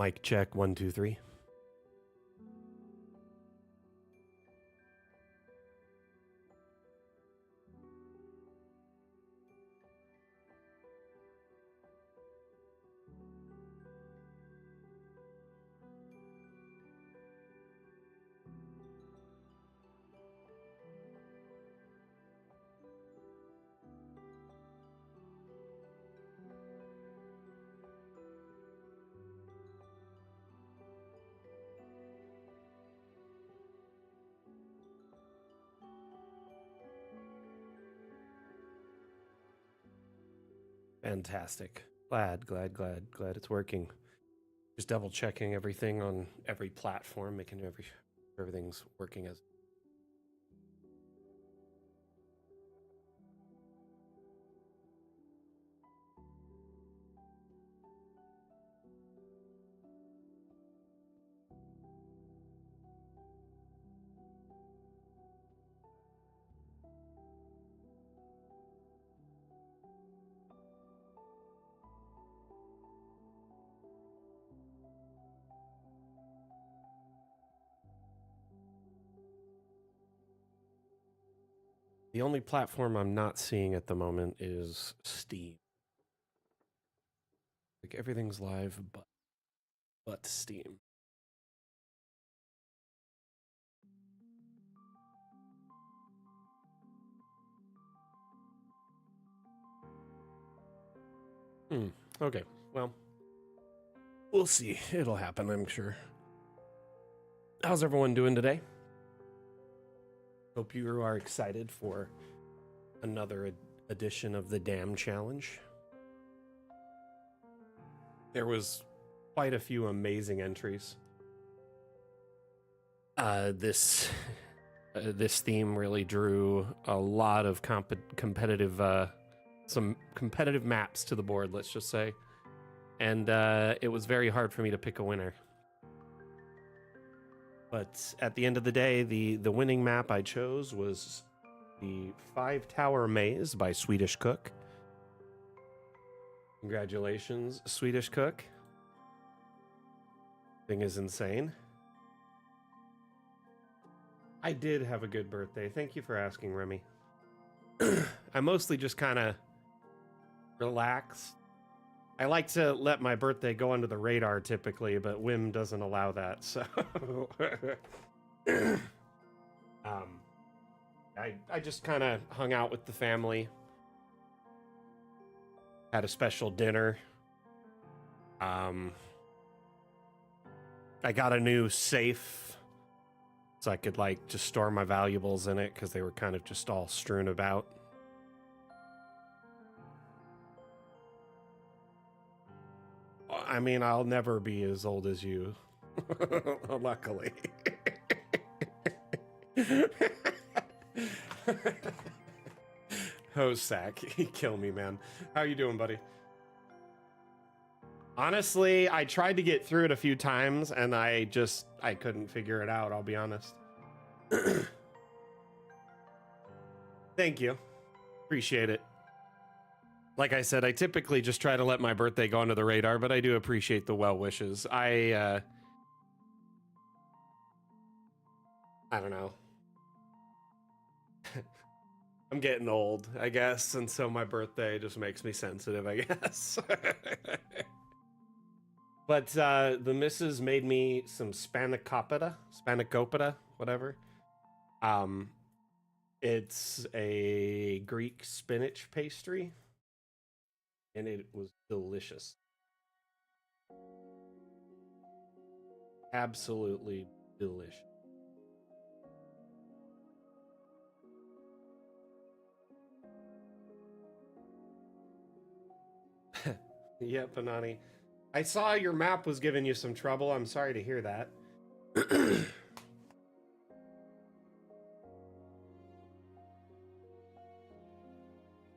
Mic check 1 2 3. Fantastic. Glad it's working. Just double checking everything on every platform, making everything's working as. The only platform I'm not seeing at the moment is Steam. Like everything's live, but Steam. Okay. Well, we'll see. It'll happen, I'm sure. How's everyone doing today? Hope you are excited for another edition of the Damn Challenge. There was quite a few amazing entries. This theme really drew a lot of competitive, some competitive maps to the board, let's just say, and it was very hard for me to pick a winner. But at the end of the day, the winning map I chose was the 5-Tower Maze by Swedish Cook. Congratulations, Swedish Cook. Thing is insane. I did have a good birthday. Thank you for asking, Remy. I mostly just kind of relaxed. I like to let my birthday go under the radar typically, but Wim doesn't allow that, so I just kind of hung out with the family, had a special dinner. I got a new safe so I could like just store my valuables in it because they were kind of just all strewn about. I mean, I'll never be as old as you, luckily. Hosack, you kill me, man. How you doing, buddy? Honestly, I tried to get through it a few times and I couldn't figure it out, I'll be honest. Thank you. Appreciate it. Like I said, I typically just try to let my birthday go under the radar, but I do appreciate the well wishes. I don't know. I'm getting old, I guess, and so my birthday just makes me sensitive, I guess. But the missus made me some spanakopita, whatever. It's a Greek spinach pastry, and it was delicious. Absolutely delicious. Yep, Panani. I saw your map was giving you some trouble. I'm sorry to hear that.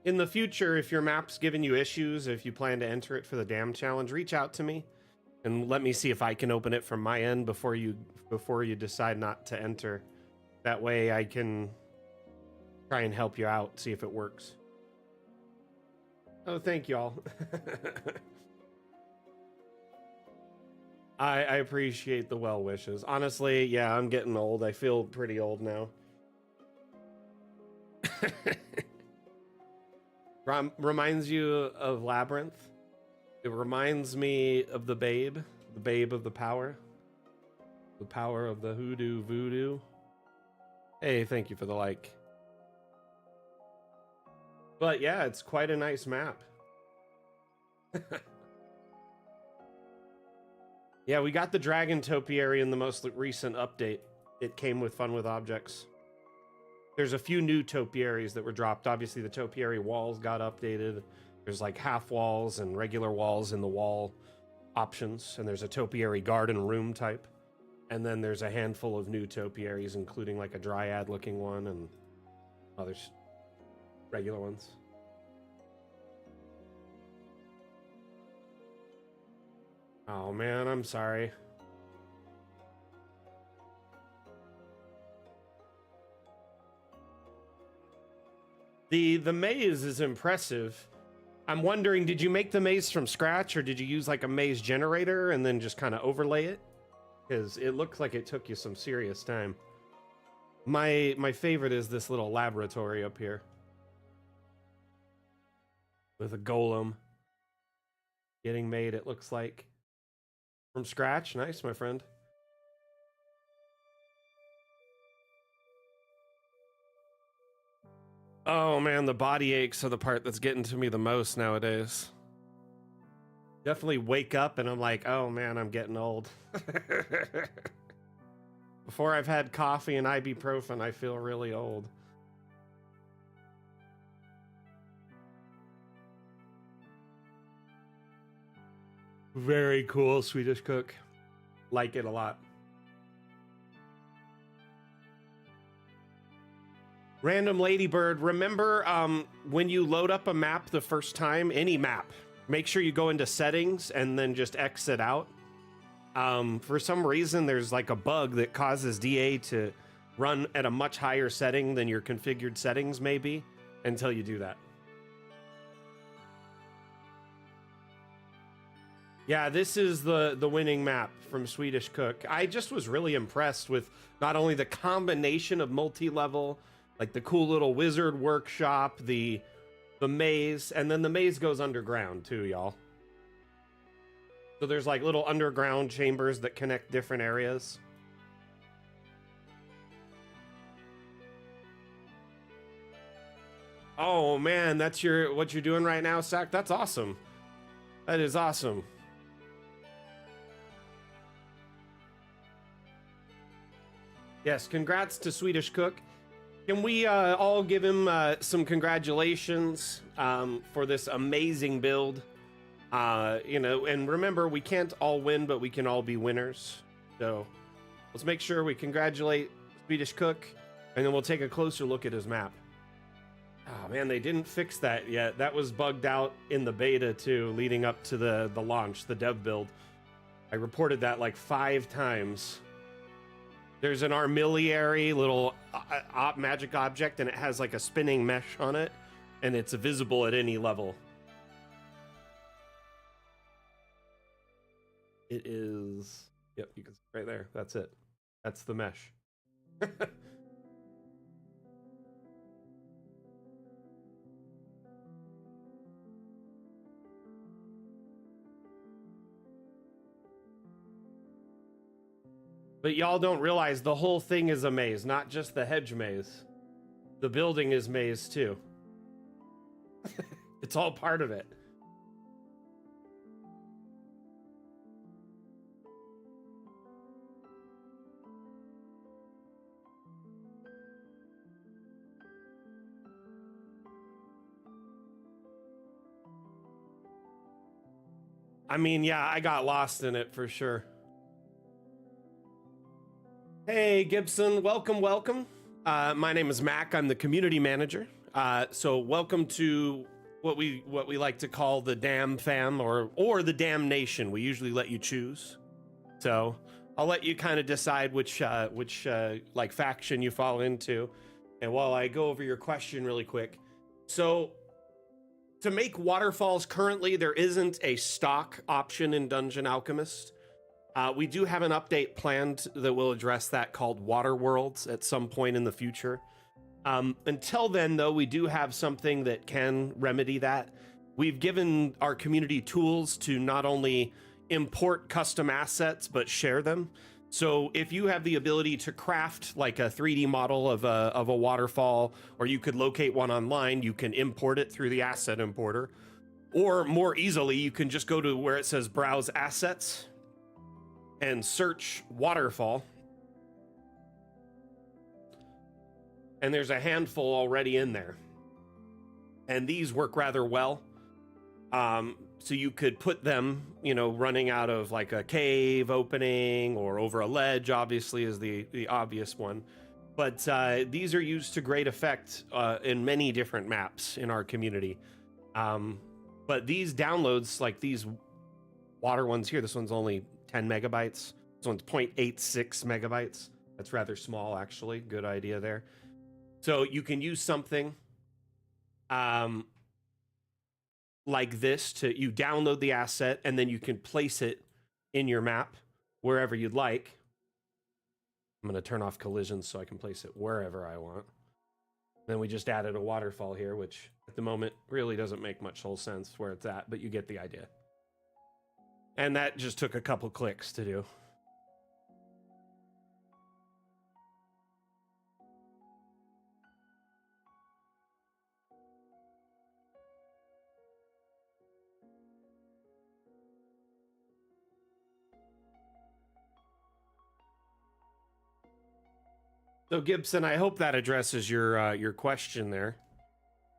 In the future, if your map's giving you issues, if you plan to enter it for the Damn Challenge, reach out to me and let me see if I can open it from my end before you decide not to enter. That way I can try and help you out, see if it works. Oh, thank y'all. I appreciate the well wishes. Honestly, yeah, I'm getting old. I feel pretty old now. Reminds you of Labyrinth? It reminds me of the babe of the power of the hoodoo voodoo. Hey, thank you for the like. But yeah, it's quite a nice map. Yeah, we got the dragon topiary in the most recent update. It came with Fun with Objects. There's a few new topiaries that were dropped. Obviously, the topiary walls got updated. There's like half walls and regular walls in the wall options, and there's a topiary garden room type. And then there's a handful of new topiaries, including like a dryad looking one and others, regular ones. Oh man, I'm sorry. The maze is impressive. I'm wondering, did you make the maze from scratch, or did you use like a maze generator and then just kind of overlay it? Because it looks like it took you some serious time. My favorite is this little laboratory up here with a golem getting made, it looks like, from scratch. Nice, my friend. Oh man, the body aches are the part that's getting to me the most nowadays. Definitely wake up and I'm like, oh man, I'm getting old. Before I've had coffee and ibuprofen, I feel really old. Very cool, Swedish cook. Like it a lot. Random Ladybird, remember when you load up a map the first time, any map, make sure you go into settings and then just exit out. For some reason, there's like a bug that causes DA to run at a much higher setting than your configured settings may be until you do that. Yeah, this is the winning map from Swedish Cook. I just was really impressed with not only the combination of multi-level, like the cool little wizard workshop, the maze, and then the maze goes underground too, y'all. So there's like little underground chambers that connect different areas. Oh man, that's what you're doing right now, Sack? That's awesome. That is awesome. Yes, congrats to Swedish Cook. Can we all give him some congratulations for this amazing build? You know, and remember, we can't all win, but we can all be winners. So let's make sure we congratulate Swedish Cook, and then we'll take a closer look at his map. Oh man, they didn't fix that yet. That was bugged out in the beta too, leading up to the launch, the dev build. I reported that like 5 times. There's an armillary little magic object, and it has like a spinning mesh on it, and it's visible at any level. It is, yep, you can see right there. That's it. That's the mesh. But y'all don't realize the whole thing is a maze, not just the hedge maze. The building is maze too. It's all part of it. I mean, yeah, I got lost in it for sure. Hey, Gibson, welcome, welcome. My name is Mac. I'm the community manager. So welcome to what we like to call the Dam Fam or the Dam Nation. We usually let you choose. So I'll let you kind of decide which like faction you fall into. And while I go over your question really quick, so to make waterfalls currently, there isn't a stock option in Dungeon Alchemist. We do have an update planned that will address that called Water Worlds at some point in the future. Until then, though, we do have something that can remedy that. We've given our community tools to not only import custom assets, but share them. So if you have the ability to craft like a 3D model of a waterfall, or you could locate one online, you can import it through the asset importer. Or more easily, you can just go to where it says Browse Assets and search Waterfall. And there's a handful already in there. And these work rather well. So you could put them, you know, running out of like a cave opening or over a ledge, obviously, is the obvious one. But these are used to great effect in many different maps in our community. But these downloads, like these water ones here, this one's only 10 megabytes. This one's 0.86 megabytes. That's rather small, actually. Good idea there. So you can use something like this to, you download the asset and then you can place it in your map wherever you'd like. I'm going to turn off collisions so I can place it wherever I want. Then we just added a waterfall here, which at the moment really doesn't make much whole sense where it's at, but you get the idea. And that just took a couple clicks to do. So Gibson, I hope that addresses your question there.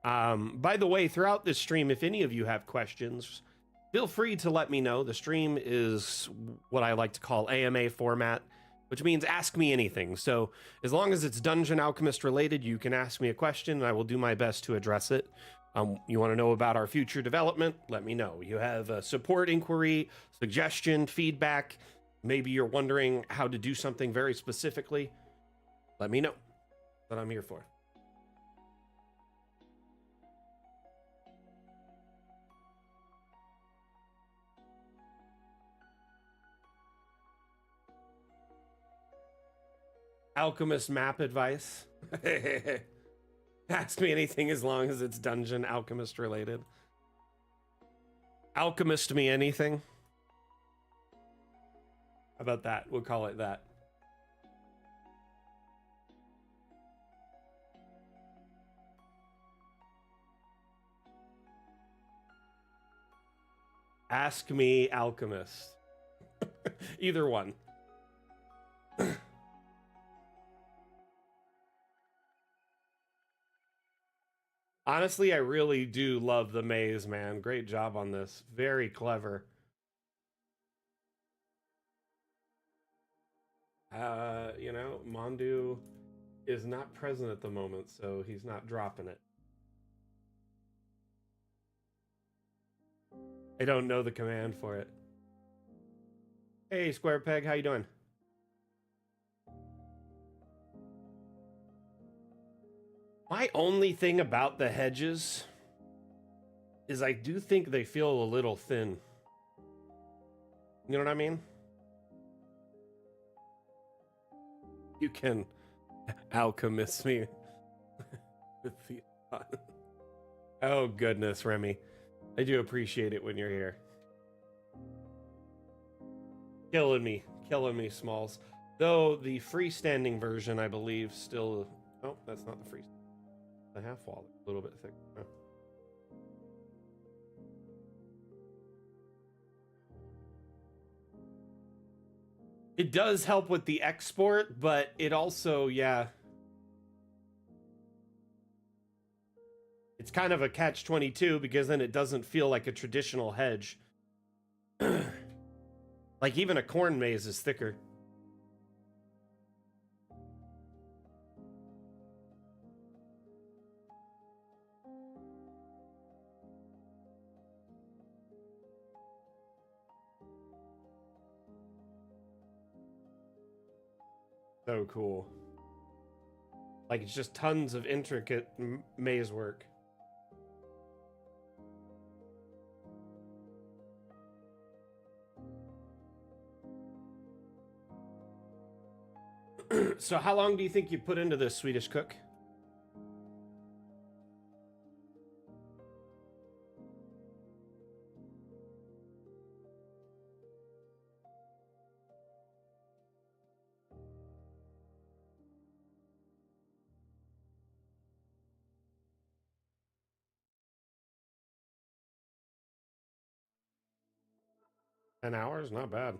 By the way, throughout this stream, if any of you have questions, feel free to let me know. The stream is what I like to call AMA format, which means ask me anything. So as long as it's Dungeon Alchemist related, you can ask me a question and I will do my best to address it. You want to know about our future development? Let me know. You have a support inquiry, suggestion, feedback. Maybe you're wondering how to do something very specifically. Let me know. That's what I'm here for. Alchemist map advice. Ask me anything as long as it's Dungeon Alchemist related. Alchemist me anything. How about that? We'll call it that. Ask me Alchemist. Either one. Honestly, I really do love the maze, man. Great job on this. Very clever. You know, Mondu is not present at the moment, so he's not dropping it. I don't know the command for it. Hey, Square Peg, how you doing? My only thing about the hedges is I do think they feel a little thin. You know what I mean? You can alchemist me with the oh goodness, Remy. I do appreciate it when you're here. Killing me, Smalls. Though the freestanding version, I believe, still. Oh, that's not the free. The half wall, a little bit thick. Oh. It does help with the export, but it also, yeah. It's kind of a catch-22 because then it doesn't feel like a traditional hedge. Like even a corn maze is thicker. So cool. Like it's just tons of intricate maze work. So how long do you think you put into this, Swedish cook? $10, not bad.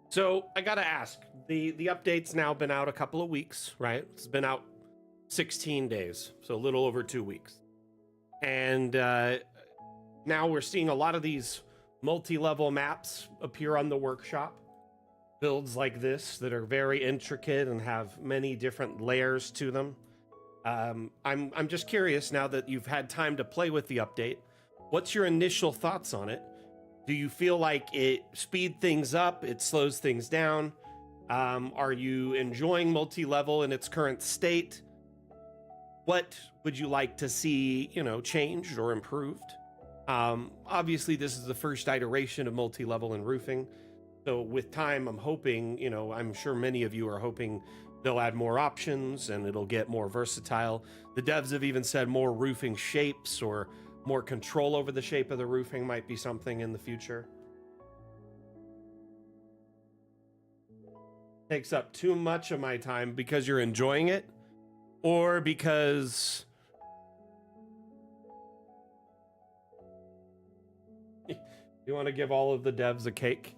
So I gotta ask, the update's now been out a couple of weeks, right? It's been out 16 days, so a little over 2 weeks. And now we're seeing a lot of these multi-level maps appear on the workshop. Builds like this that are very intricate and have many different layers to them. I'm just curious, now that you've had time to play with the update, what's your initial thoughts on it? Do you feel like it speed things up? It slows things down? Are you enjoying multi-level in its current state? What would you like to see, changed or improved? Obviously, this is the first iteration of multi-level in roofing. So with time, I'm hoping, I'm sure many of you are hoping they'll add more options and it'll get more versatile. The devs have even said more roofing shapes or more control over the shape of the roofing might be something in the future. Takes up too much of my time because you're enjoying it, or because you want to give all of the devs a cake?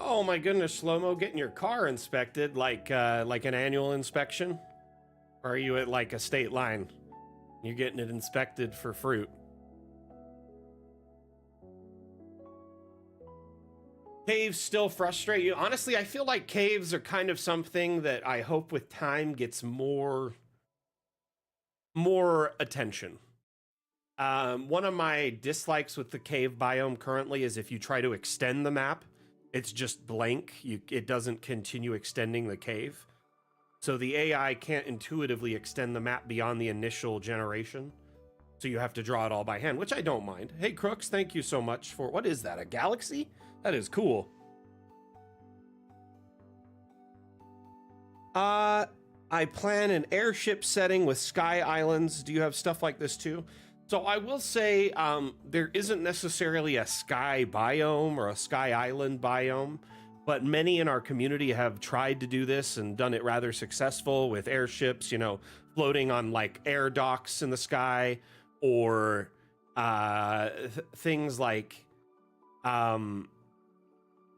Oh my goodness, Slow-Mo, getting your car inspected like an annual inspection? Or are you at like a state line? You're getting it inspected for fruit. Caves still frustrate you? Honestly, I feel like caves are kind of something that I hope with time gets more attention. One of my dislikes with the cave biome currently is if you try to extend the map, it's just blank. It doesn't continue extending the cave. So the AI can't intuitively extend the map beyond the initial generation. So you have to draw it all by hand, which I don't mind. Hey, Crooks, thank you so much for... What is that, a galaxy? That is cool. I plan an airship setting with sky islands. Do you have stuff like this too? So I will say there isn't necessarily a sky biome or a sky island biome, but many in our community have tried to do this and done it rather successful with airships, floating on like air docks in the sky, or things like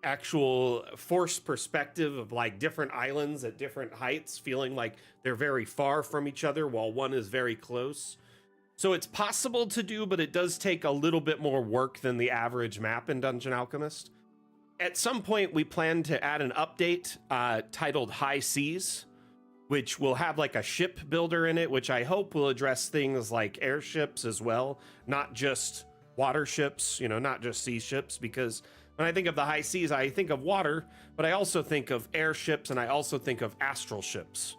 actual forced perspective of like different islands at different heights, feeling like they're very far from each other while one is very close. So it's possible to do, but it does take a little bit more work than the average map in Dungeon Alchemist. At some point, we plan to add an update titled High Seas, which will have like a ship builder in it, which I hope will address things like airships as well, not just water ships, not just sea ships, because when I think of the high seas, I think of water, but I also think of airships and I also think of astral ships.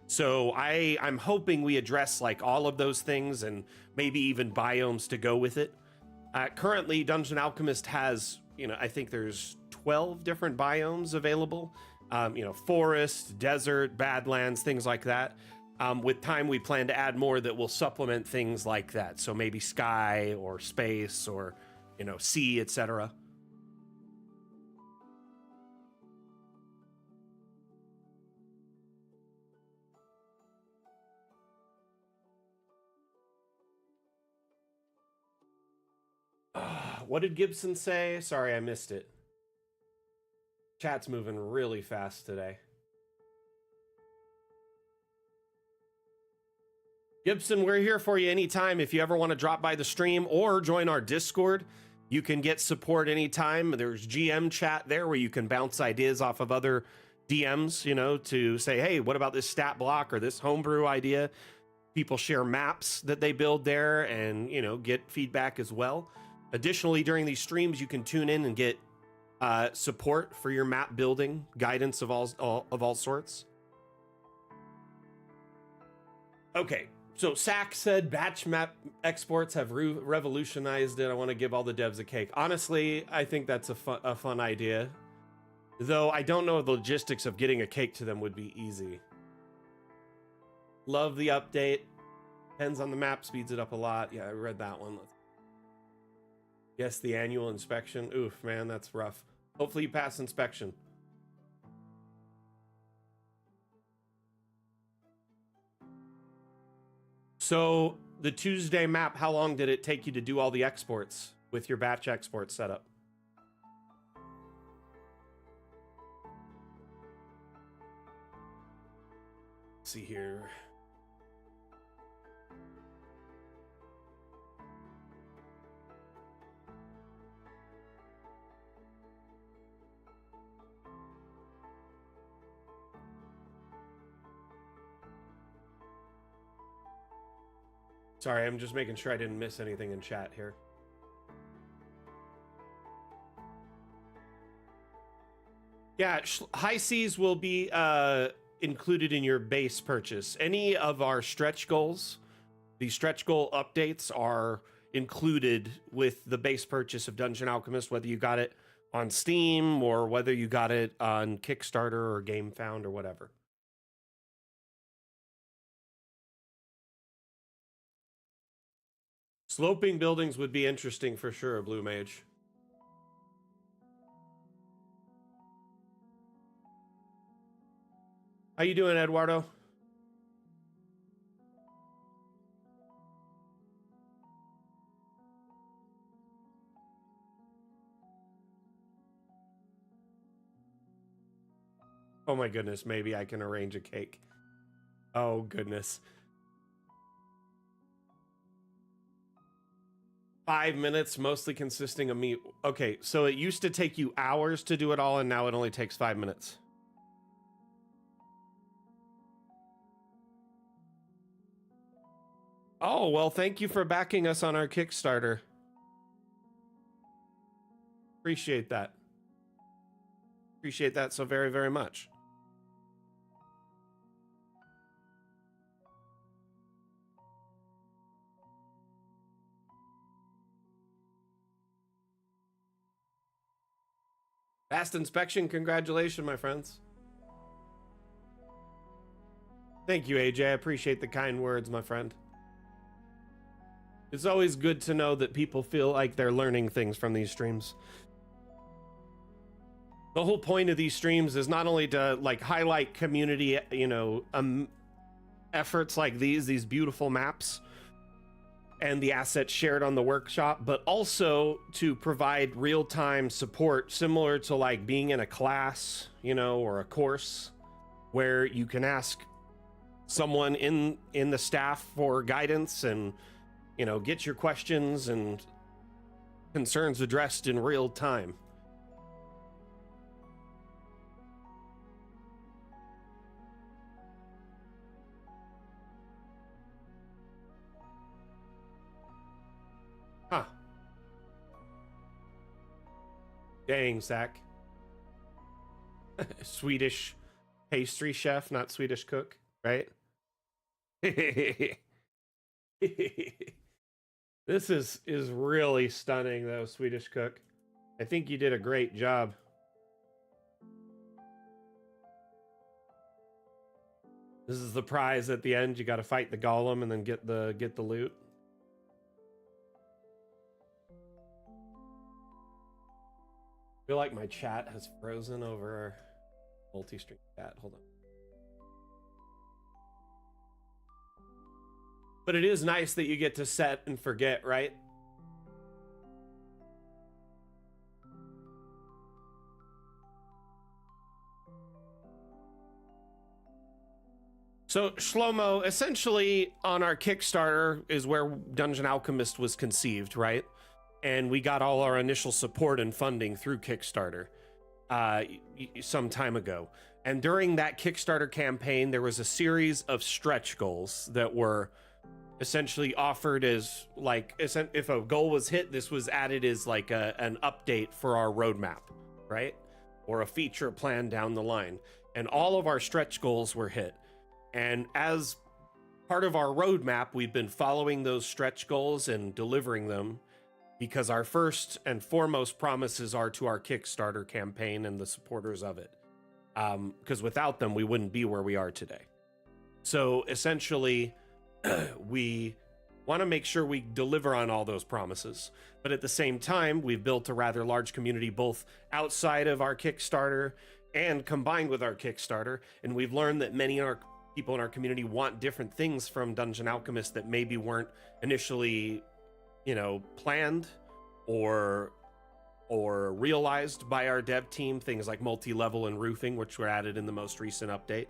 So I'm hoping we address like all of those things and maybe even biomes to go with it. Currently, Dungeon Alchemist has, I think there's 12 different biomes available. Forest, desert, badlands, things like that. With time, we plan to add more that will supplement things like that. So maybe sky or space or, sea, etc. What did Gibson say? Sorry, I missed it. Chat's moving really fast today. Gibson, we're here for you anytime. If you ever want to drop by the stream or join our Discord, you can get support anytime. There's GM chat there where you can bounce ideas off of other DMs, you know, to say, hey, what about this stat block or this homebrew idea? People share maps that they build there and, you know, get feedback as well. Additionally, during these streams, you can tune in and get support for your map building, guidance of all sorts. Okay. So Sack said batch map exports have revolutionized it. I want to give all the devs a cake. Honestly, I think that's a fun idea. Though I don't know if the logistics of getting a cake to them would be easy. Love the update. Depends on the map, speeds it up a lot. Yeah, I read that one. Yes, the annual inspection. Oof, man, that's rough. Hopefully you pass inspection. So the Tuesday map, how long did it take you to do all the exports with your batch export setup? Let's see here. Sorry, I'm just making sure I didn't miss anything in chat here. Yeah, high seas will be included in your base purchase. Any of our stretch goals, the stretch goal updates are included with the base purchase of Dungeon Alchemist, whether you got it on Steam or whether you got it on Kickstarter or GameFound or whatever. Sloping buildings would be interesting for sure, Blue Mage. How you doing, Eduardo? Oh my goodness, maybe I can arrange a cake. Oh goodness. 5 minutes, mostly consisting of meat. Okay, so it used to take you hours to do it all, and now it only takes 5 minutes. Oh, well, thank you for backing us on our Kickstarter. Appreciate that. Appreciate that so very, very much. Fast inspection, congratulations, my friends. Thank you, AJ. I appreciate the kind words, my friend. It's always good to know that people feel like they're learning things from these streams. The whole point of these streams is not only to like highlight community, you know, efforts like these beautiful maps and the assets shared on the workshop, but also to provide real-time support similar to like being in a class, you know, or a course where you can ask someone in the staff for guidance and, you know, get your questions and concerns addressed in real time. Huh. Dang, Zach. Swedish pastry chef, not Swedish cook, right? This is really stunning, though, Swedish cook. I think you did a great job. This is the prize at the end. You got to fight the golem and then get the loot. I feel like my chat has frozen over multi-stream chat. Hold on. But it is nice that you get to set and forget, right? So Shlomo, essentially on our Kickstarter is where Dungeon Alchemist was conceived, right? And we got all our initial support and funding through Kickstarter some time ago. And during that Kickstarter campaign, there was a series of stretch goals that were essentially offered as like, if a goal was hit, this was added as like an update for our roadmap, right? Or a feature plan down the line. And all of our stretch goals were hit. And as part of our roadmap, we've been following those stretch goals and delivering them because our first and foremost promises are to our Kickstarter campaign and the supporters of it. Because without them, we wouldn't be where we are today. So essentially, we want to make sure we deliver on all those promises. But at the same time, we've built a rather large community, both outside of our Kickstarter and combined with our Kickstarter. And we've learned that many people in our community want different things from Dungeon Alchemist that maybe weren't initially, planned or realized by our dev team. Things like multi-level and roofing, which were added in the most recent update,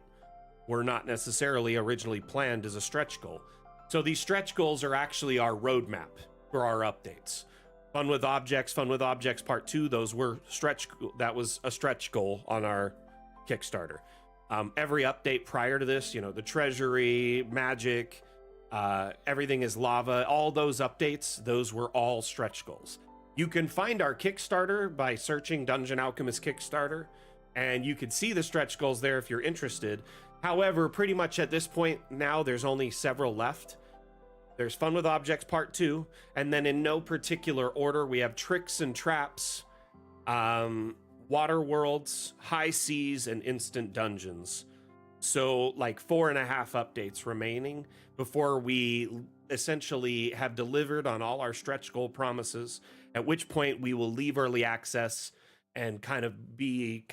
were not necessarily originally planned as a stretch goal. So these stretch goals are actually our roadmap for our updates. Fun with Objects Part 2, that was a stretch goal on our Kickstarter. Every update prior to this, the treasury, magic, everything is lava, all those updates, those were all stretch goals. You can find our Kickstarter by searching Dungeon Alchemist Kickstarter, and you can see the stretch goals there if you're interested. However, pretty much at this point now, there's only several left. There's Fun with Objects Part 2, and then in no particular order, we have Tricks and Traps, Water Worlds, High Seas, and Instant Dungeons. So like 4.5 updates remaining before we essentially have delivered on all our stretch goal promises, at which point we will leave early access and be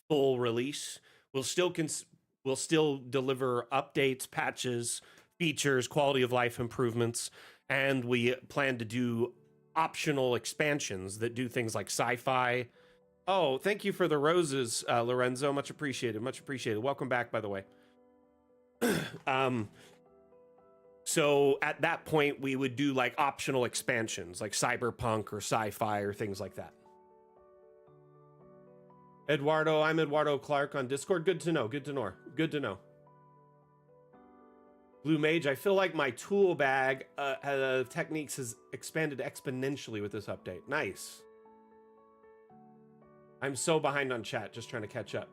full release. We'll still deliver updates, patches, features, quality of life improvements, and we plan to do optional expansions that do things like sci-fi. Oh, thank you for the roses, Lorenzo. Much appreciated. Much appreciated. Welcome back, by the way. So at that point, we would do like optional expansions, like cyberpunk or sci-fi or things like that. Eduardo, I'm Eduardo Clark on Discord. Good to know. Good to know. Good to know. Blue Mage, I feel like my tool bag techniques has expanded exponentially with this update. Nice. I'm so behind on chat, just trying to catch up.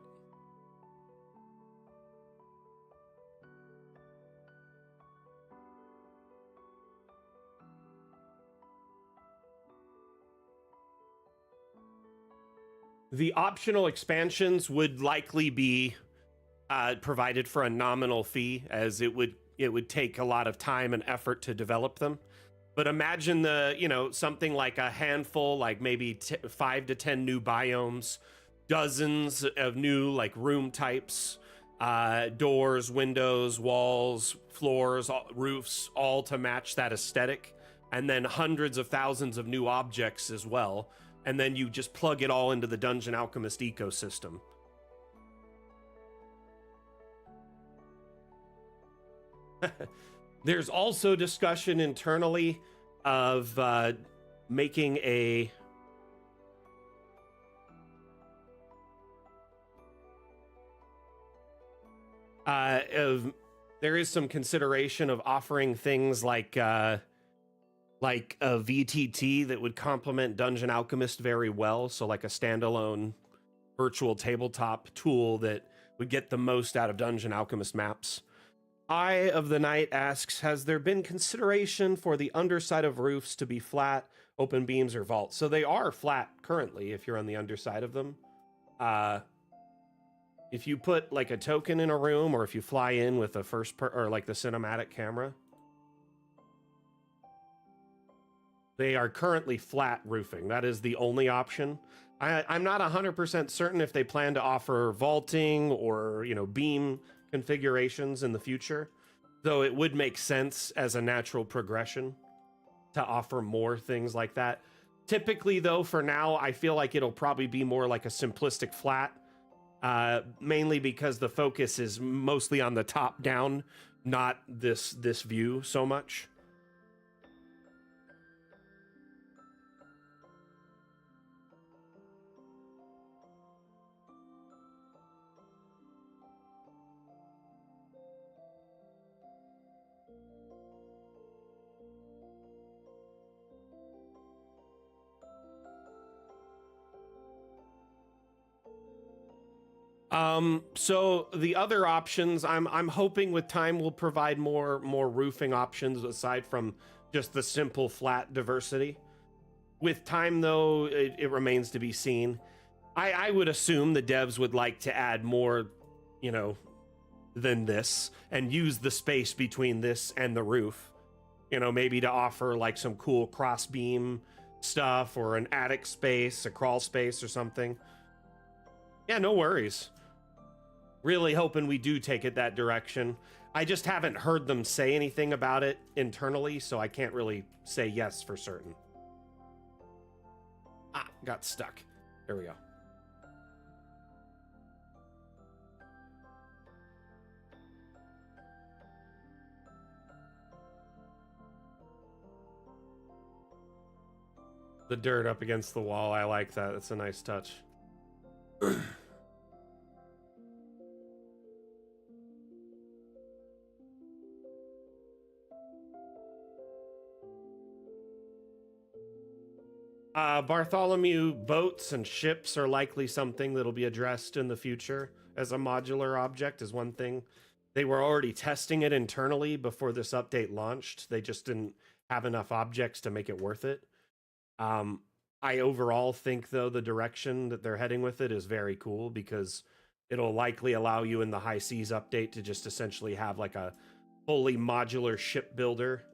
The optional expansions would likely be provided for a nominal fee, as it would take a lot of time and effort to develop them. But imagine something like a handful, like maybe 5 to 10 new biomes, dozens of new like room types, doors, windows, walls, floors, roofs, all to match that aesthetic, and then hundreds of thousands of new objects as well. And then you just plug it all into the Dungeon Alchemist ecosystem. There's also discussion internally of making a there is some consideration of offering things like a VTT that would complement Dungeon Alchemist very well. So like a standalone virtual tabletop tool that would get the most out of Dungeon Alchemist maps. Eye of the Night asks, has there been consideration for the underside of roofs to be flat, open beams, or vaults? So they are flat currently if you're on the underside of them. If you put like a token in a room, or if you fly in with a or like the cinematic camera, they are currently flat roofing. That is the only option. I'm not 100% certain if they plan to offer vaulting or, beam configurations in the future, though it would make sense as a natural progression to offer more things like that. Typically, though, for now, I feel like it'll probably be more like a simplistic flat, mainly because the focus is mostly on the top down, not this view so much. So the other options, I'm hoping with time will provide more roofing options aside from just the simple flat diversity. With time, though, it remains to be seen. I would assume the devs would like to add more, you know, than this and use the space between this and the roof. You know, maybe to offer like some cool cross beam stuff or an attic space, a crawl space or something. Yeah, no worries. Really hoping we do take it that direction. I just haven't heard them say anything about it internally, so I can't really say yes for certain. Ah, got stuck. There we go. The dirt up against the wall, I like that. That's a nice touch. Bartholomew boats and ships are likely something that'll be addressed in the future as a modular object is one thing. They were already testing it internally before this update launched. They just didn't have enough objects to make it worth it. I overall think, though, the direction that they're heading with it is very cool because it'll likely allow you in the High Seas update to just essentially have like a fully modular ship builder.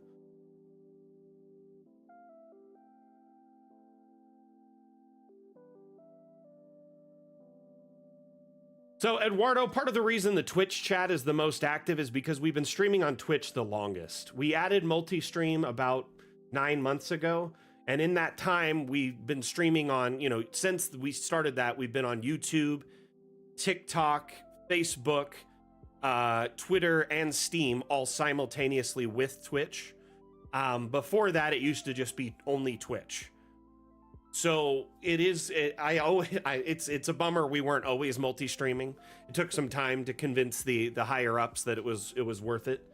So, Eduardo, part of the reason the Twitch chat is the most active is because we've been streaming on Twitch the longest. We added multi-stream about 9 months ago, and in that time, we've been streaming on, you know, since we started that, we've been on YouTube, TikTok, Facebook, Twitter, and Steam all simultaneously with Twitch. Before that, it used to just be only Twitch. So it is. It's a bummer we weren't always multi-streaming. It took some time to convince the higher ups that it was worth it.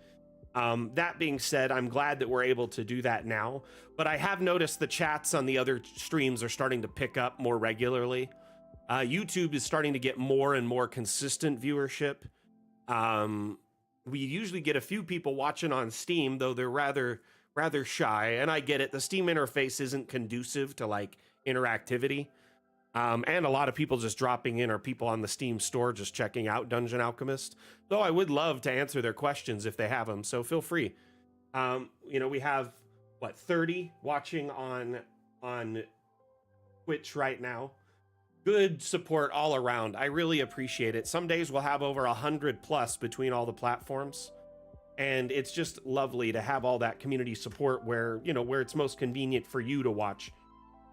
That being said, I'm glad that we're able to do that now. But I have noticed the chats on the other streams are starting to pick up more regularly. YouTube is starting to get more and more consistent viewership. We usually get a few people watching on Steam, though they're rather shy, and I get it. The Steam interface isn't conducive to like interactivity. And a lot of people just dropping in are people on the Steam store just checking out Dungeon Alchemist. Though I would love to answer their questions if they have them, so feel free. You know, we have 30 watching on Twitch right now. Good support all around. I really appreciate it. Some days we'll have over 100 plus between all the platforms. And it's just lovely to have all that community support where, you know, where it's most convenient for you to watch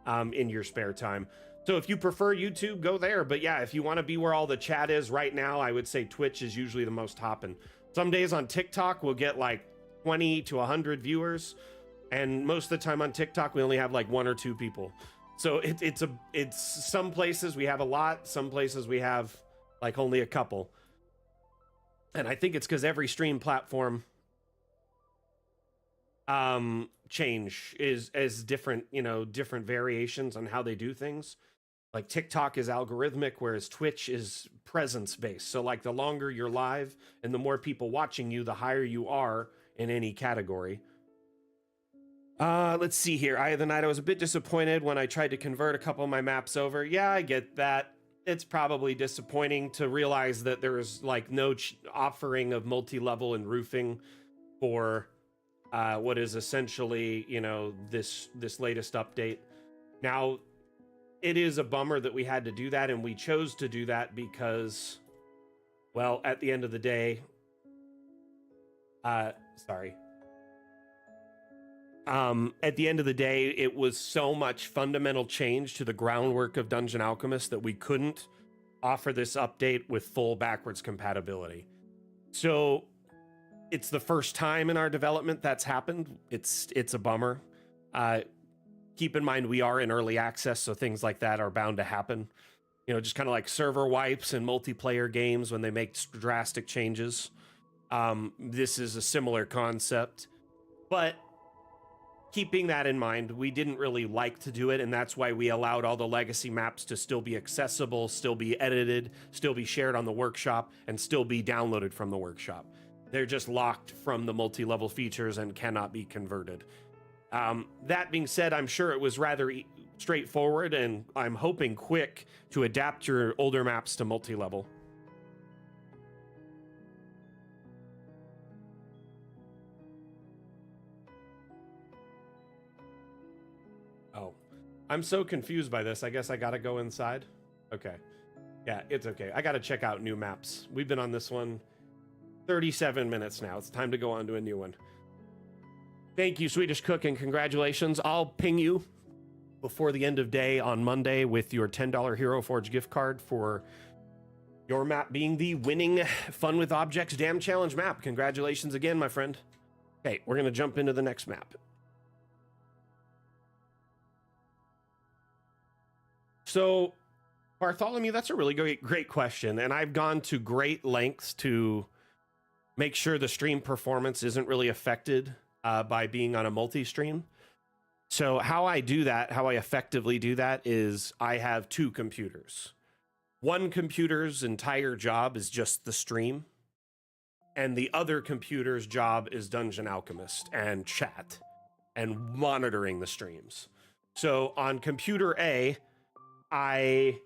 in your spare time. So if you prefer YouTube, go there. But yeah, if you want to be where all the chat is right now, I would say Twitch is usually the most hopping. Some days on TikTok, we'll get like 20 to 100 viewers. And most of the time on TikTok, we only have like 1 or 2 people. So it's some places we have a lot. Some places we have like only a couple. And I think it's because every stream platform change is different, you know, different variations on how they do things. Like TikTok is algorithmic, whereas Twitch is presence based. So like the longer you're live and the more people watching you, the higher you are in any category. Let's see here. The night I was a bit disappointed when I tried to convert a couple of my maps over. Yeah, I get that. It's probably disappointing to realize that there's like no offering of multi-level and roofing for what is essentially, you know, this latest update. Now, it is a bummer that we had to do that, and we chose to do that because, well, at the end of the day, sorry. At the end of the day, it was so much fundamental change to the groundwork of Dungeon Alchemist that we couldn't offer this update with full backwards compatibility. So it's the first time in our development that's happened. It's a bummer. Keep in mind we are in early access, so things like that are bound to happen. You know, just kind of like server wipes in multiplayer games when they make drastic changes. This is a similar concept, but keeping that in mind, we didn't really like to do it, and that's why we allowed all the legacy maps to still be accessible, still be edited, still be shared on the workshop, and still be downloaded from the workshop. They're just locked from the multi-level features and cannot be converted. That being said, I'm sure it was rather straightforward, and I'm hoping quick to adapt your older maps to multi-level. Oh, I'm so confused by this. I guess I gotta go inside. Okay. Yeah, it's okay. I gotta check out new maps. We've been on this one 37 minutes now. It's time to go on to a new one. Thank you, Swedish Cook, and congratulations. I'll ping you before the end of day on Monday with your $10 Hero Forge gift card for your map being the winning Fun with Objects Dam Challenge map. Congratulations again, my friend. Okay, we're gonna jump into the next map. So, Bartholomew, that's a really great question, and I've gone to great lengths to make sure the stream performance isn't really affected by being on a multi-stream. So how I do that, how I effectively do that is I have two computers. One computer's entire job is just the stream, and the other computer's job is Dungeon Alchemist and chat and monitoring the streams. So on computer A, I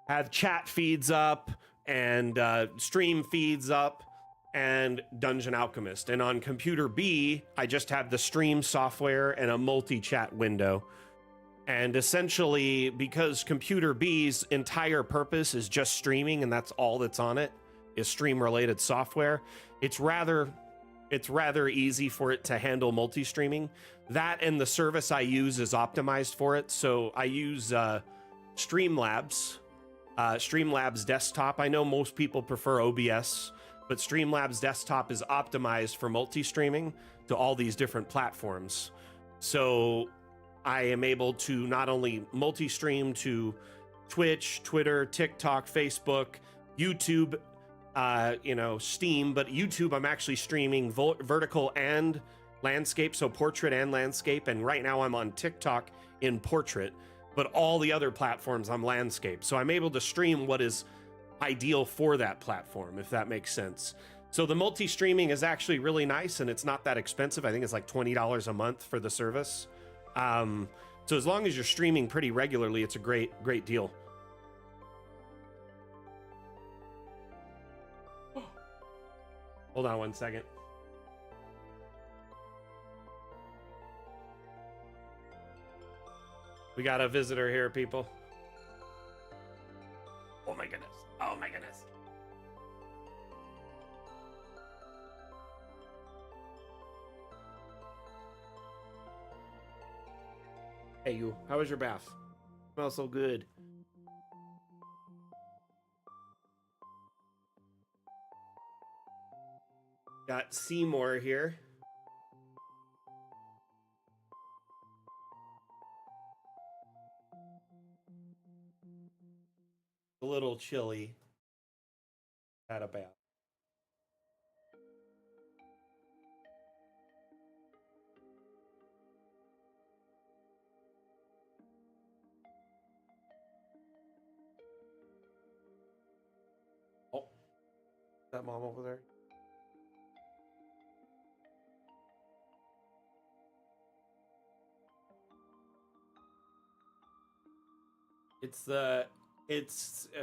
have chat feeds up and stream feeds up and Dungeon Alchemist. And on computer B, I just have the stream software and a multi-chat window. And essentially, because computer B's entire purpose is just streaming and that's all that's on it, is stream-related software, it's rather easy for it to handle multi-streaming. That and the service I use is optimized for it. So I use Streamlabs Desktop. I know most people prefer OBS, but Streamlabs Desktop is optimized for multi-streaming to all these different platforms. So I am able to not only multi-stream to Twitch, Twitter, TikTok, Facebook, YouTube, Steam, but YouTube I'm actually streaming vertical and landscape, so portrait and landscape, and right now I'm on TikTok in portrait, but all the other platforms I'm landscape. So I'm able to stream what is ideal for that platform, if that makes sense. So the multi-streaming is actually really nice, and it's not that expensive. I think it's like $20 a month for the service. So as long as you're streaming pretty regularly, it's a great deal. Hold on one second. We got a visitor here, people. Oh my goodness. Oh my goodness. Hey, you. How was your bath? Smells so good. Got Seymour here. A little chilly. Had a bath. Oh, is that mom over there?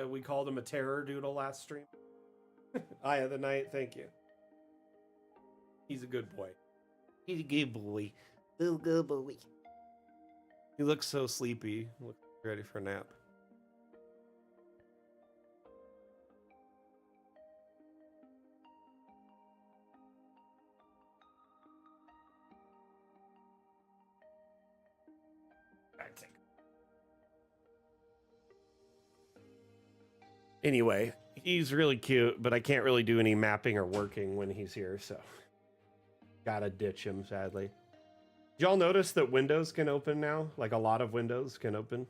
We called him a terror doodle last stream. Eye of the night, thank you. He's a good boy. He's a good boy. Little good boy. He looks so sleepy. Looks ready for a nap. Anyway, he's really cute, but I can't really do any mapping or working when he's here, so gotta ditch him, sadly. Did y'all notice that windows can open now? Like a lot of windows can open?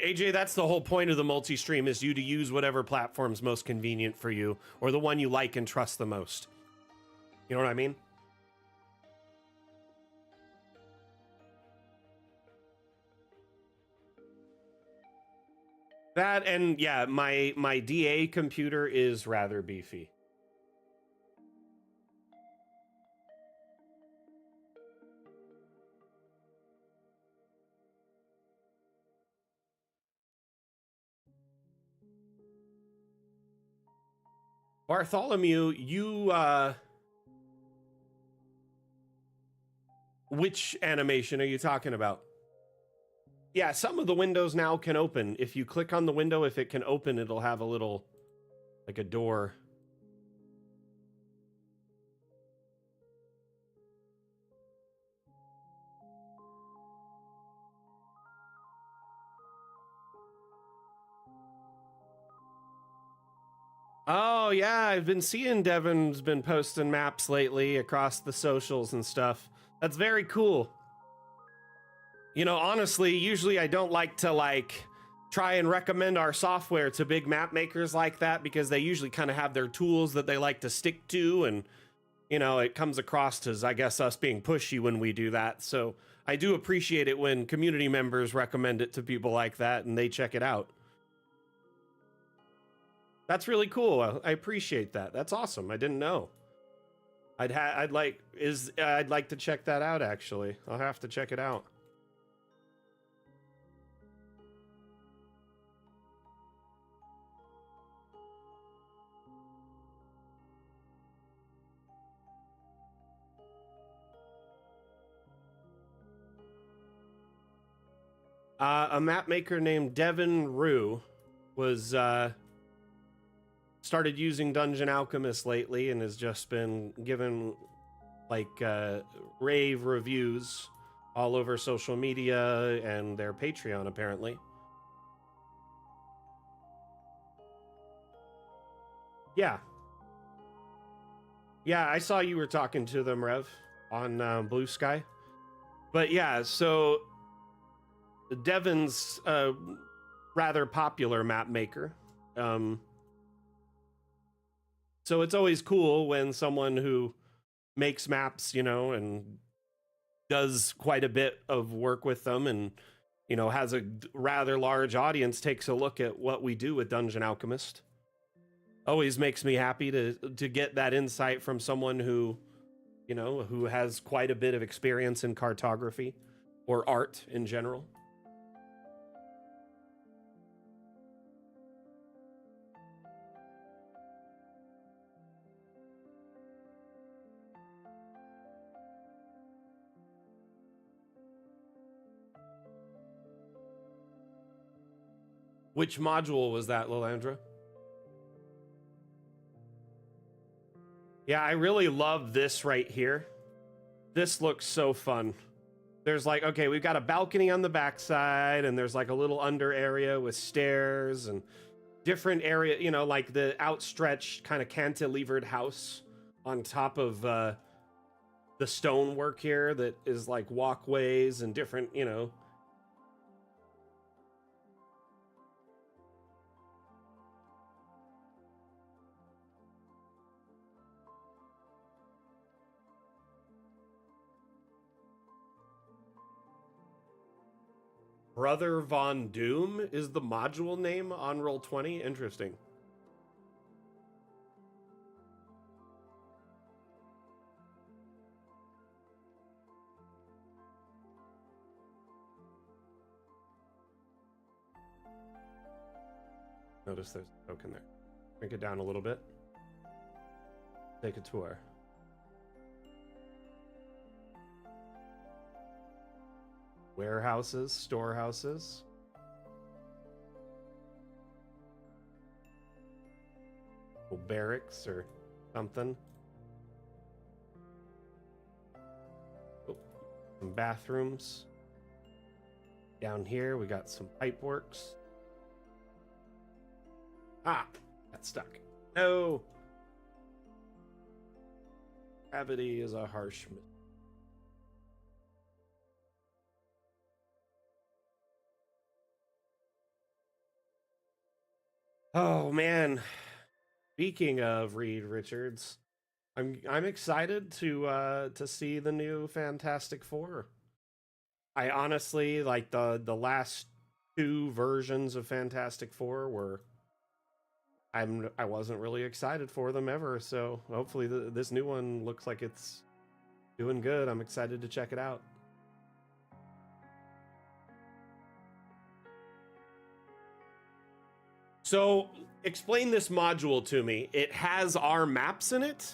AJ, that's the whole point of the multi-stream, is you to use whatever platform's most convenient for you, or the one you like and trust the most. You know what I mean? That, and yeah, my DA computer is rather beefy. Bartholomew, you which animation are you talking about? Yeah, some of the windows now can open. If you click on the window, if it can open, it'll have a little, like a door. Oh yeah, I've been seeing Devin's been posting maps lately across the socials and stuff. That's very cool. You know, honestly, usually I don't like to try and recommend our software to big map makers like that, because they usually kind of have their tools that they like to stick to, and you know, it comes across as, I guess, us being pushy when we do that. So I do appreciate it when community members recommend it to people like that and they check it out. That's really cool. I appreciate that. That's awesome. I didn't know. I'd like to check that out, actually. I'll have to check it out. A map maker named Devin Rue was started using Dungeon Alchemist lately and has just been given rave reviews all over social media and their Patreon, apparently. Yeah. Yeah, I saw you were talking to them, Rev, on Blue Sky. But yeah, so Devin's a rather popular map maker. So it's always cool when someone who makes maps, you know, and does quite a bit of work with them and, you know, has a rather large audience takes a look at what we do with Dungeon Alchemist. Always makes me happy to get that insight from someone who, you know, who has quite a bit of experience in cartography or art in general. Which module was that, Lilandra? Yeah, I really love this right here. This looks so fun. There's like, okay, we've got a balcony on the backside, and there's like a little under area with stairs and different area, you know, like the outstretched kind of cantilevered house on top of the stonework here that is like walkways and different, you know. Brother Von Doom is the module name on Roll20. Interesting. Notice there's a token there. Crank it down a little bit. take a tour. Warehouses, storehouses. Barracks or something. Oh, some bathrooms. Down here we got some pipe works. Ah, got stuck. No. Gravity is a harsh. Oh man. Speaking of Reed Richards, I'm excited to see the new Fantastic Four. I honestly like the last two versions of Fantastic Four were I wasn't really excited for them ever, so hopefully this new one looks like it's doing good. I'm excited to check it out. So, explain this module to me. It has our maps in it?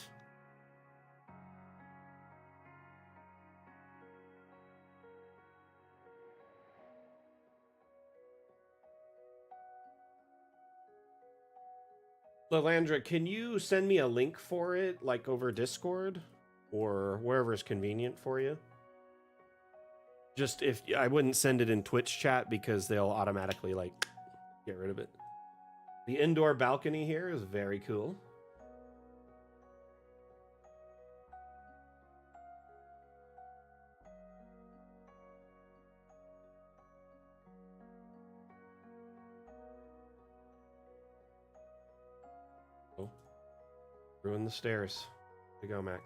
Lalandra, can you send me a link for it, like over Discord or wherever is convenient for you? Just if I wouldn't send it in Twitch chat because they'll automatically like get rid of it. The indoor balcony here is very cool. Oh, ruin the stairs. Here you go, Mac.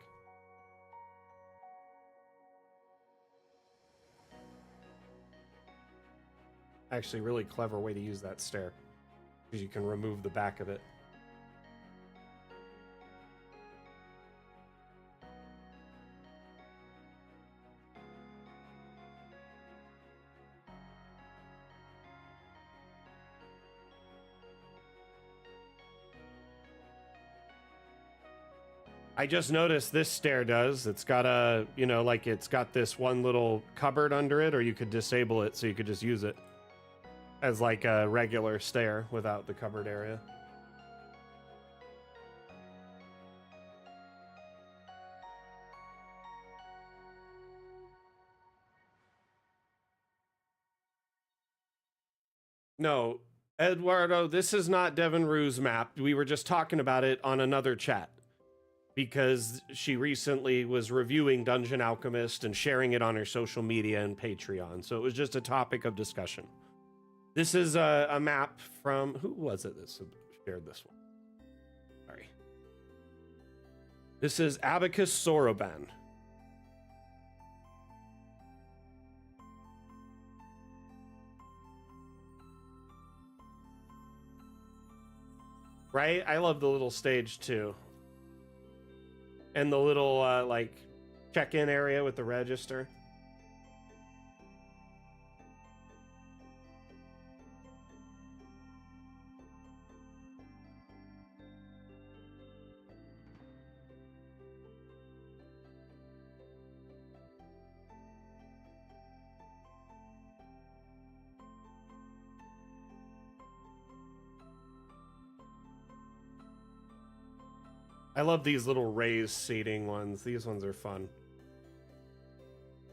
Actually, really clever way to use that stair because you can remove the back of it. I just noticed this stair does. It's got a, you know, like it's got this one little cupboard under it, or you could disable it so you could just use it as like a regular stair without the cupboard area. No, Eduardo, this is not Devin Rue's map. We were just talking about it on another chat because she recently was reviewing Dungeon Alchemist and sharing it on her social media and Patreon. So it was just a topic of discussion. This is a map from, who was it that shared this one? Sorry. This is Abacus Soroban. Right? I love the little stage too. And the little like check-in area with the register. I love these little raised seating ones. These ones are fun.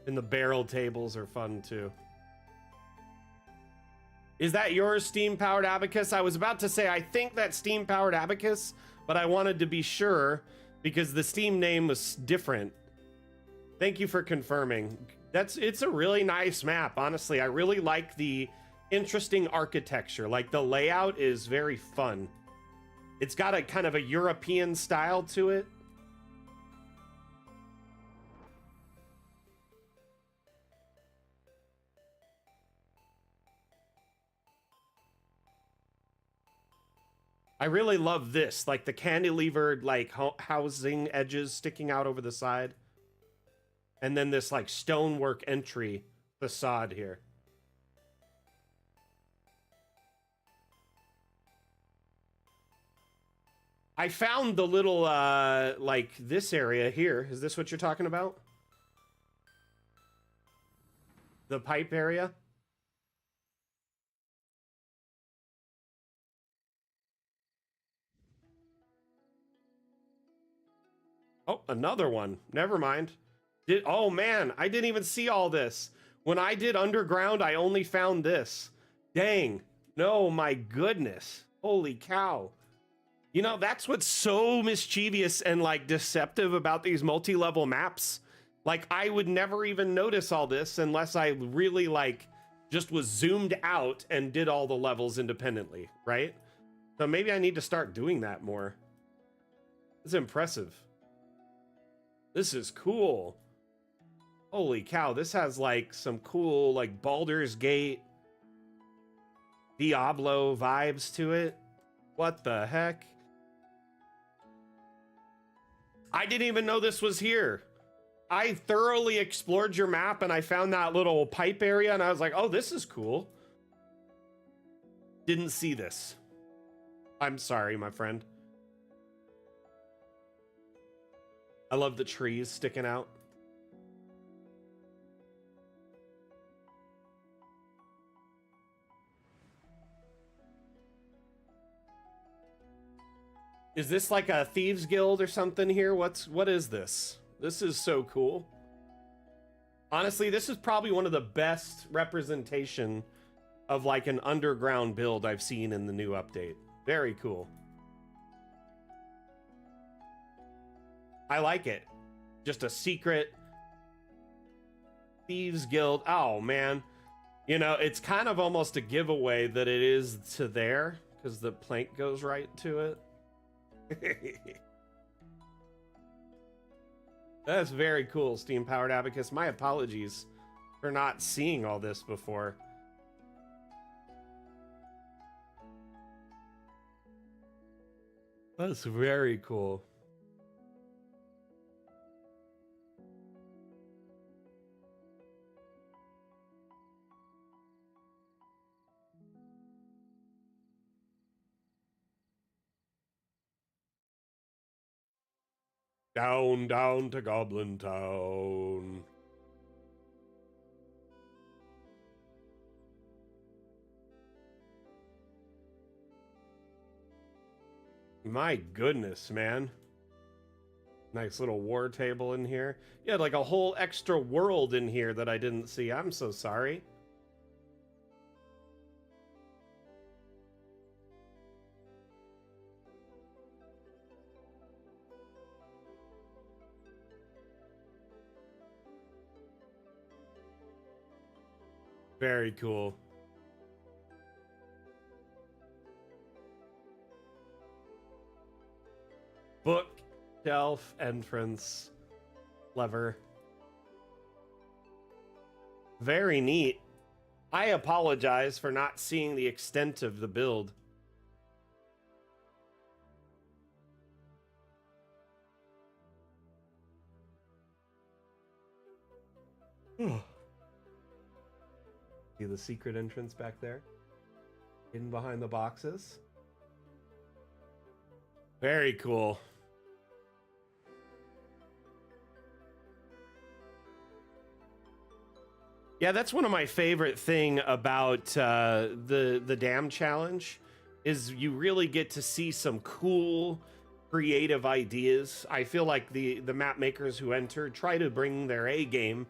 And the barrel tables are fun too. Is that your steam-powered abacus? I was about to say, I think that's steam-powered abacus, but I wanted to be sure because the Steam name was different. Thank you for confirming. It's a really nice map, honestly. I really like the interesting architecture. Like the layout is very fun. It's got a kind of a European style to it. I really love this, like the cantilevered like housing edges sticking out over the side. And then this like stonework entry facade here. I found the little like this area here. Is this what you're talking about? The pipe area? Oh, another one. Never mind. Oh man, I didn't even see all this. When I did underground, I only found this. Dang. No, my goodness. Holy cow. You know, that's what's so mischievous and like deceptive about these multi-level maps. Like I would never even notice all this unless I really like just was zoomed out and did all the levels independently, right? So maybe I need to start doing that more. It's impressive. This is cool. Holy cow, this has like some cool like Baldur's Gate Diablo vibes to it. What the heck? I didn't even know this was here. I thoroughly explored your map and I found that little pipe area and I was like, oh, this is cool. Didn't see this. I'm sorry, my friend. I love the trees sticking out. Is this like a thieves guild or something here? What is this? This is so cool. Honestly, this is probably one of the best representation of like an underground build I've seen in the new update. Very cool. I like it. Just a secret thieves guild. Oh man. You know, it's kind of almost a giveaway that it is to there because the plank goes right to it. That's very cool, Steam Powered Abacus. My apologies for not seeing all this before. That's very cool. Down, down to Goblin Town. My goodness, man. Nice little war table in here. You had like a whole extra world in here that I didn't see. I'm so sorry. Very cool. Bookshelf entrance lever. Very neat. I apologize for not seeing the extent of the build. See the secret entrance back there? Hidden behind the boxes. Very cool. Yeah, that's one of my favorite thing about the dam challenge is you really get to see some cool creative ideas. I feel like the map makers who enter try to bring their A game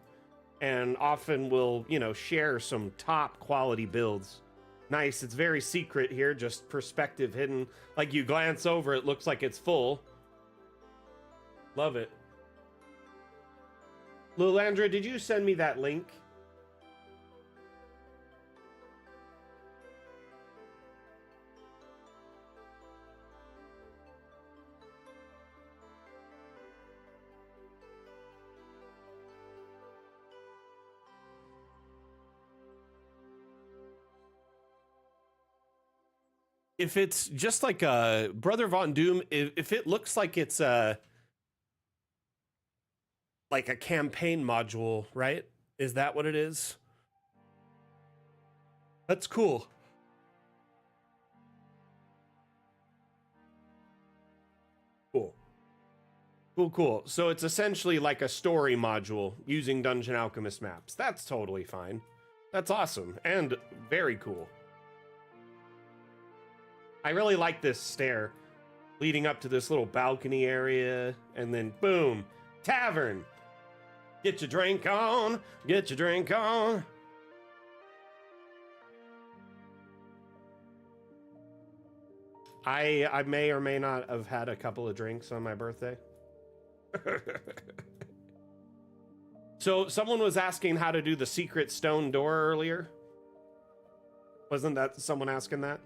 and often will, you know, share some top quality builds. Nice. It's very secret here, just perspective hidden. Like you glance over, it looks like it's full. Love it. Lulandra, did you send me that link? If it's just like a Brother Von Doom, if it looks like it's like a campaign module, right? Is that what it is? That's cool. Cool, cool. So it's essentially like a story module using Dungeon Alchemist maps. That's totally fine. That's awesome and very cool. I really like this stair leading up to this little balcony area, and then boom, tavern. Get your drink on, get your drink on. I may or may not have had a couple of drinks on my birthday. So someone was asking how to do the secret stone door earlier. Wasn't that someone asking that?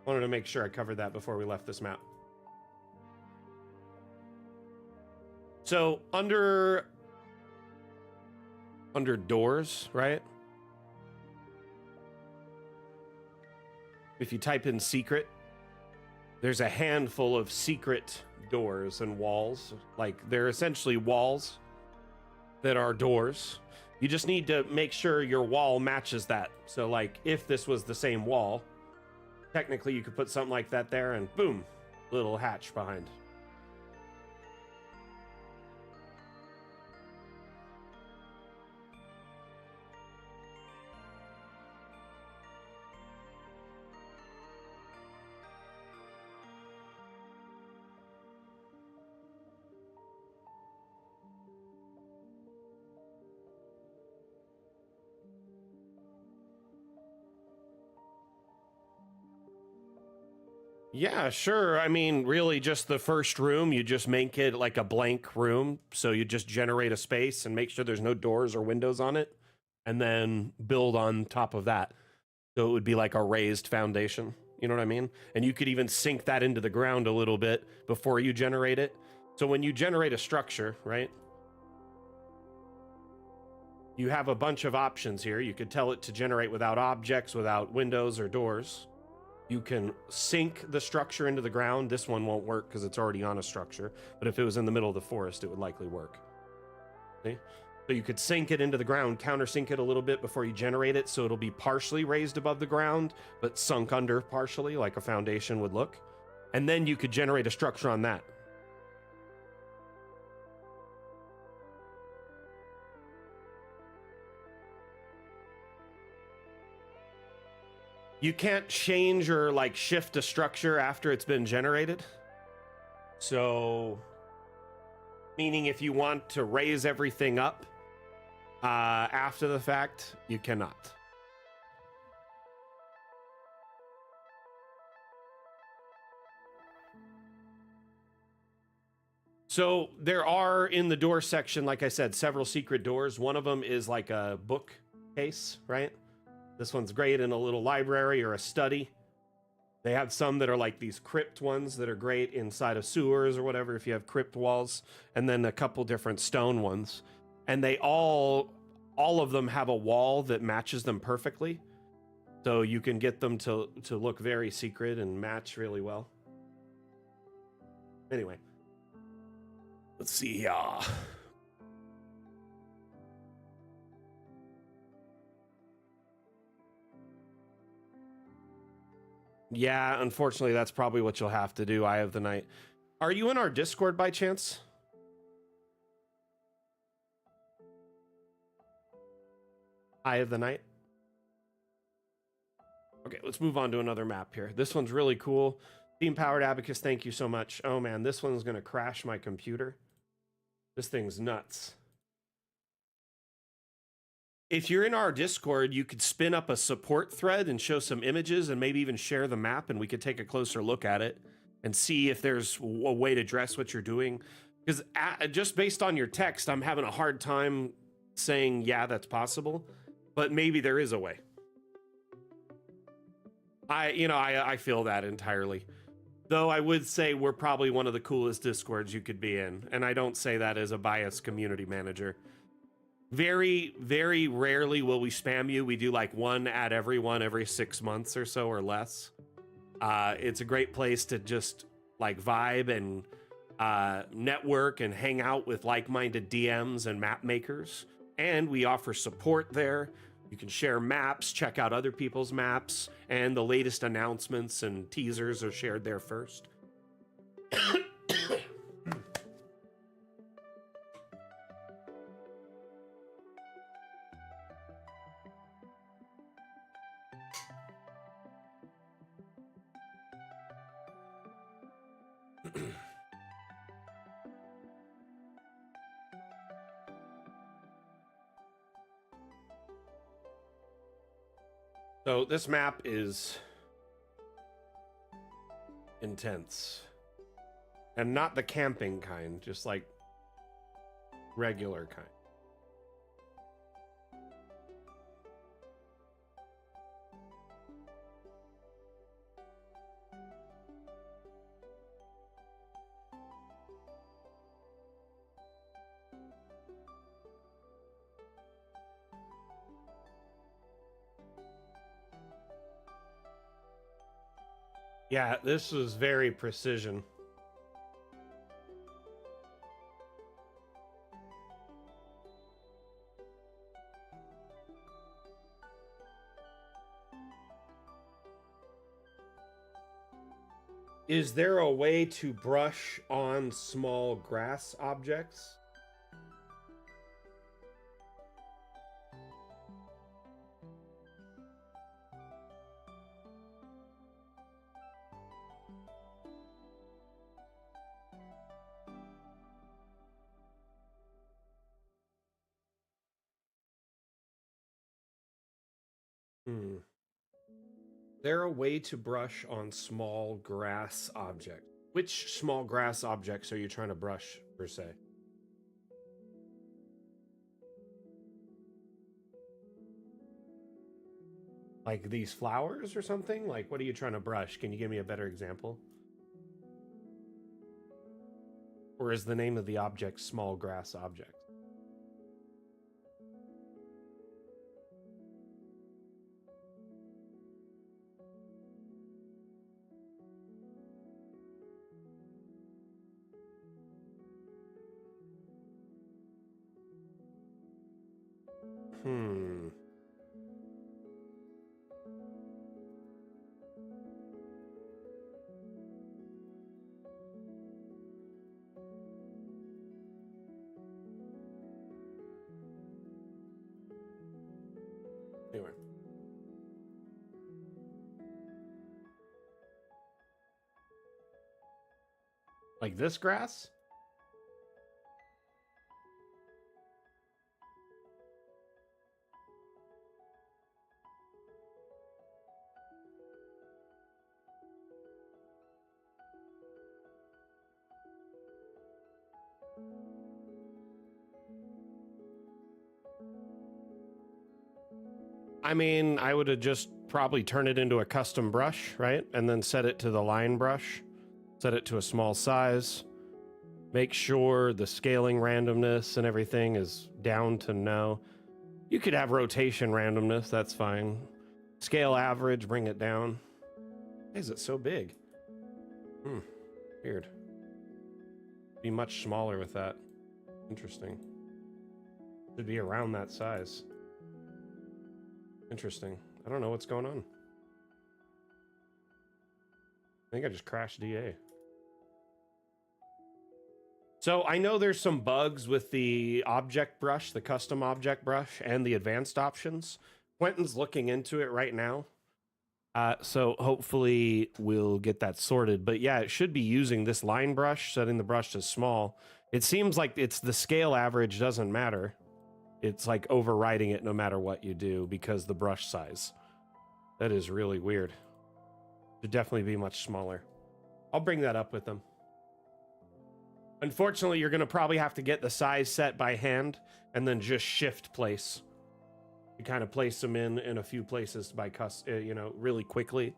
Wanted to make sure I covered that before we left this map. So under doors, right? If you type in secret, there's a handful of secret doors and walls. Like, they're essentially walls that are doors. You just need to make sure your wall matches that. So like, if this was the same wall, technically you could put something like that there and boom, little hatch behind. Yeah, sure. I mean, really just the first room, you just make it like a blank room. So you just generate a space and make sure there's no doors or windows on it, and then build on top of that. So it would be like a raised foundation. You know what I mean? And you could even sink that into the ground a little bit before you generate it. So when you generate a structure, right? You have a bunch of options here. You could tell it to generate without objects, without windows or doors. You can sink the structure into the ground. This one won't work because it's already on a structure. But if it was in the middle of the forest, it would likely work. See? So you could sink it into the ground, countersink it a little bit before you generate it, so it'll be partially raised above the ground, but sunk under partially, like a foundation would look. And then you could generate a structure on that. You can't change or like shift a structure after it's been generated. So, meaning if you want to raise everything up after the fact, you cannot. So there are in the door section, like I said, several secret doors. One of them is like a bookcase, right? This one's great in a little library or a study. They have some that are like these crypt ones that are great inside of sewers or whatever if you have crypt walls, and then a couple different stone ones. And they all of them have a wall that matches them perfectly. So you can get them to look very secret and match really well. Anyway, let's see here. Yeah, unfortunately, that's probably what you'll have to do. Eye of the Night. Are you in our Discord by chance? Eye of the Night. Okay, let's move on to another map here. This one's really cool. Team Powered Abacus, thank you so much. Oh man, this one's gonna crash my computer. This thing's nuts. If you're in our Discord, you could spin up a support thread and show some images and maybe even share the map, and we could take a closer look at it and see if there's a way to address what you're doing. Because just based on your text, I'm having a hard time saying, yeah, that's possible, but maybe there is a way. I feel that entirely. Though I would say we're probably one of the coolest Discords you could be in, and I don't say that as a biased community manager. Very, very rarely will we spam you. We do like one ad every 6 months or so or less. It's a great place to just like vibe and network and hang out with like-minded DMs and map makers. And we offer support there. You can share maps, check out other people's maps, and the latest announcements and teasers are shared there first. So this map is intense. And not the camping kind, just like regular kind. Yeah, this was very precision. Is there a way to brush on small grass objects? Hmm. Is there a way to brush on small grass objects? Which small grass objects are you trying to brush, per se? Like these flowers or something? Like, what are you trying to brush? Can you give me a better example? Or is the name of the object small grass object? Hmm. Anyway. Like this grass? I mean, I would have just probably turned it into a custom brush, right? And then set it to the line brush, set it to a small size, make sure the scaling randomness and everything is down to no. You could have rotation randomness, that's fine. Scale average, bring it down. Why is it so big? Weird. Be much smaller with that. Interesting. Should be around that size. Interesting. I don't know what's going on. I think I just crashed DA. So I know there's some bugs with the object brush, the custom object brush, and the advanced options. Quentin's looking into it right now. So hopefully we'll get that sorted. But yeah, it should be using this line brush, setting the brush to small. It seems like it's the scale average doesn't matter. It's like overriding it no matter what you do because the brush size. That is really weird. Should definitely be much smaller. I'll bring that up with them. Unfortunately, you're going to probably have to get the size set by hand and then just shift place. You kind of place them in a few places by really quickly,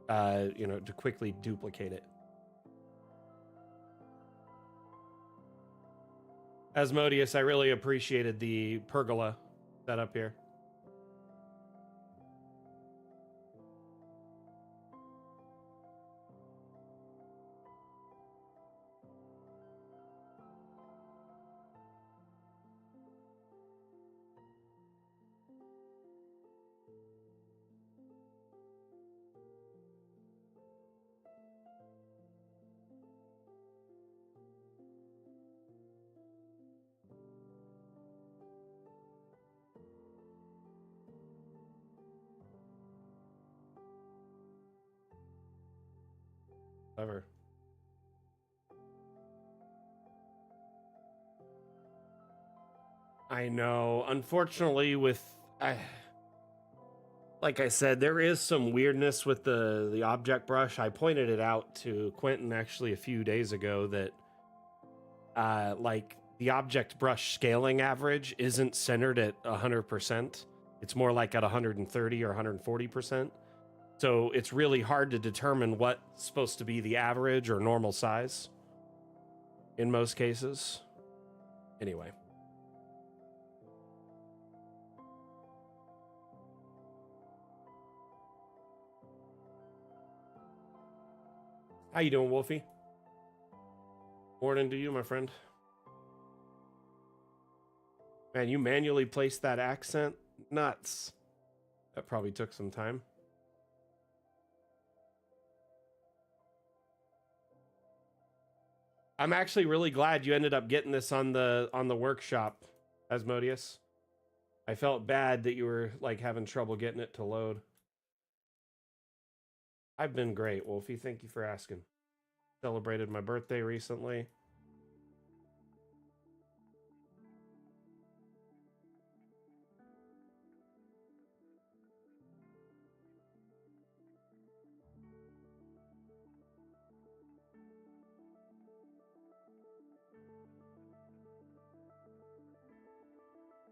to quickly duplicate it. Asmodeus, I really appreciated the pergola setup here. Clever. I know. Unfortunately, like I said, there is some weirdness with the object brush. I pointed it out to Quentin actually a few days ago that like the object brush scaling average isn't centered at 100%. It's more like at 130 or 140%. So it's really hard to determine what's supposed to be the average or normal size in most cases. Anyway. How you doing, Wolfie? Morning to you, my friend. Man, you manually placed that accent? Nuts. That probably took some time. I'm actually really glad you ended up getting this on the workshop, Asmodeus. I felt bad that you were like having trouble getting it to load. I've been great, Wolfie. Thank you for asking. Celebrated my birthday recently.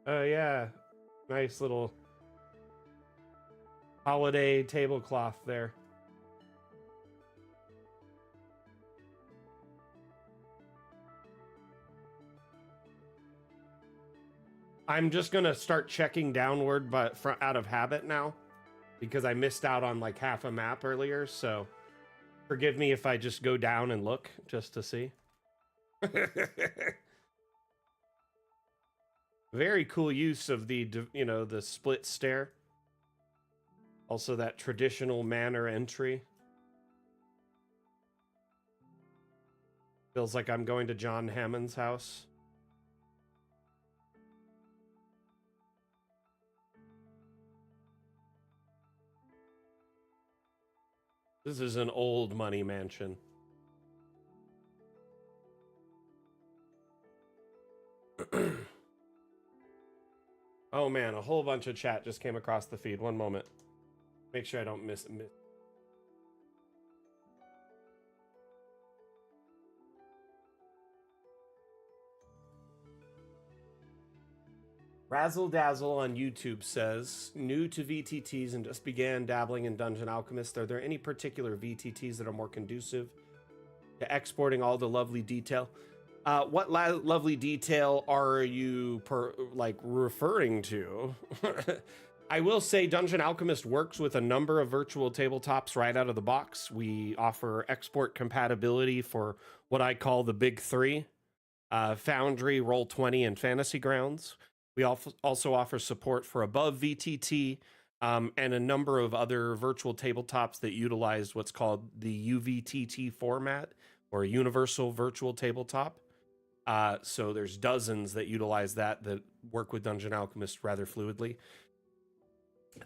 Oh yeah. Nice little holiday tablecloth there. I'm just gonna start checking downward, but out of habit now, because I missed out on like half a map earlier. So forgive me if I just go down and look just to see. Very cool use of the the split stair. Also that traditional manor entry. Feels like I'm going to John Hammond's house. This is an old money mansion. Oh man, a whole bunch of chat just came across the feed. One moment. Make sure I don't miss. Razzle Dazzle on YouTube says, new to VTTs and just began dabbling in Dungeon Alchemist. Are there any particular VTTs that are more conducive to exporting all the lovely detail? What lovely detail are you referring to? I will say Dungeon Alchemist works with a number of virtual tabletops right out of the box. We offer export compatibility for what I call the big three, Foundry, Roll20, and Fantasy Grounds. We also offer support for above VTT and a number of other virtual tabletops that utilize what's called the UVTT format, or Universal Virtual Tabletop. So there's dozens that utilize that work with Dungeon Alchemist rather fluidly.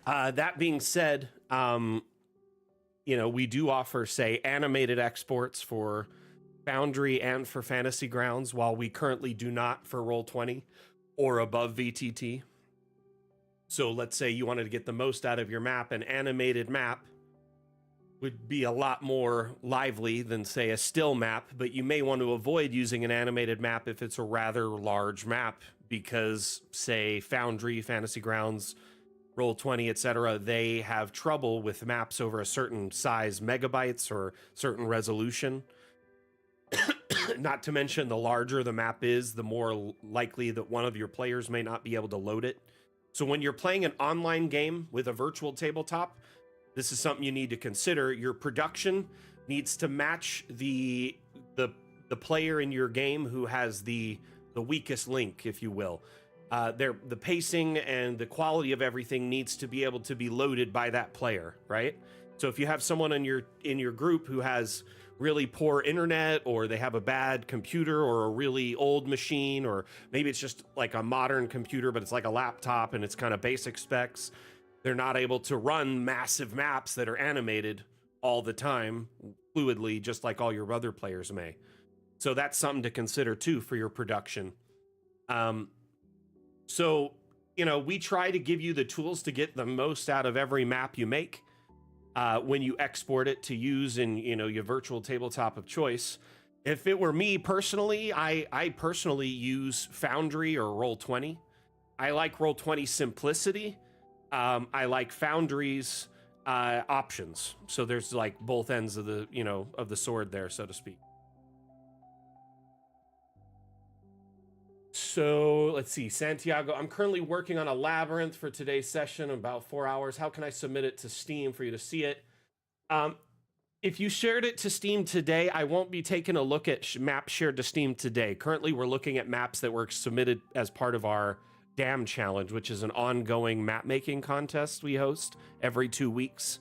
That being said, we do offer, say, animated exports for Foundry and for Fantasy Grounds, while we currently do not for Roll20 or above VTT. So let's say you wanted to get the most out of your map, an animated map would be a lot more lively than, say, a still map, but you may want to avoid using an animated map if it's a rather large map, because, say, Foundry, Fantasy Grounds, Roll20, etc., they have trouble with maps over a certain size megabytes or certain resolution. Not to mention, the larger the map is, the more likely that one of your players may not be able to load it. So when you're playing an online game with a virtual tabletop, this is something you need to consider. Your production needs to match the player in your game who has the weakest link, if you will. The pacing and the quality of everything needs to be able to be loaded by that player, right? So if you have someone in your group who has really poor internet, or they have a bad computer or a really old machine, or maybe it's just like a modern computer but it's like a laptop and it's kind of basic specs, they're not able to run massive maps that are animated all the time fluidly, just like all your other players may. So that's something to consider too for your production. So, you know, we try to give you the tools to get the most out of every map you make when you export it to use in, you know, your virtual tabletop of choice. If it were me personally, I personally use Foundry or Roll20. I like Roll20 simplicity. I like Foundry's options. So there's like both ends of the, you know, of the sword there, so to speak. So let's see, Santiago, I'm currently working on a labyrinth for today's session, about 4 hours. How can I submit it to Steam for you to see it? If you shared it to Steam today, I won't be taking a look at maps shared to Steam today. Currently, we're looking at maps that were submitted as part of our Dam Challenge, which is an ongoing map making contest we host every 2 weeks.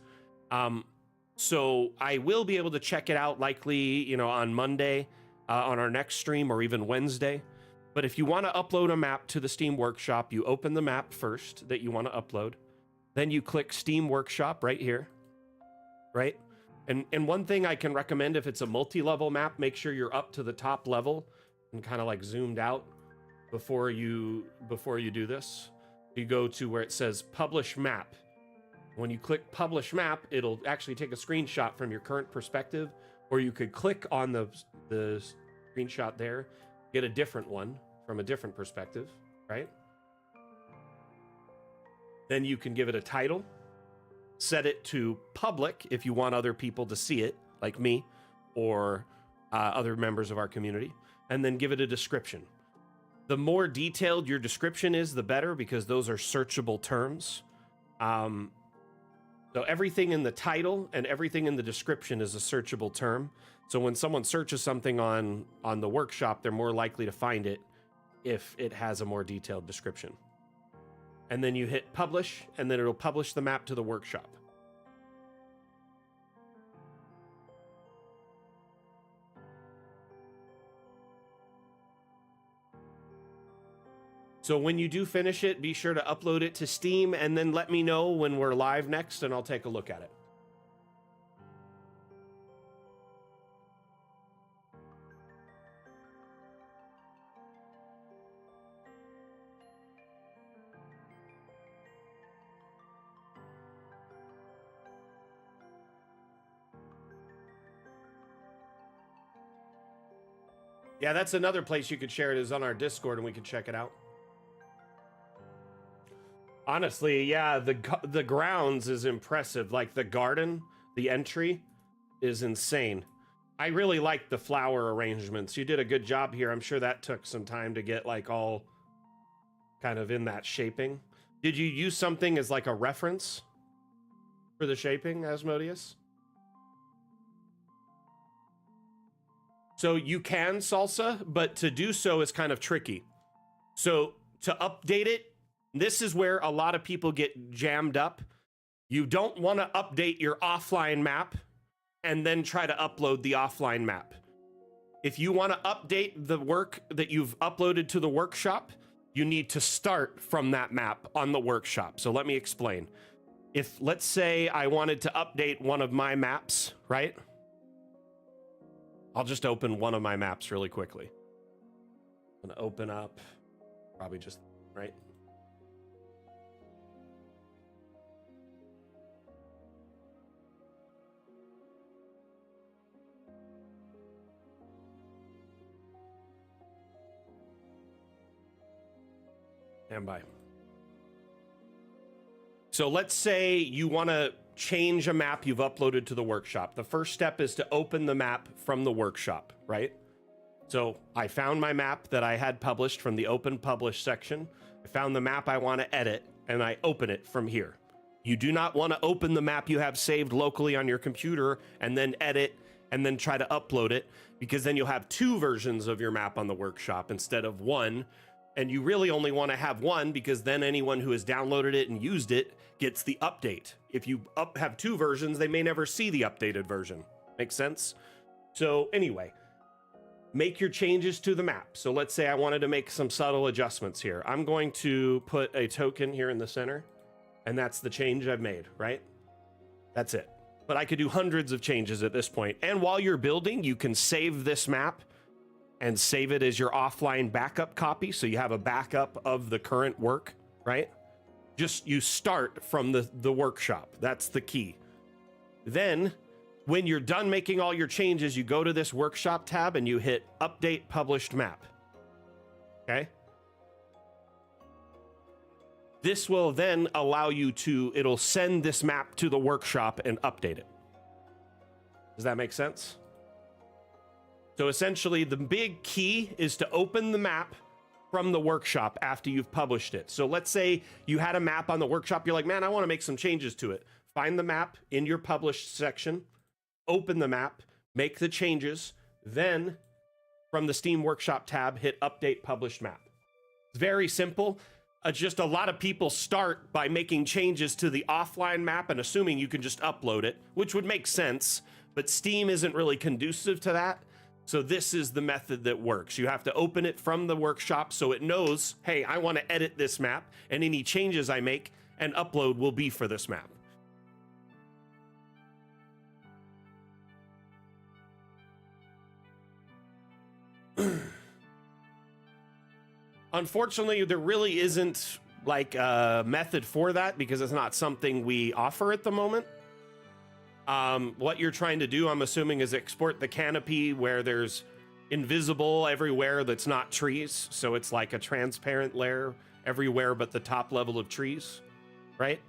So I will be able to check it out likely, you know, on Monday on our next stream or even Wednesday. But if you want to upload a map to the Steam Workshop, you open the map first that you want to upload. Then you click Steam Workshop right here, right? And one thing I can recommend, if it's a multi-level map, make sure you're up to the top level and kind of like zoomed out before you do this. You go to where it says Publish Map. When you click Publish Map, it'll actually take a screenshot from your current perspective, or you could click on the screenshot there, get a different one from a different perspective, right? Then you can give it a title, set it to public if you want other people to see it, like me or other members of our community, and then give it a description. The more detailed your description is, the better, because those are searchable terms. So everything in the title and everything in the description is a searchable term. So when someone searches something on the workshop, they're more likely to find it if it has a more detailed description. And then you hit publish, and then it'll publish the map to the workshop. So when you do finish it, be sure to upload it to Steam and then let me know when we're live next, and I'll take a look at it. Yeah, that's another place you could share it, is on our Discord, and we could check it out. Honestly, yeah, the grounds is impressive. Like the garden, the entry is insane. I really like the flower arrangements. You did a good job here. I'm sure that took some time to get like all kind of in that shaping. Did you use something as like a reference for the shaping, Asmodeus? So you can salsa, but to do so is kind of tricky. So to update it, this is where a lot of people get jammed up. You don't want to update your offline map and then try to upload the offline map. If you want to update the work that you've uploaded to the workshop, you need to start from that map on the workshop. So let me explain. If, let's say, I wanted to update one of my maps, right? I'll just open one of my maps really quickly. I'm gonna open up, probably just, right? Stand by. So let's say you want to change a map you've uploaded to the workshop. The first step is to open the map from the workshop, right? So I found my map that I had published from the open publish section. I found the map I want to edit, and I open it from here. You do not want to open the map you have saved locally on your computer and then edit and then try to upload it, because then you'll have two versions of your map on the workshop instead of one. And you really only want to have one, because then anyone who has downloaded it and used it gets the update. If you have two versions, they may never see the updated version. Make sense? So anyway, make your changes to the map. So let's say I wanted to make some subtle adjustments here. I'm going to put a token here in the center, and that's the change I've made, right? That's it. But I could do hundreds of changes at this point. And while you're building, you can save this map and save it as your offline backup copy. So you have a backup of the current work, right? Just you start from the workshop. That's the key. Then when you're done making all your changes, you go to this workshop tab and you hit update published map. Okay. This will then allow you to, it'll send this map to the workshop and update it. Does that make sense? So essentially the big key is to open the map from the workshop after you've published it. So let's say you had a map on the workshop. You're like, man, I want to make some changes to it. Find the map in your published section, open the map, make the changes, then from the Steam Workshop tab, hit update published map. It's very simple. Just a lot of people start by making changes to the offline map and assuming you can just upload it, which would make sense, but Steam isn't really conducive to that. So this is the method that works. You have to open it from the workshop so it knows, hey, I want to edit this map, and any changes I make and upload will be for this map. Unfortunately, there really isn't like a method for that because it's not something we offer at the moment. What you're trying to do, I'm assuming, is export the canopy where there's invisible everywhere that's not trees. So it's like a transparent layer everywhere but the top level of trees, right?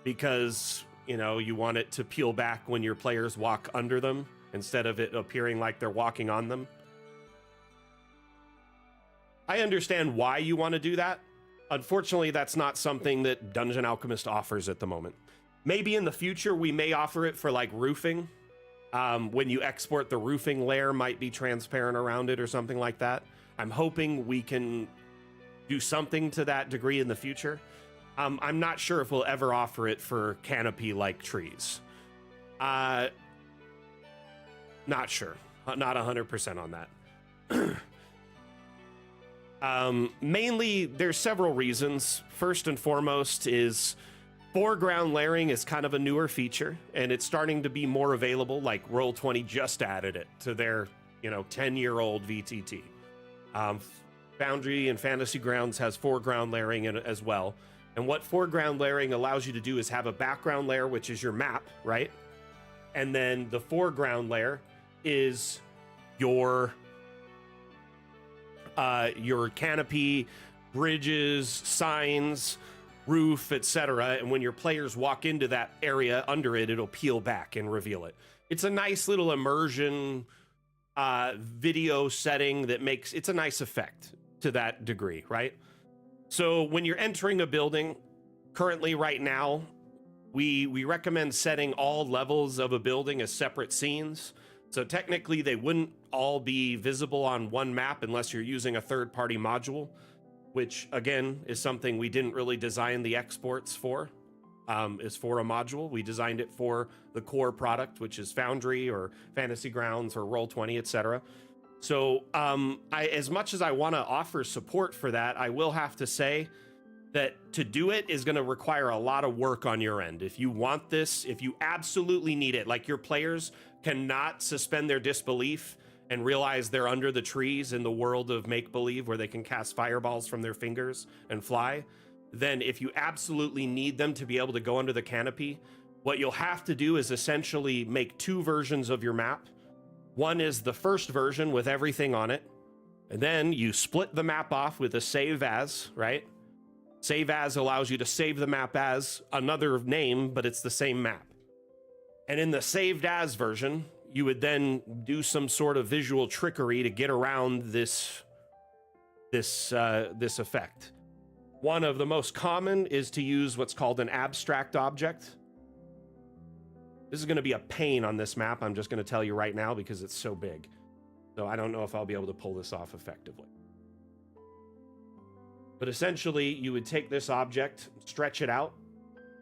Because, you know, you want it to peel back when your players walk under them instead of it appearing like they're walking on them. I understand why you want to do that. Unfortunately, that's not something that Dungeon Alchemist offers at the moment. Maybe in the future, we may offer it for like roofing. When you export, the roofing layer might be transparent around it or something like that. I'm hoping we can do something to that degree in the future. I'm not sure if we'll ever offer it for canopy-like trees. Not sure. Not 100% on that. Mainly, there's several reasons. First and foremost is foreground layering is kind of a newer feature, and it's starting to be more available. Like Roll20 just added it to their, 10-year-old VTT. Foundry and Fantasy Grounds has foreground layering in it as well. And what foreground layering allows you to do is have a background layer, which is your map, right? And then the foreground layer is your canopy, bridges, signs, roof, etc. And when your players walk into that area under it, it'll peel back and reveal it. It's a nice little immersion video setting that makes it's a nice effect to that degree, right? So when you're entering a building, currently right now, we recommend setting all levels of a building as separate scenes. So technically they wouldn't all be visible on one map unless you're using a third-party module, which again is something we didn't really design the exports for, is for a module. We designed it for the core product, which is Foundry or Fantasy Grounds or Roll20, etc. So as much as I want to offer support for that, I will have to say that to do it is going to require a lot of work on your end. If you want this, if you absolutely need it, like your players cannot suspend their disbelief and realize they're under the trees in the world of make-believe where they can cast fireballs from their fingers and fly, then if you absolutely need them to be able to go under the canopy, what you'll have to do is essentially make two versions of your map. One is the first version with everything on it, and then you split the map off with a save as, right? Save as allows you to save the map as another name, but it's the same map. And in the saved as version, you would then do some sort of visual trickery to get around this effect. One of the most common is to use what's called an abstract object. This is going to be a pain on this map. I'm just going to tell you right now because it's so big. So I don't know if I'll be able to pull this off effectively. But essentially, you would take this object, stretch it out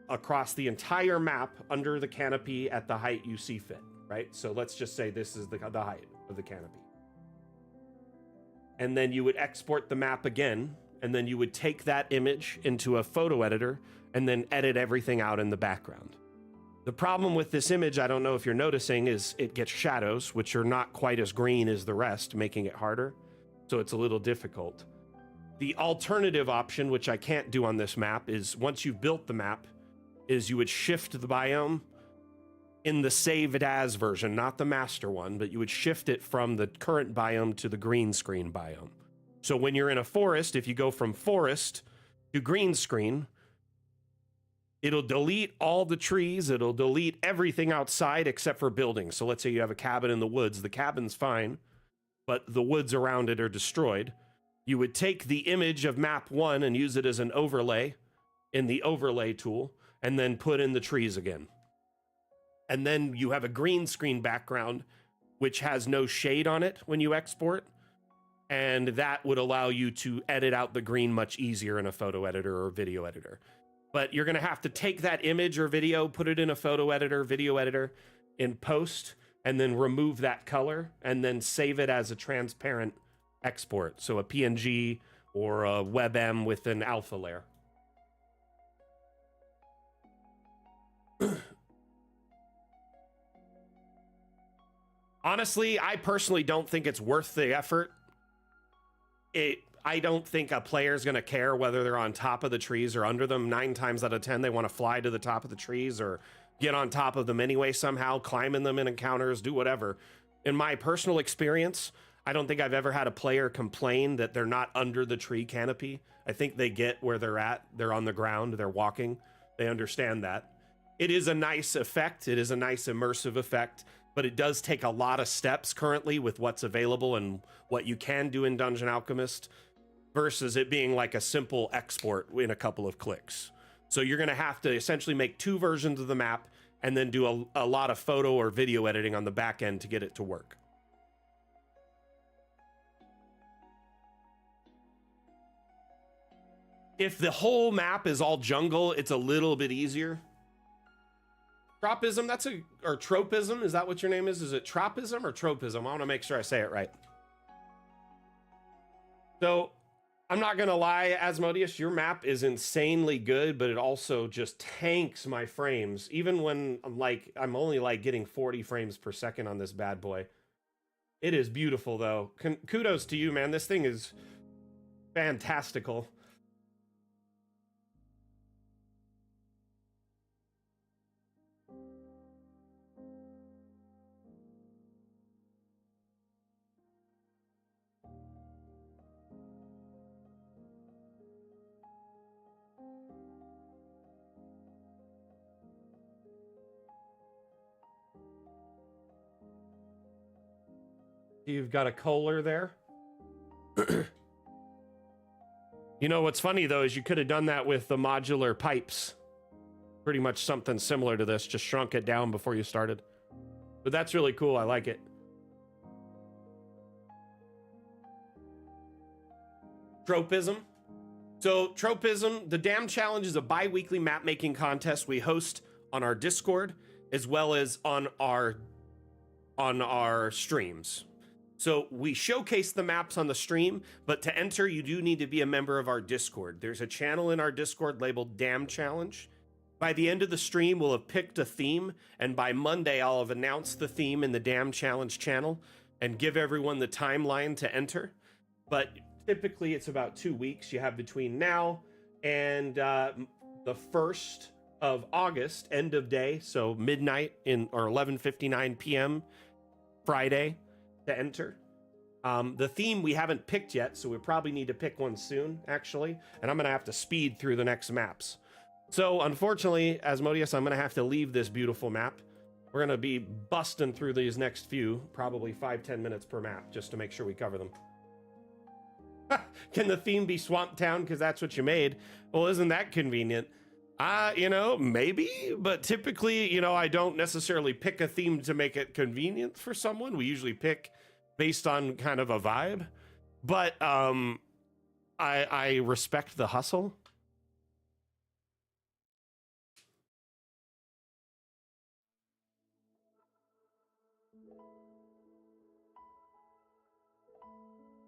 across the entire map under the canopy at the height you see fit, right? So let's just say this is the height of the canopy. And then you would export the map again, and then you would take that image into a photo editor and then edit everything out in the background. The problem with this image, I don't know if you're noticing, is it gets shadows, which are not quite as green as the rest, making it harder. So it's a little difficult. The alternative option, which I can't do on this map, is once you've built the map, is you would shift the biome in the saved as version, not the master one, but you would shift it from the current biome to the green screen biome. So when you're in a forest, if you go from forest to green screen, it'll delete all the trees. It'll delete everything outside except for buildings. So let's say you have a cabin in the woods. The cabin's fine, but the woods around it are destroyed. You would take the image of map 1 and use it as an overlay in the overlay tool, and then put in the trees again. And then you have a green screen background, which has no shade on it when you export. And that would allow you to edit out the green much easier in a photo editor or video editor. But you're going to have to take that image or video, put it in a photo editor, video editor in post, and then remove that color and then save it as a transparent export. So a PNG or a WebM with an alpha layer. Honestly, I personally don't think it's worth the effort. I don't think a player is going to care whether they're on top of the trees or under them. 9 times out of 10, they want to fly to the top of the trees or get on top of them anyway somehow, climb in them in encounters, do whatever. In my personal experience, I don't think I've ever had a player complain that they're not under the tree canopy. I think they get where they're at. They're on the ground. They're walking. They understand that. It is a nice effect. It is a nice immersive effect, but it does take a lot of steps currently with what's available and what you can do in Dungeon Alchemist versus it being like a simple export in a couple of clicks. So you're going to have to essentially make 2 versions of the map and then do a lot of photo or video editing on the back end to get it to work. If the whole map is all jungle, it's a little bit easier. Tropism, or tropism, is that what your name is? Is it tropism or tropism? I want to make sure I say it right. So, I'm not gonna lie, Asmodeus, your map is insanely good, but it also just tanks my frames. Even when I'm only like getting 40 frames per second on this bad boy. It is beautiful though. Kudos to you, man. This thing is fantastical. You've got a Kohler there. You know what's funny though is you could have done that with the modular pipes. Pretty much something similar to this, just shrunk it down before you started. But that's really cool. I like it. Tropism. So Tropism, the Dam Challenge is a bi-weekly map making contest we host on our Discord as well as on our streams. So we showcase the maps on the stream, but to enter, you do need to be a member of our Discord. There's a channel in our Discord labeled Dam Challenge. By the end of the stream, we'll have picked a theme, and by Monday, I'll have announced the theme in the Dam Challenge channel and give everyone the timeline to enter. But typically, it's about 2 weeks you have between now and the 1st of August, end of day, so midnight or 11:59 p.m. Friday to enter. The theme we haven't picked yet, so we probably need to pick one soon, actually, and I'm gonna have to speed through the next maps. So unfortunately, Asmodeus, I'm gonna have to leave this beautiful map. We're gonna be busting through these next few, probably 5-10 minutes per map, just to make sure we cover them. Can the theme be Swamp Town because that's what you made? Well, isn't that convenient? You know, maybe, but typically, you know, I don't necessarily pick a theme to make it convenient for someone. We usually pick based on kind of a vibe, but I respect the hustle.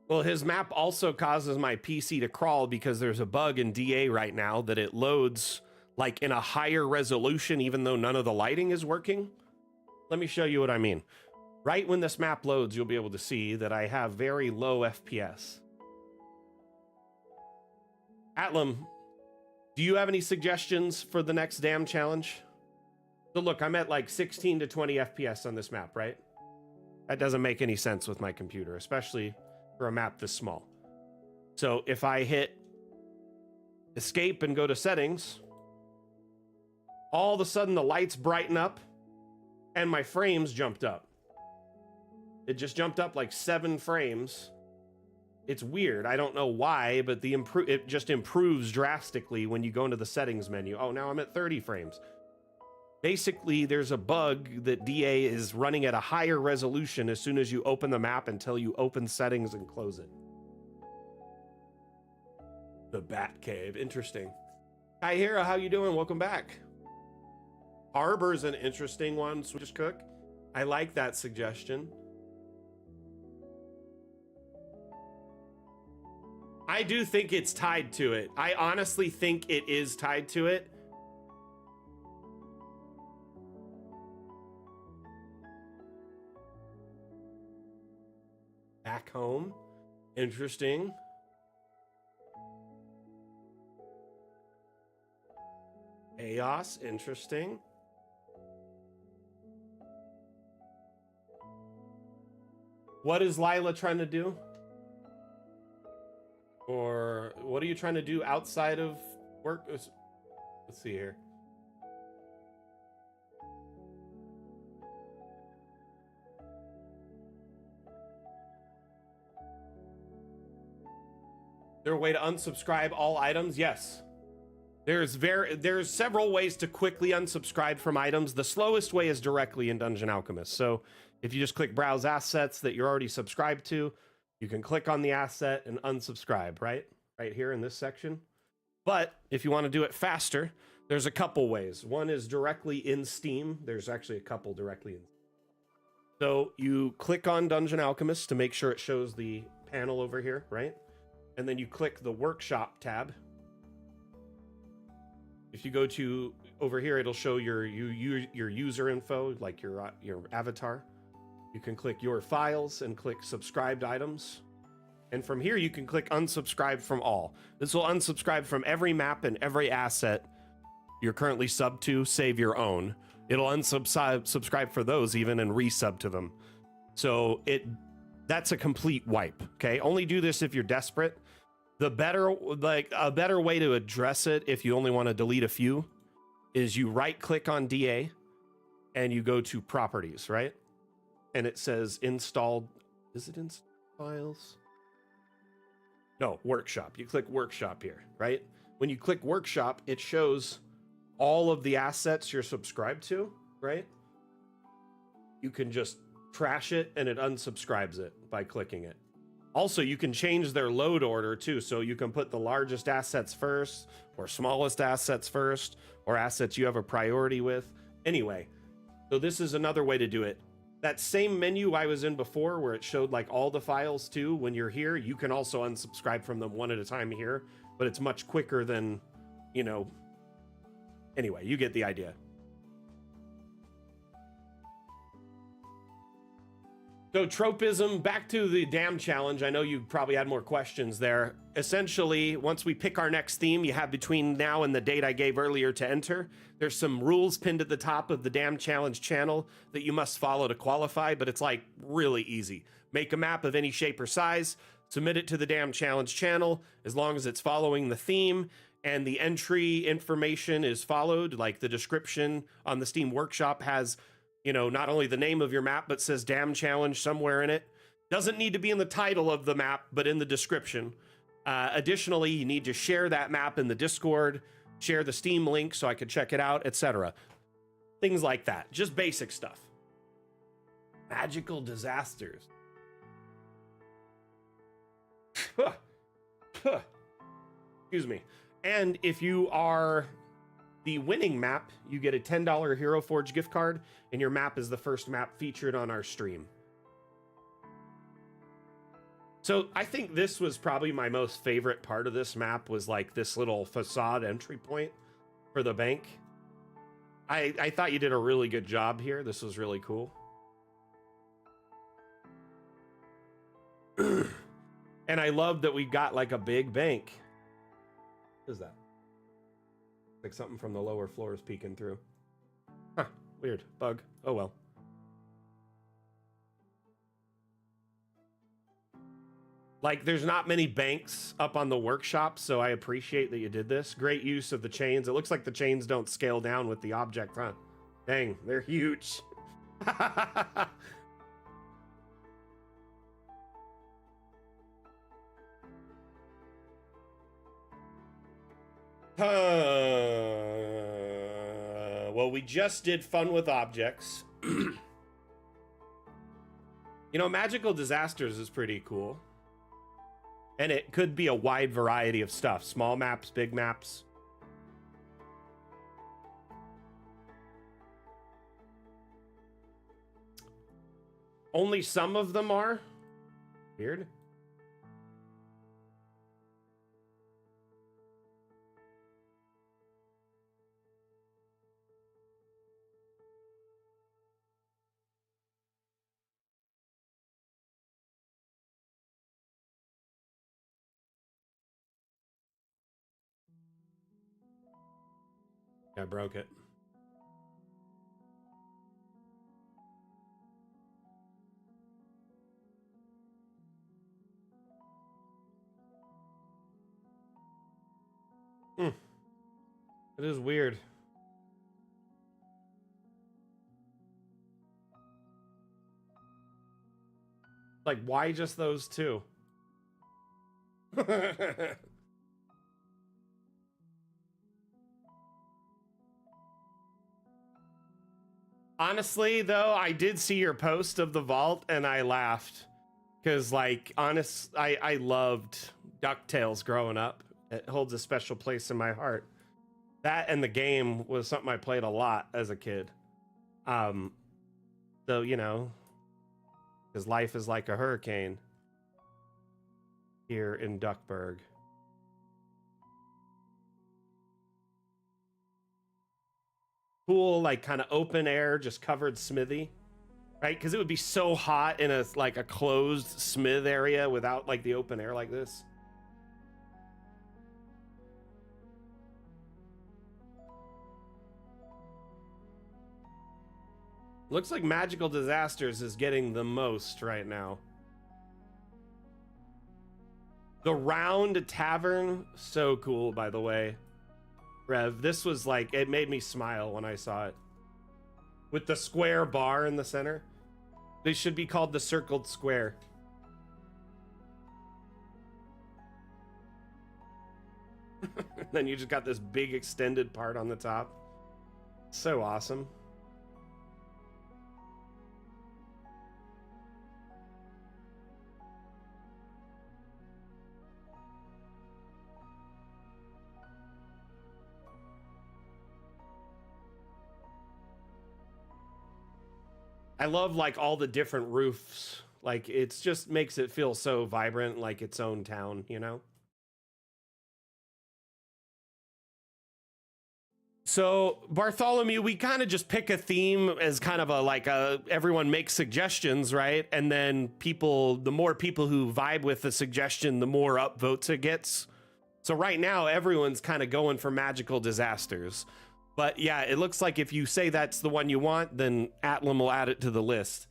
Well, his map also causes my PC to crawl because there's a bug in DA right now that it loads like in a higher resolution, even though none of the lighting is working. Let me show you what I mean. Right when this map loads, you'll be able to see that I have very low FPS. Atlam, do you have any suggestions for the next dam challenge? So look, I'm at like 16 to 20 FPS on this map, right? That doesn't make any sense with my computer, especially for a map this small. So if I hit escape and go to settings, all of a sudden the lights brighten up and my frames jumped up. It just jumped up like 7 frames. It's weird. I don't know why, but it just improves drastically when you go into the settings menu. Oh, now I'm at 30 frames. Basically, there's a bug that DA is running at a higher resolution as soon as you open the map until you open settings and close it. The Bat Cave. Interesting. Hi, Hera. How you doing? Welcome back. Harbor's an interesting one, Swedish Cook. I like that suggestion. I do think it's tied to it. I honestly think it is tied to it. Back home. Interesting. Chaos. Interesting. What is Lila trying to do? Or what are you trying to do outside of work? Let's see here. There a way to unsubscribe all items? Yes. There's several ways to quickly unsubscribe from items. The slowest way is directly in Dungeon Alchemist. So if you just click browse assets that you're already subscribed to, you can click on the asset and unsubscribe, right here in this section. But if you want to do it faster, there's a couple ways. One is directly in Steam. There's actually a couple directly in. So you click on Dungeon Alchemist to make sure it shows the panel over here, right? And then you click the workshop tab. If you go to over here, it'll show your user info, like your avatar. You can click your files and click subscribed items. And from here, you can click unsubscribe from all. This will unsubscribe from every map and every asset you're currently sub to, save your own. It'll unsubscribe for those even and resub to them. So that's a complete wipe, okay? Only do this if you're desperate. A better way to address it if you only want to delete a few is you right click on DA and you go to properties, right? And it says installed. Is it installed files? No, workshop. You click workshop here, right? When you click workshop, it shows all of the assets you're subscribed to, right? You can just trash it and it unsubscribes it by clicking it. Also, you can change their load order too. So you can put the largest assets first or smallest assets first or assets you have a priority with. Anyway, so this is another way to do it. That same menu I was in before where it showed like all the files too, when you're here, you can also unsubscribe from them one at a time here, but it's much quicker than, anyway, you get the idea. So tropism, back to the dam challenge. I know you probably had more questions there. Essentially, once we pick our next theme, you have between now and the date I gave earlier to enter. There's some rules pinned at the top of the dam challenge channel that you must follow to qualify, but it's like really easy. Make a map of any shape or size, submit it to the dam challenge channel, as long as it's following the theme and the entry information is followed, like the description on the Steam Workshop has not only the name of your map, but says Dam Challenge somewhere in it. Doesn't need to be in the title of the map, but in the description. Additionally, you need to share that map in the Discord, share the Steam link so I could check it out, etc. Things like that. Just basic stuff. Magical disasters. Excuse me. And if you are the winning map, you get a $10 Hero Forge gift card, and your map is the first map featured on our stream. So I think this was probably my most favorite part of this map, was like this little facade entry point. for the bank. I thought you did a really good job here. This was really cool. And I love that we got like a big bank. What is that? Like something from the lower floors peeking through. Huh, weird. Bug. Oh well. Like, there's not many banks up on the workshop, so I appreciate that you did this. Great use of the chains. It looks like the chains don't scale down with the object, huh? Dang, they're huge. Well, we just did fun with objects. You know, magical disasters is pretty cool. And it could be a wide variety of stuff. Small maps, big maps. Only some of them are. Weird. I broke it. It is weird. Like, why just those two? Honestly, though, I did see your post of the vault and I laughed. Because, like, I loved DuckTales growing up. It holds a special place in my heart. That and the game was something I played a lot as a kid. So, you know, because life is like a hurricane here in Duckburg. Cool, like, kind of open air, just covered smithy. Right? Because it would be so hot in a like a closed smith area without like the open air like this. Looks like Magical Disasters is getting the most right now. The round tavern, so cool, by the way. Rev, this was like, it made me smile when I saw it. With the square bar in the center. They should be called the circled square. Then you just got this big extended part on the top. So awesome. I love like all the different roofs. Like it's just makes it feel so vibrant, like its own town, you know? So Bartholomew, we kind of just pick a theme as kind of a like a everyone makes suggestions, right? And then people, the more people who vibe with the suggestion, the more upvotes it gets. So right now, everyone's kind of going for magical disasters. But yeah, it looks like if you say that's the one you want, then Atlam will add it to the list.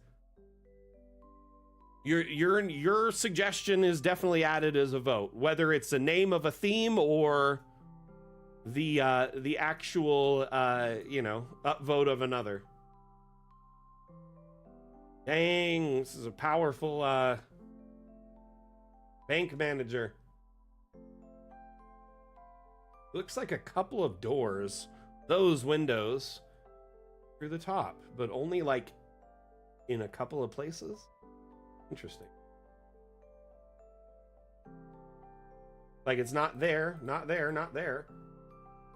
Your suggestion is definitely added as a vote, whether it's the name of a theme or the actual you know, upvote of another. Dang, this is a powerful bank manager. Looks like a couple of doors, those windows through the top, but only like in a couple of places. Interesting. Like it's not there, not there, not there.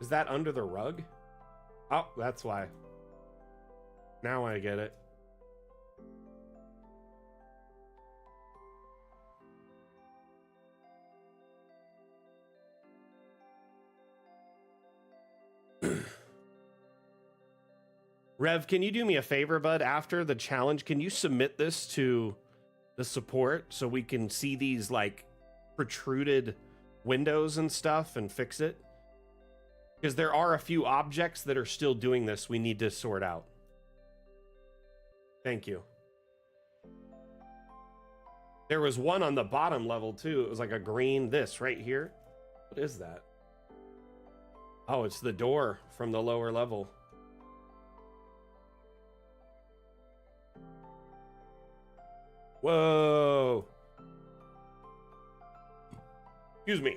Is that under the rug? Oh, that's why. Now I get it. Rev, can you do me a favor, bud? After the challenge, can you submit this to the support so we can see these like protruded windows and stuff and fix it? Because there are a few objects that are still doing this we need to sort out. Thank you. There was one on the bottom level too. It was like a green, this right here. What is that? Oh, it's the door from the lower level. Whoa. Excuse me.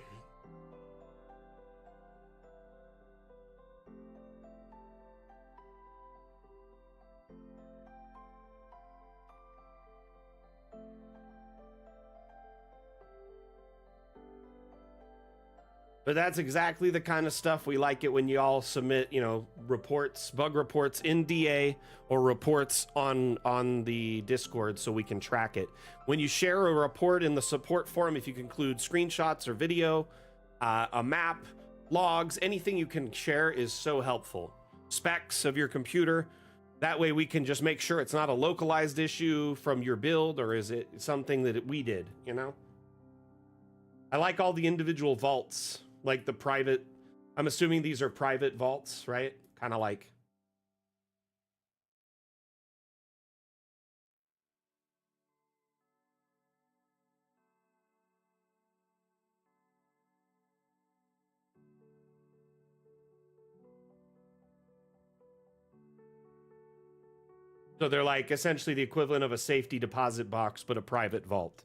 But that's exactly the kind of stuff we like it when you all submit, you know, reports, bug reports in DA or reports on the Discord so we can track it. When you share a report in the support forum, if you can include screenshots or video, a map, logs, anything you can share is so helpful. Specs of your computer. That way we can just make sure it's not a localized issue from your build, or is it something that we did, you know? I like all the individual vaults. Like the private, I'm assuming these are private vaults, right? Kind of like. So they're like essentially the equivalent of a safety deposit box, but a private vault.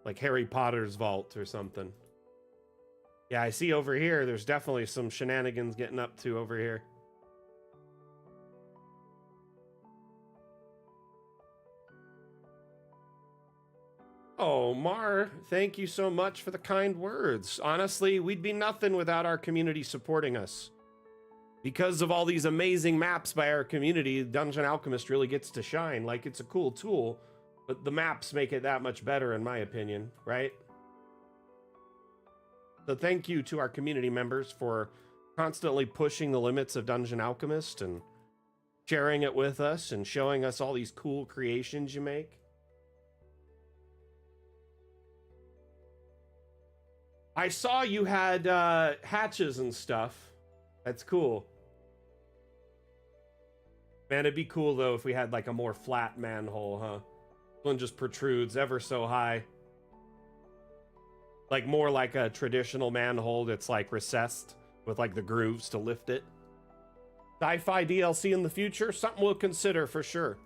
Like Harry Potter's vault or something. Yeah, I see over here, there's definitely some shenanigans getting up to over here. Oh, Mar, thank you so much for the kind words. Honestly, we'd be nothing without our community supporting us. Because of all these amazing maps by our community, Dungeon Alchemist really gets to shine. Like, it's a cool tool, but the maps make it that much better, in my opinion, right? So thank you to our community members for constantly pushing the limits of Dungeon Alchemist and sharing it with us and showing us all these cool creations you make. I saw you had hatches and stuff. That's cool. Man, it'd be cool though if we had like a more flat manhole, huh? One just protrudes ever so high. Like more like a traditional manhole that's like recessed with like the grooves to lift it. Sci-fi DLC in the future? Something we'll consider for sure.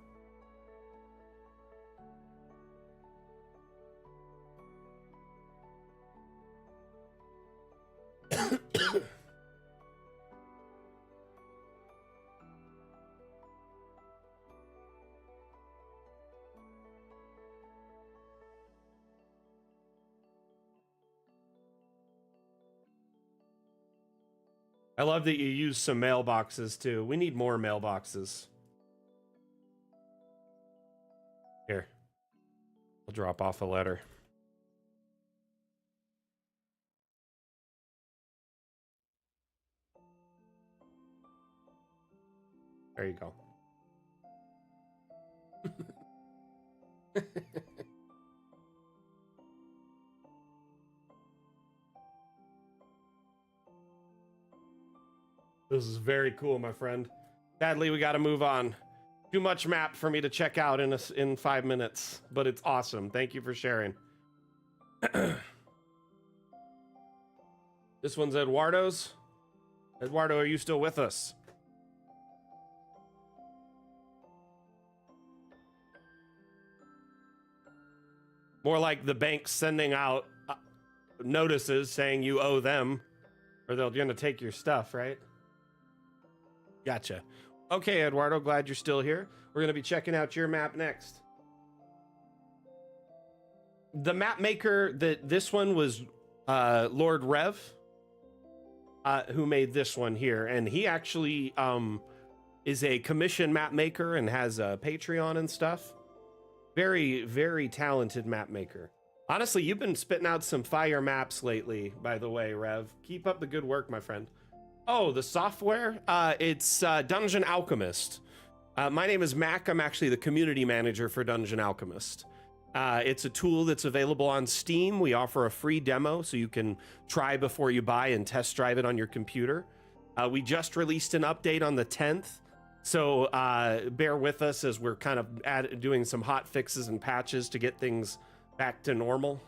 I love that you use some mailboxes too. We need more mailboxes. Here, I'll drop off a letter. There you go. This is very cool, my friend. Sadly, we got to move on. Too much map for me to check out in 5 minutes, but it's awesome. Thank you for sharing. This one's Eduardo's. Eduardo, are you still with us? More like the bank sending out notices saying you owe them, or they're gonna take your stuff, right? Gotcha. Okay, Eduardo, glad you're still here. We're gonna be checking out your map next. The map maker that this one was Lord Rev, who made this one here, and he actually is a commission map maker and has a Patreon and stuff. Very, very talented map maker. Honestly, you've been spitting out some fire maps lately, by the way, Rev. Keep up the good work, my friend. Oh, the software? It's Dungeon Alchemist. My name is Mac. I'm actually the community manager for Dungeon Alchemist. It's a tool that's available on Steam. We offer a free demo so you can try before you buy and test drive it on your computer. We just released an update on the 10th, so bear with us as we're kind of doing some hot fixes and patches to get things back to normal.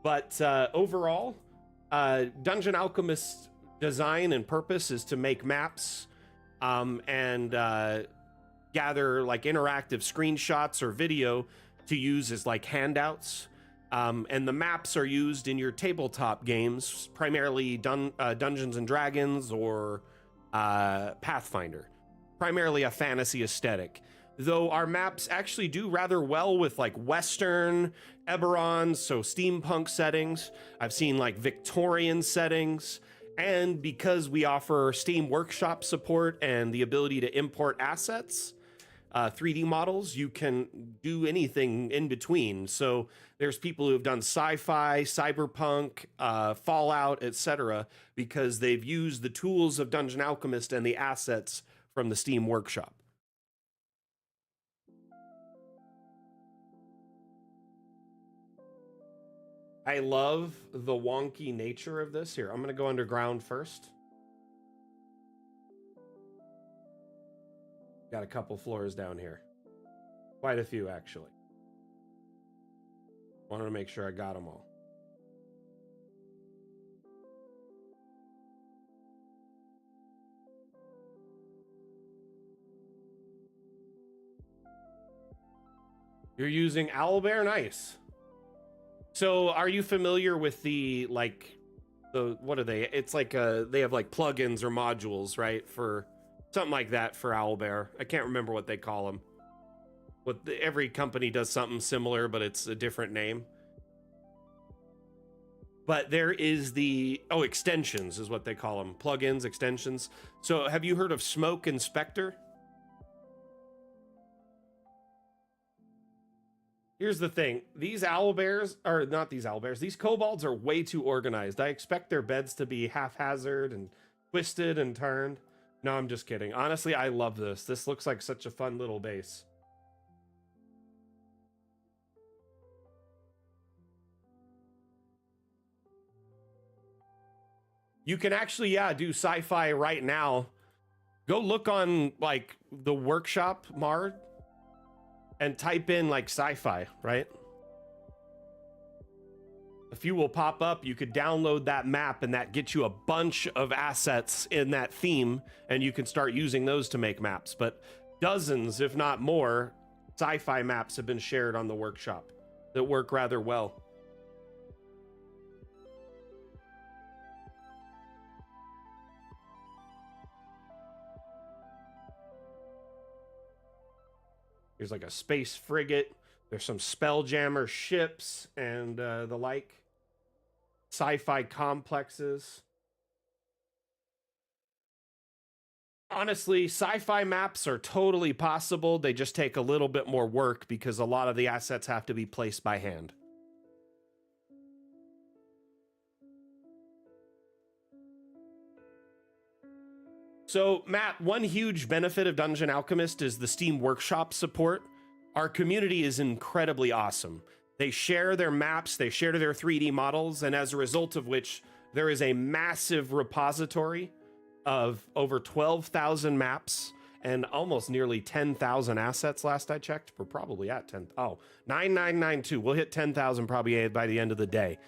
But overall, Dungeon Alchemist's design and purpose is to make maps and gather like interactive screenshots or video to use as like handouts. And the maps are used in your tabletop games, primarily Dungeons and Dragons or Pathfinder, primarily a fantasy aesthetic. Though our maps actually do rather well with like Western, Eberron, so steampunk settings. I've seen like Victorian settings. And because we offer Steam Workshop support and the ability to import assets, 3D models, you can do anything in between. So there's people who have done sci-fi, cyberpunk, Fallout, etc., because they've used the tools of Dungeon Alchemist and the assets from the Steam Workshop. I love the wonky nature of this. Here, I'm going to go underground first. Got a couple floors down here. Quite a few, actually. Wanted to make sure I got them all. You're using Owlbear? Nice. So are you familiar with the, like, what are they? It's like, they have like plugins or modules, right? For something like that for Owlbear. I can't remember what they call them. Every company does something similar, but it's a different name. But there is extensions is what they call them. Plugins, extensions. So have you heard of Smoke Inspector? Here's the thing. These owlbears, or not these owlbears, these kobolds are way too organized. I expect their beds to be haphazard and twisted and turned. No, I'm just kidding. Honestly, I love this. This looks like such a fun little base. You can actually, do sci-fi right now. Go look on, like, the workshop, Mard, and type in, like, sci-fi, right? A few will pop up. You could download that map, and that gets you a bunch of assets in that theme, and you can start using those to make maps. But dozens, if not more, sci-fi maps have been shared on the workshop that work rather well. There's like a space frigate. There's some spelljammer ships and the like. Sci-fi complexes. Honestly, sci-fi maps are totally possible. They just take a little bit more work because a lot of the assets have to be placed by hand. So, Matt, one huge benefit of Dungeon Alchemist is the Steam Workshop support. Our community is incredibly awesome. They share their maps, they share their 3D models, and as a result of which, there is a massive repository of over 12,000 maps and almost nearly 10,000 assets last I checked. We're probably at 9,992. We'll hit 10,000 probably by the end of the day.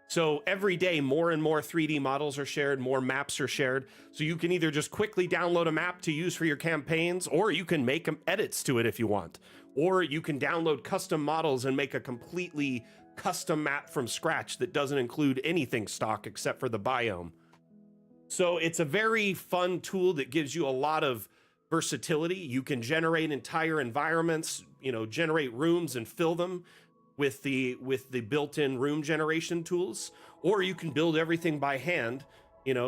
So every day, more and more 3D models are shared, more maps are shared. So you can either just quickly download a map to use for your campaigns, or you can make edits to it if you want. Or you can download custom models and make a completely custom map from scratch that doesn't include anything stock except for the biome. So it's a very fun tool that gives you a lot of versatility. You can generate entire environments, generate rooms and fill them with the built-in room generation tools, or you can build everything by hand,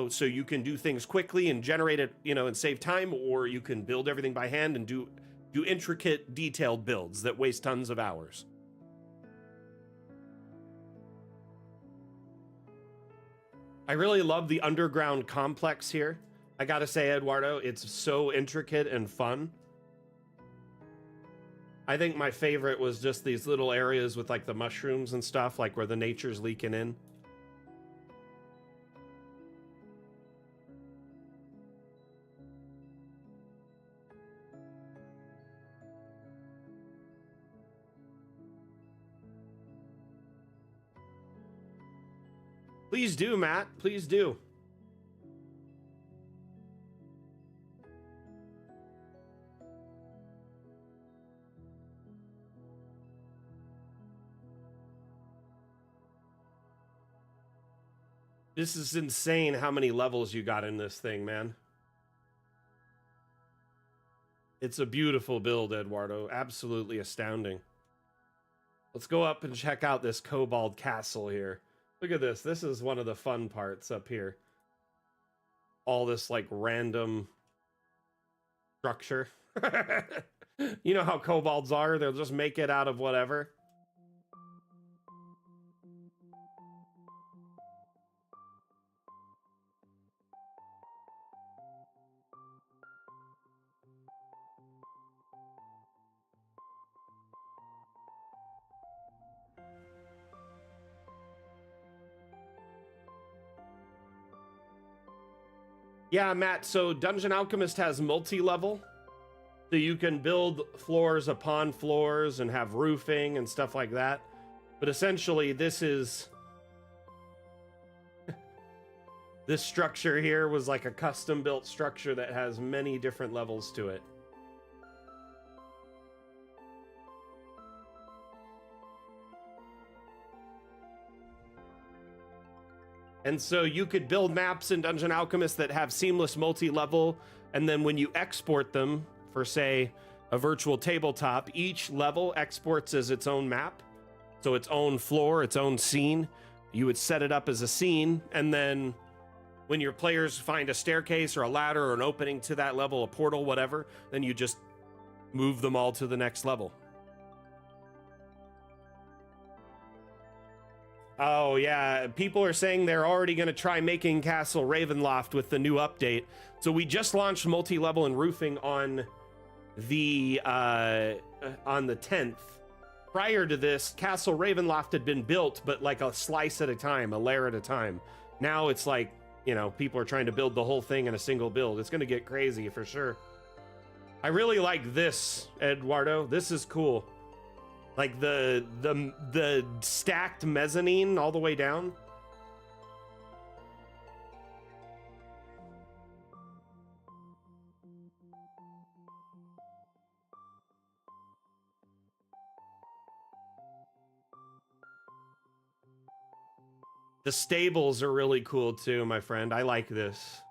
so you can do things quickly and generate it, and save time, or you can build everything by hand and do intricate, detailed builds that waste tons of hours. I really love the underground complex here. I gotta say, Eduardo, it's so intricate and fun. I think my favorite was just these little areas with like the mushrooms and stuff, like where the nature's leaking in. Please do, Matt. Please do. This is insane how many levels you got in this thing, man. It's a beautiful build, Eduardo. Absolutely astounding. Let's go up and check out this Kobold Castle here. Look at this. This is one of the fun parts up here. All this like random structure. You know how kobolds are? They'll just make it out of whatever. Yeah, Matt, so Dungeon Alchemist has multi-level. So you can build floors upon floors and have roofing and stuff like that. But essentially, this is... this structure here was like a custom-built structure that has many different levels to it. And so you could build maps in Dungeon Alchemist that have seamless multi-level, and then when you export them for, say, a virtual tabletop, each level exports as its own map. So its own floor, its own scene. You would set it up as a scene, and then when your players find a staircase or a ladder or an opening to that level, a portal, whatever, then you just move them all to the next level. Oh, yeah. People are saying they're already going to try making Castle Ravenloft with the new update. So we just launched multi-level and roofing on the 10th. Prior to this, Castle Ravenloft had been built, but like a slice at a time, a layer at a time. Now it's like, you know, people are trying to build the whole thing in a single build. It's going to get crazy for sure. I really like this, Eduardo. This is cool. Like the stacked mezzanine all the way down. The stables are really cool too, my friend. I like this.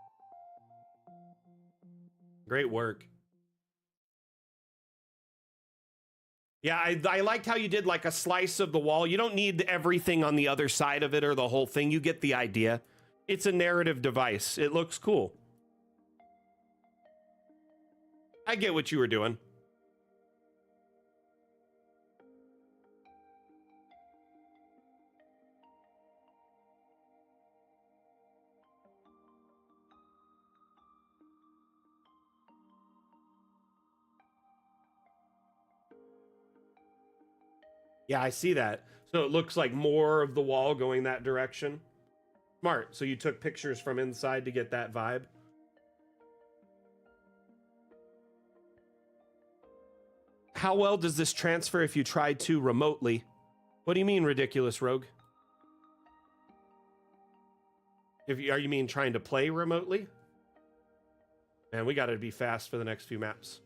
Great work. Yeah, I liked how you did like a slice of the wall. You don't need everything on the other side of it or the whole thing. You get the idea. It's a narrative device. It looks cool. I get what you were doing. Yeah, I see that. So it looks like more of the wall going that direction. Smart. So you took pictures from inside to get that vibe. How well does this transfer if you tried to remotely? What do you mean, ridiculous rogue? Are you mean trying to play remotely? Man, we got to be fast for the next few maps.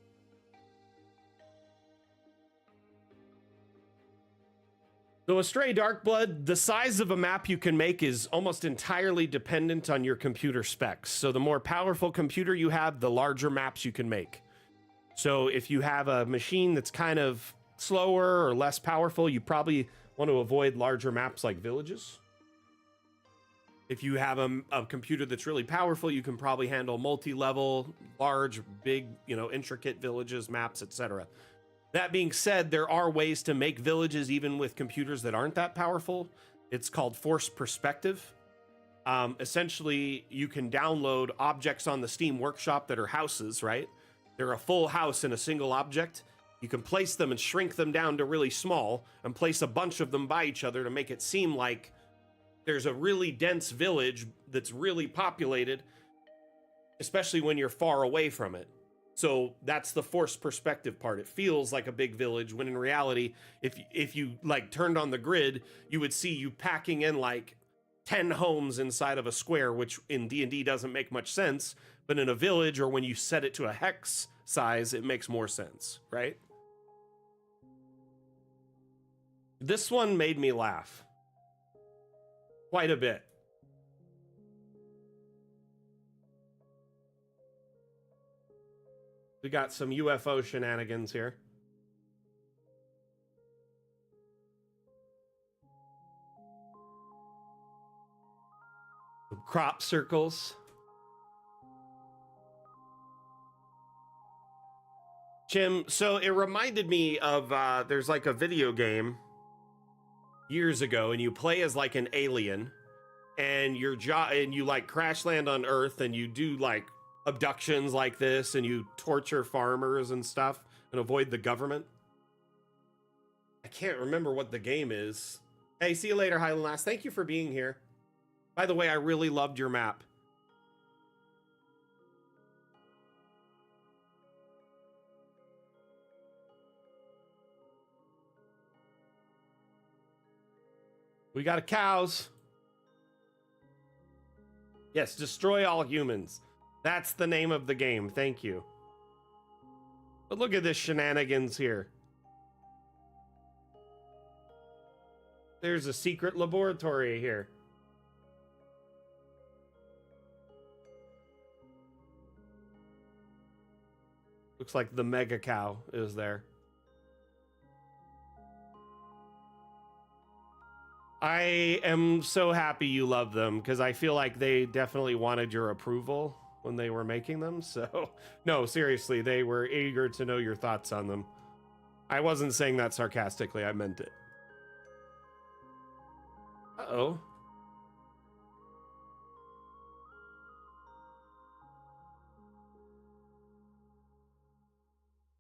So Astray Darkblood, the size of a map you can make is almost entirely dependent on your computer specs. So the more powerful computer you have, the larger maps you can make. So if you have a machine that's kind of slower or less powerful, you probably want to avoid larger maps like villages. If you have a computer that's really powerful, you can probably handle multi-level, large, big, intricate villages, maps, etc. That being said, there are ways to make villages even with computers that aren't that powerful. It's called forced perspective. Essentially, you can download objects on the Steam Workshop that are houses, right? They're a full house in a single object. You can place them and shrink them down to really small and place a bunch of them by each other to make it seem like there's a really dense village that's really populated, especially when you're far away from it. So that's the forced perspective part. It feels like a big village when in reality, if you like turned on the grid, you would see you packing in like 10 homes inside of a square, which in D&D doesn't make much sense, but in a village or when you set it to a hex size, it makes more sense, right? This one made me laugh quite a bit. We got some UFO shenanigans here. Some crop circles. Jim, so it reminded me of there's like a video game years ago, and you play as like an alien, and you like crash land on Earth, and you do like abductions like this, and you torture farmers and stuff, and avoid the government. I can't remember what the game is. Hey, see you later, Highland Lass. Thank you for being here. By the way, I really loved your map. We got cows. Yes, destroy all humans. That's the name of the game. Thank you. But look at this shenanigans here. There's a secret laboratory here. Looks like the mega cow is there. I am so happy you love them because I feel like they definitely wanted your approval when they were making them. So, no, seriously, they were eager to know your thoughts on them. I wasn't saying that sarcastically. I meant it. Uh-oh.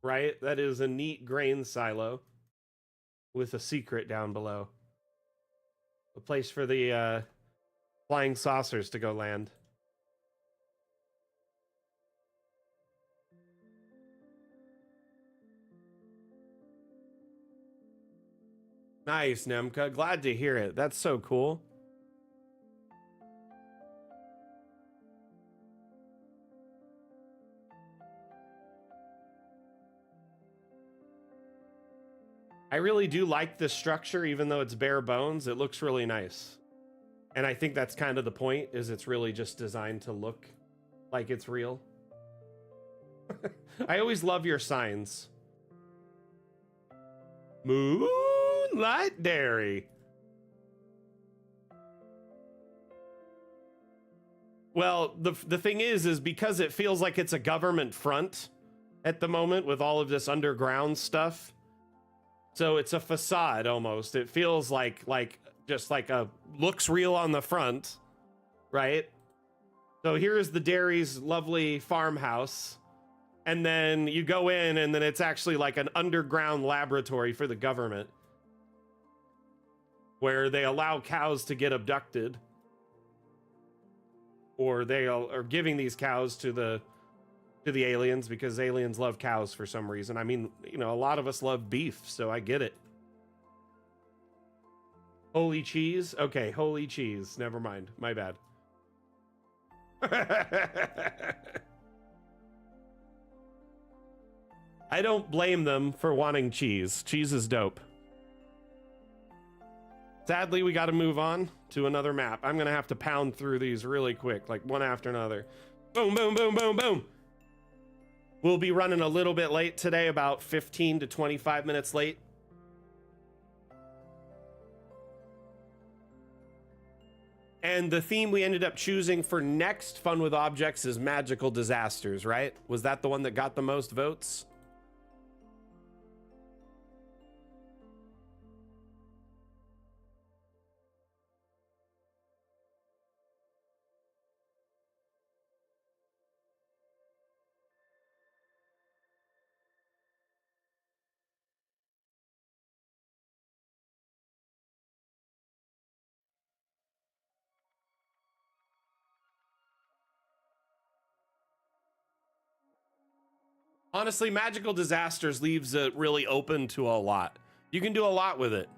Right? That is a neat grain silo with a secret down below. A place for the flying saucers to go land. Nice, Nemka. Glad to hear it. That's so cool. I really do like this structure, even though it's bare bones. It looks really nice. And I think that's kind of the point, is it's really just designed to look like it's real. I always love your signs. Moonlight Dairy. Well, the thing is because it feels like it's a government front at the moment with all of this underground stuff. So it's a facade almost. It feels like just like a looks real on the front, right? So here's the dairy's lovely farmhouse. And then you go in and then it's actually like an underground laboratory for the government where they allow cows to get abducted, or they are giving these cows to the aliens because aliens love cows for some reason. I mean, you know, a lot of us love beef, so I get it. Holy cheese? Okay, holy cheese. Never mind. My bad. I don't blame them for wanting cheese. Cheese is dope. Sadly, we got to move on to another map. I'm going to have to pound through these really quick, like one after another. Boom, boom, boom, boom, boom. We'll be running a little bit late today, about 15 to 25 minutes late. And the theme we ended up choosing for next Fun with Objects is magical disasters, right? Was that the one that got the most votes? Honestly, magical disasters leaves it really open to a lot. You can do a lot with it.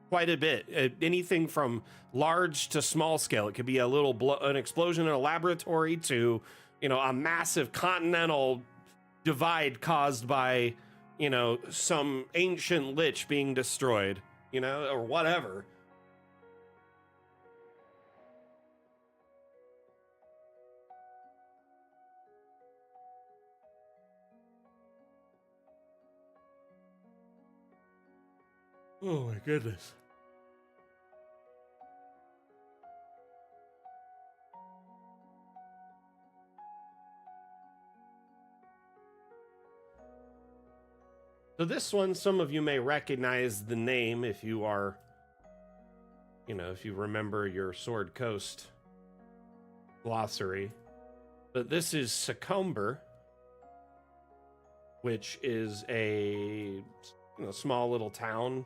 Quite a bit. Anything from large to small scale. It could be a little an explosion in a laboratory to, you know, a massive continental divide caused by, you know, some ancient lich being destroyed, you know, or whatever. Oh my goodness. So this one, some of you may recognize the name if you are, you know, if you remember your Sword Coast glossary. But this is Succumber, which is a small little town,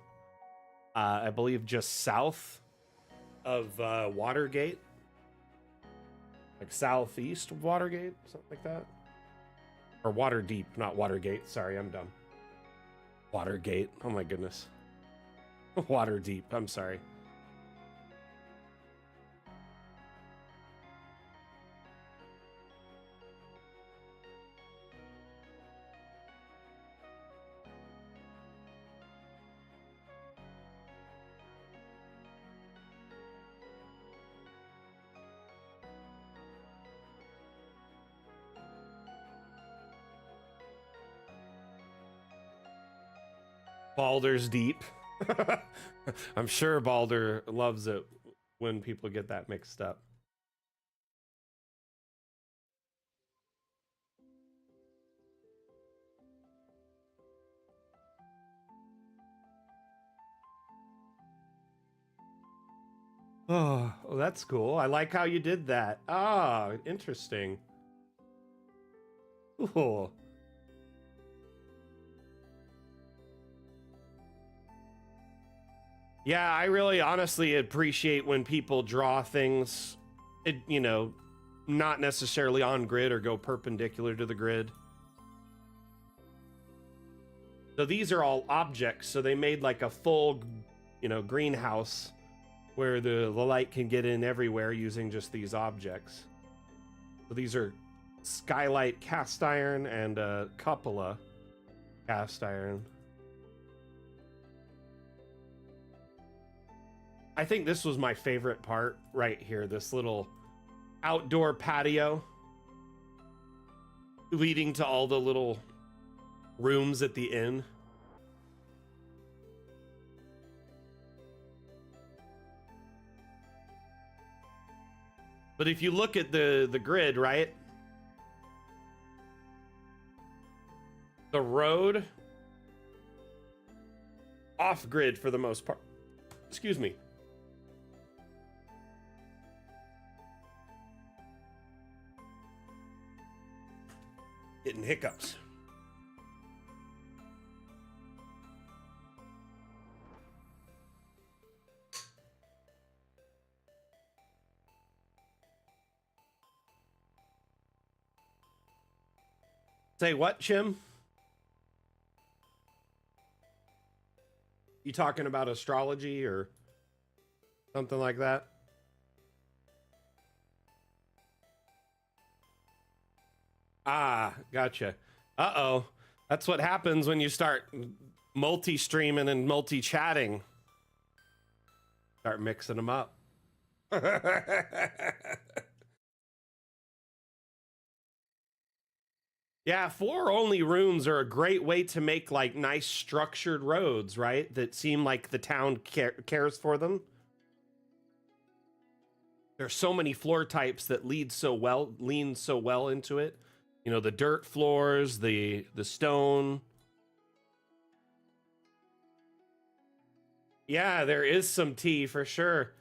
I believe just south of Watergate, like southeast of Watergate, something like that. Or Waterdeep, not Watergate. Sorry, I'm dumb. Watergate. Oh my goodness. Waterdeep. I'm sorry. Baldur's Deep. I'm sure Baldur loves it when people get that mixed up. Oh, that's cool. I like how you did that. Ah, interesting. Cool. Yeah, I really honestly appreciate when people draw things, you know, not necessarily on grid or go perpendicular to the grid. So these are all objects. So they made like a full, you know, greenhouse where the light can get in everywhere using just these objects. So these are skylight cast iron and cupola cast iron. I think this was my favorite part right here, this little outdoor patio leading to all the little rooms at the inn. But if you look at the grid, right? The road off grid for the most part. Excuse me. Getting hiccups. Say what, Chim? You talking about astrology or something like that? Ah, gotcha. Uh-oh. That's what happens when you start multi-streaming and multi-chatting. Start mixing them up. Yeah, floor-only rooms are a great way to make like nice structured roads, right? That seem like the town cares for them. There's so many floor types that lean so well into it. You know, the dirt floors, the stone. Yeah, there is some tea for sure.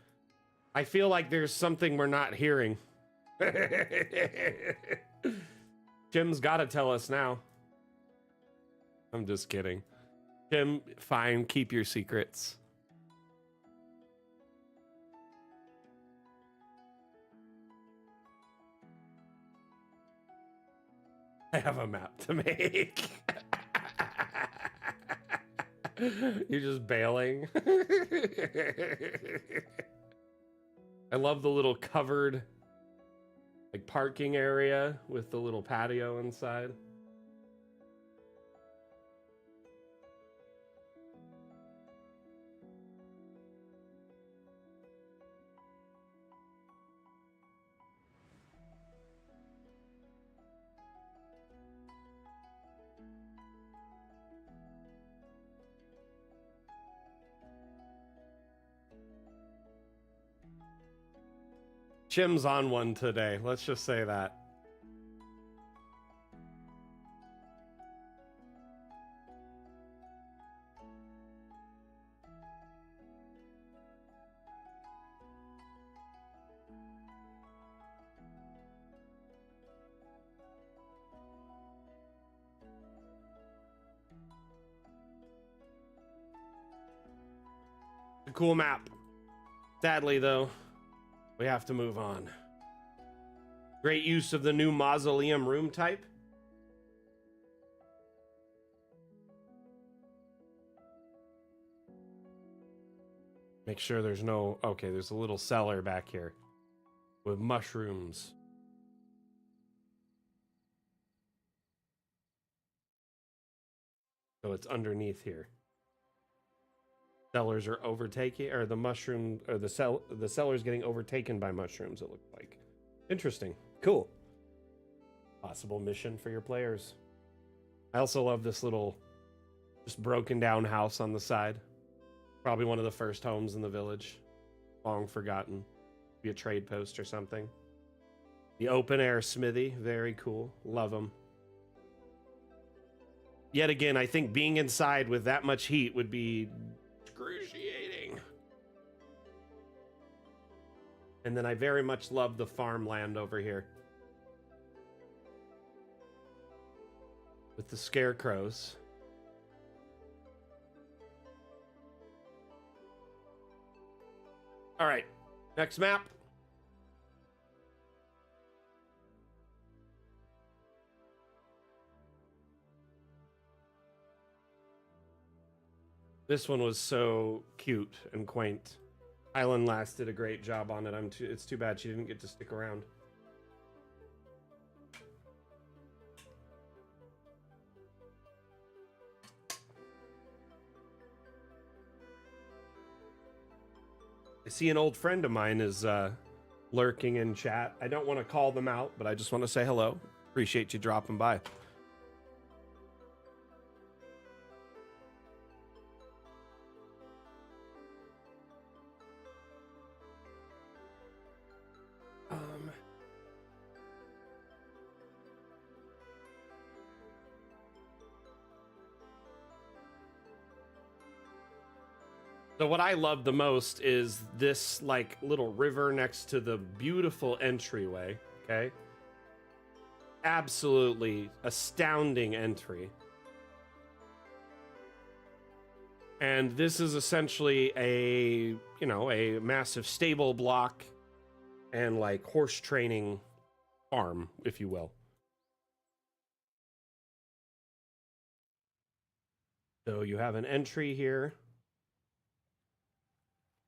I feel like there's something we're not hearing. Jim's got to tell us now. I'm just kidding. Jim, fine, keep your secrets. I have a map to make. You're just bailing. I love the little covered like parking area with the little patio inside. Chim's on one today. Let's just say that. A cool map. Sadly, though, we have to move on. Great use of the new mausoleum room type. Make sure there's no... Okay, there's a little cellar back here with mushrooms. So it's underneath here. Cellars are overtaking, or the mushroom, or the cellar's getting overtaken by mushrooms, it looks like. Interesting. Cool. Possible mission for your players. I also love this little, just broken down house on the side. Probably one of the first homes in the village. Long forgotten. Be a trade post or something. The open air smithy. Very cool. Love them. Yet again, I think being inside with that much heat would be excruciating. And then I very much love the farmland over here. With the scarecrows. All right, next map. This one was so cute and quaint. Island Lass did a great job on it. It's too bad she didn't get to stick around. I see an old friend of mine is lurking in chat. I don't want to call them out, but I just want to say hello. Appreciate you dropping by. So what I love the most is this like little river next to the beautiful entryway, okay? Absolutely astounding entry. And this is essentially a, you know, a massive stable block and like horse training farm, if you will. So you have an entry here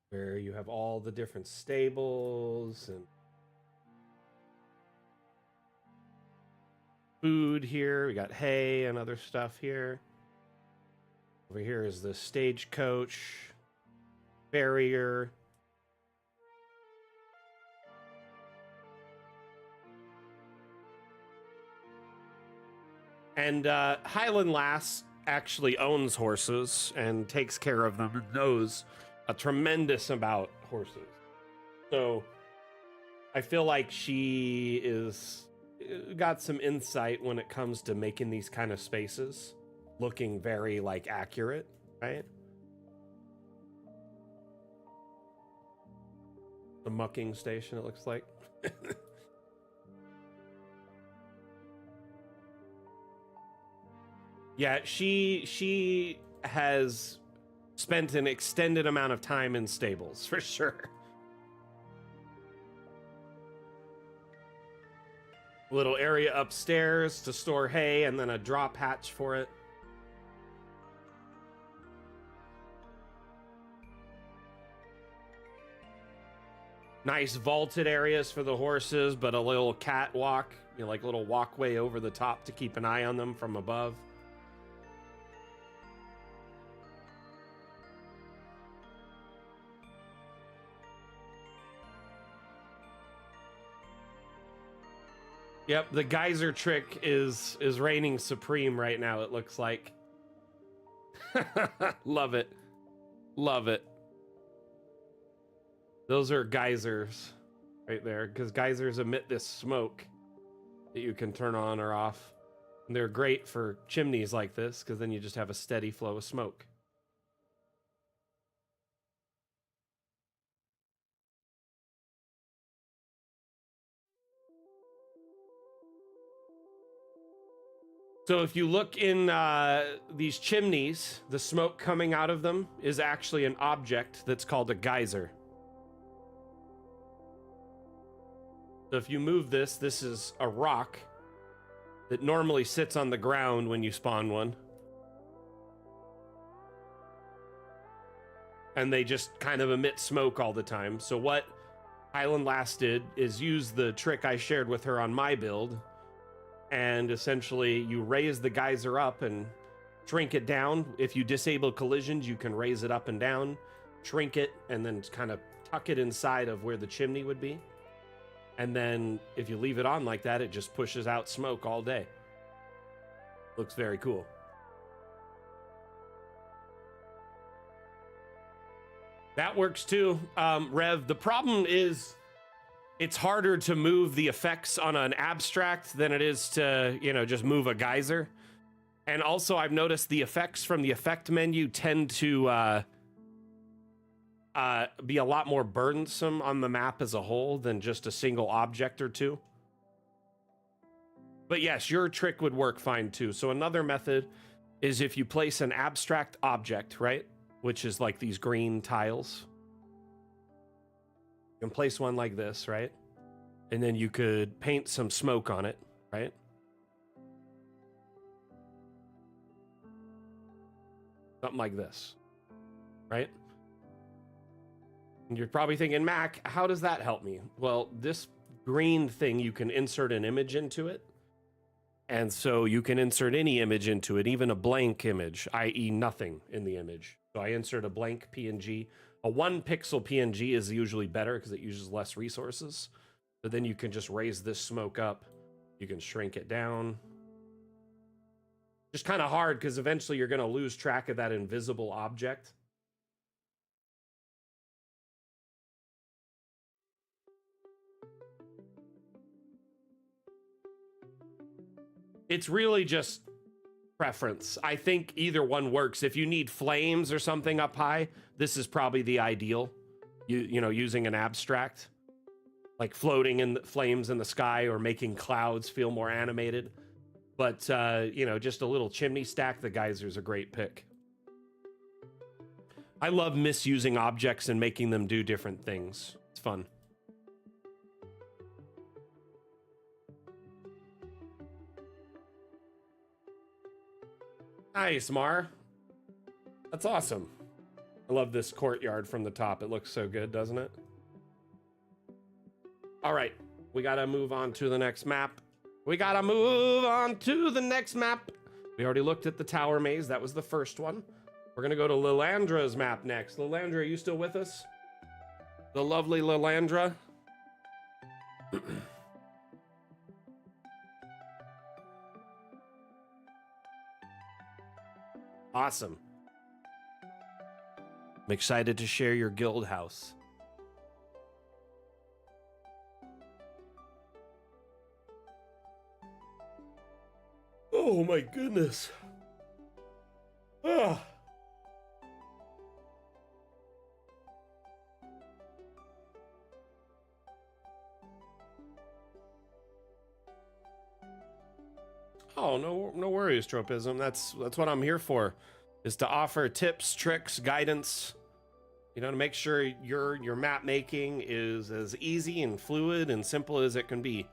where you have all the different stables and food here. We got hay and other stuff here. Over here is the stagecoach, barrier. And Highland Lass actually owns horses and takes care of them and knows a tremendous amount horses. So I feel like she is got some insight when it comes to making these kind of spaces looking very like accurate, right? The mucking station, it looks like. Yeah, she has spent an extended amount of time in stables, for sure. Little area upstairs to store hay, and then a drop hatch for it. Nice vaulted areas for the horses, but a little catwalk, you know, like a little walkway over the top to keep an eye on them from above. Yep, the geyser trick is reigning supreme right now, it looks like. Love it. Love it. Those are geysers right there, because geysers emit this smoke that you can turn on or off. And they're great for chimneys like this, because then you just have a steady flow of smoke. So if you look in these chimneys, the smoke coming out of them is actually an object that's called a geyser. So if you move this, this is a rock that normally sits on the ground when you spawn one. And they just kind of emit smoke all the time. So what Highland Lass did is use the trick I shared with her on my build, and essentially you raise the geyser up and shrink it down. If you disable collisions, you can raise it up and down, shrink it, and then kind of tuck it inside of where the chimney would be. And then if you leave it on like that, it just pushes out smoke all day. Looks very cool. That works too, Rev. The problem is it's harder to move the effects on an abstract than it is to, you know, just move a geyser. And also I've noticed the effects from the effect menu tend to be a lot more burdensome on the map as a whole than just a single object or two. But yes, your trick would work fine too. So another method is if you place an abstract object, right? Which is like these green tiles. You can place one like this, right? And then you could paint some smoke on it, right? Something like this, right? And you're probably thinking, Mac, how does that help me? Well, this green thing, you can insert an image into it. And so you can insert any image into it, even a blank image, i.e. nothing in the image. So I insert a blank PNG. A 1 pixel PNG is usually better because it uses less resources. But then you can just raise this smoke up. You can shrink it down. Just kind of hard because eventually you're going to lose track of that invisible object. It's really just preference. I think either one works. If you need flames or something up high, this is probably the ideal. You know, using an abstract, like floating in the flames in the sky or making clouds feel more animated. But you know, just a little chimney stack, the geyser's a great pick. I love misusing objects and making them do different things. It's fun. Nice, Mar. That's awesome. I love this courtyard from the top. It looks so good, doesn't it? All right, we gotta move on to the next map. We gotta move on to the next map. We already looked at the tower maze. That was the first one. We're gonna go to Lilandra's map next. Lilandra, are you still with us? The lovely Lilandra. Awesome. I'm excited to share your guild house. Oh my goodness. Ah. Oh, no worries, Tropism. That's what I'm here for, is to offer tips, tricks, guidance, you know, to make sure your map making is as easy and fluid and simple as it can be.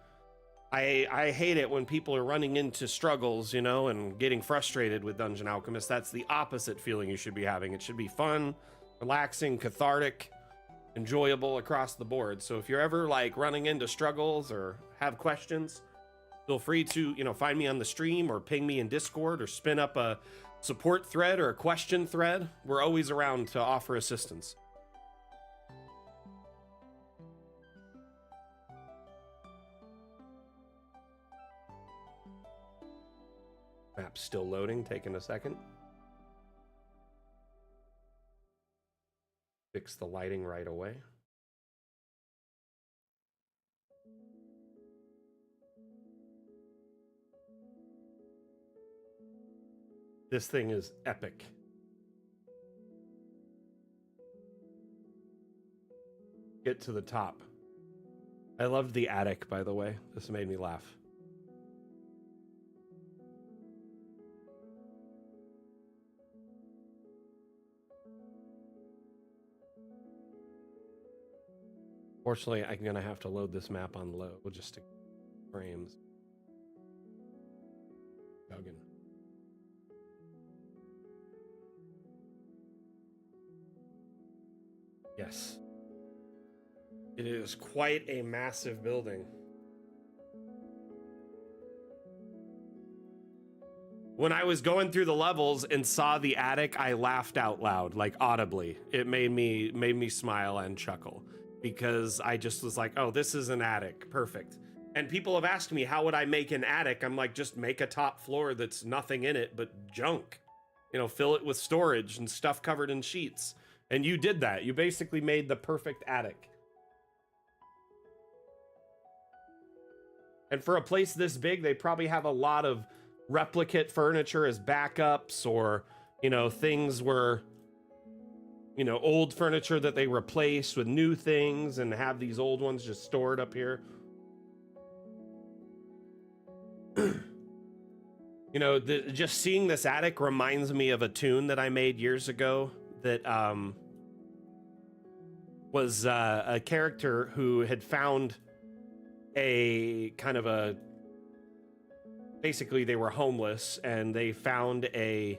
I hate it when people are running into struggles, you know, and getting frustrated with Dungeon Alchemist. That's the opposite feeling you should be having. It should be fun, relaxing, cathartic, enjoyable across the board. So if you're ever like running into struggles or have questions, feel free to, you know, find me on the stream or ping me in Discord or spin up a support thread or a question thread. We're always around to offer assistance. Map's still loading, taking a second. Fix the lighting right away. This thing is epic. Get to the top. I loved the attic, by the way. This made me laugh. Fortunately, I'm gonna have to load this map on low just to frames. Jogging. Yes. It is quite a massive building. When I was going through the levels and saw the attic, I laughed out loud, like audibly. It made me smile and chuckle because I just was like, "Oh, this is an attic. Perfect." And people have asked me, "How would I make an attic?" I'm like, "Just make a top floor that's nothing in it but junk. You know, fill it with storage and stuff covered in sheets." And you did that. You basically made the perfect attic. And for a place this big, they probably have a lot of replicate furniture as backups, or, you know, things were, you know, old furniture that they replace with new things and have these old ones just stored up here. You know, just seeing this attic reminds me of a tune that I made years ago that was a character who had found a kind of a, basically they were homeless and they found an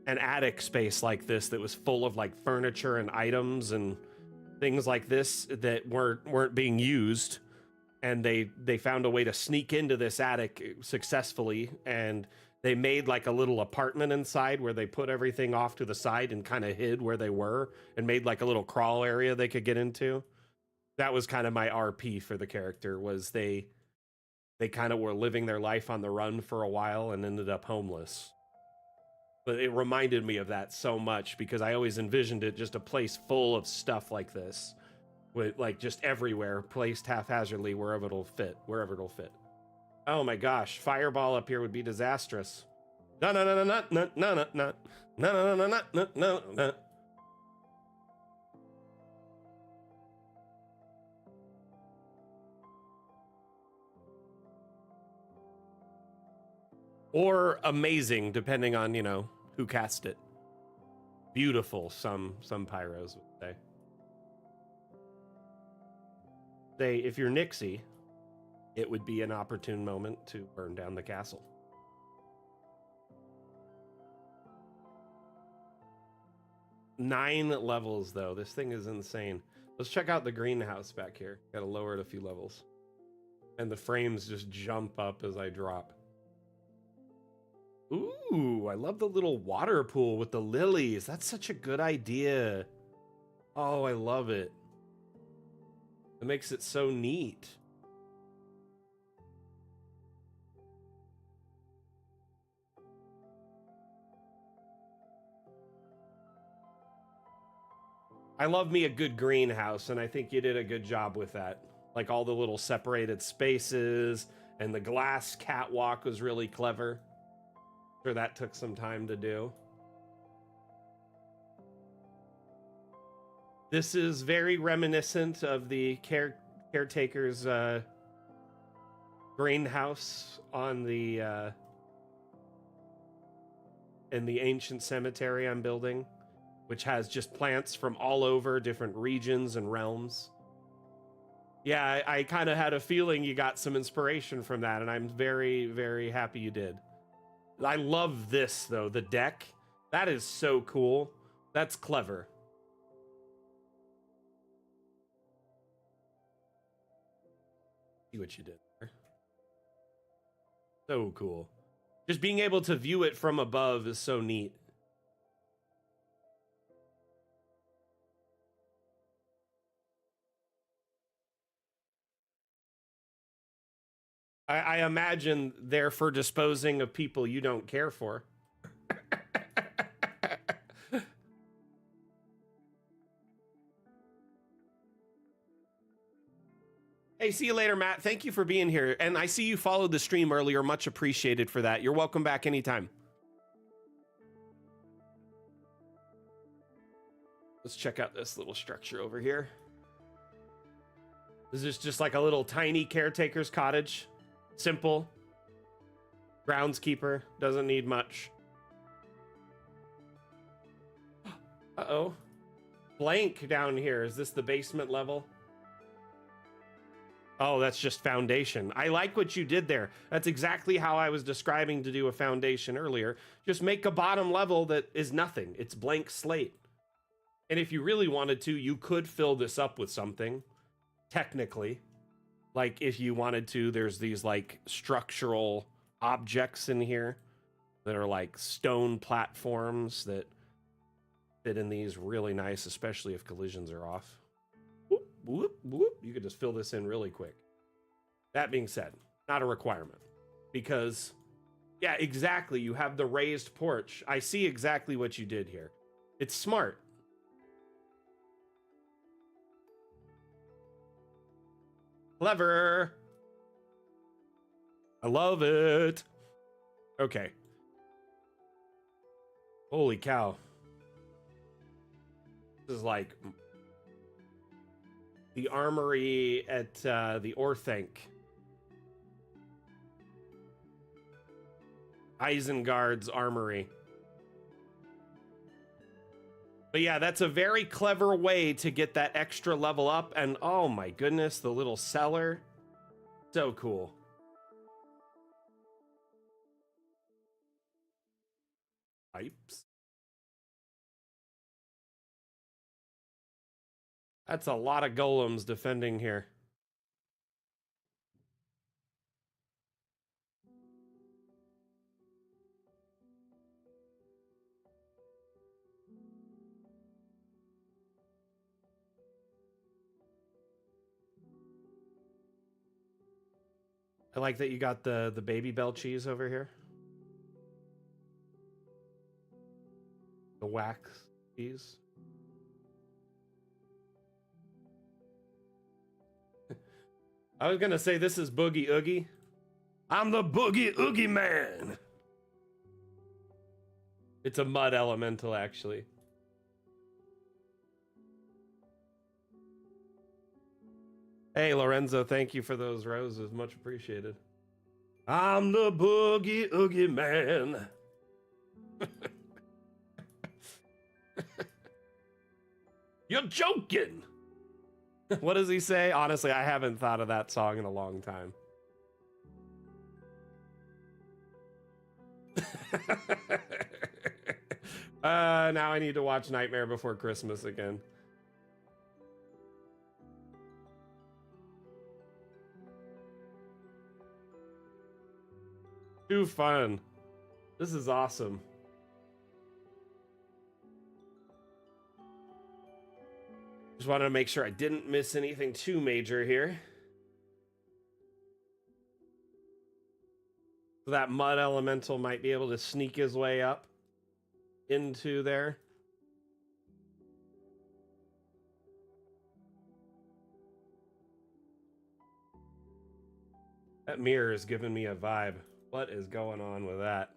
attic space like this that was full of like furniture and items and things like this that weren't being used, and they found a way to sneak into this attic successfully, and they made like a little apartment inside where they put everything off to the side and kind of hid where they were and made like a little crawl area they could get into. That was kind of my RP for the character, was they kind of were living their life on the run for a while and ended up homeless. But it reminded me of that so much because I always envisioned it just a place full of stuff like this, with like just everywhere, placed haphazardly wherever it'll fit. Oh my gosh, fireball up here would be disastrous. No, no, no, no, no, no, no, no, no, no, no, no, no, no, no. Or amazing, depending on, you know, who cast it. Beautiful, some pyros would say. Say, if you're Nixie, it would be an opportune moment to burn down the castle. Nine levels, though. This thing is insane. Let's check out the greenhouse back here. Gotta lower it a few levels. And the frames just jump up as I drop. Ooh, I love the little water pool with the lilies. That's such a good idea. Oh, I love it. It makes it so neat. I love me a good greenhouse, and I think you did a good job with that. Like all the little separated spaces, and the glass catwalk was really clever. Sure, that took some time to do. This is very reminiscent of the caretaker's greenhouse on the in the ancient cemetery I'm building, which has just plants from all over different regions and realms. Yeah, I kind of had a feeling you got some inspiration from that, and I'm very, very happy you did. I love this, though, the deck. That is so cool. That's clever. See what you did there. So cool. Just being able to view it from above is so neat. I imagine they're for disposing of people you don't care for. Hey, see you later, Matt. Thank you for being here. And I see you followed the stream earlier. Much appreciated for that. You're welcome back anytime. Let's check out this little structure over here. This is just like a little tiny caretaker's cottage. Simple. Groundskeeper. Doesn't need much. Uh-oh. Blank down here. Is this the basement level? Oh, that's just foundation. I like what you did there. That's exactly how I was describing to do a foundation earlier. Just make a bottom level that is nothing. It's blank slate. And if you really wanted to, you could fill this up with something, technically. Like, if you wanted to, there's these, like, structural objects in here that are, like, stone platforms that fit in these really nice, especially if collisions are off. Whoop, whoop, whoop. You could just fill this in really quick. That being said, not a requirement. Because, yeah, exactly, you have the raised porch. I see exactly what you did here. It's smart. Clever. I love it. Okay. Holy cow. This is like the armory at the Orthanc. Isengard's armory. But yeah, that's a very clever way to get that extra level up. And oh my goodness, the little cellar. So cool. Pipes. That's a lot of golems defending here. I like that you got the baby bell cheese over here. The wax cheese. I was gonna say this is Boogie Oogie. I'm the Boogie Oogie Man. It's a mud elemental, actually. Hey, Lorenzo, thank you for those roses. Much appreciated. I'm the Boogie Oogie Man. You're joking. What does he say? Honestly, I haven't thought of that song in a long time. Now I need to watch Nightmare Before Christmas again. Too fun. This is awesome. Just wanted to make sure I didn't miss anything too major here. So that mud elemental might be able to sneak his way up into there. That mirror is giving me a vibe. What is going on with that?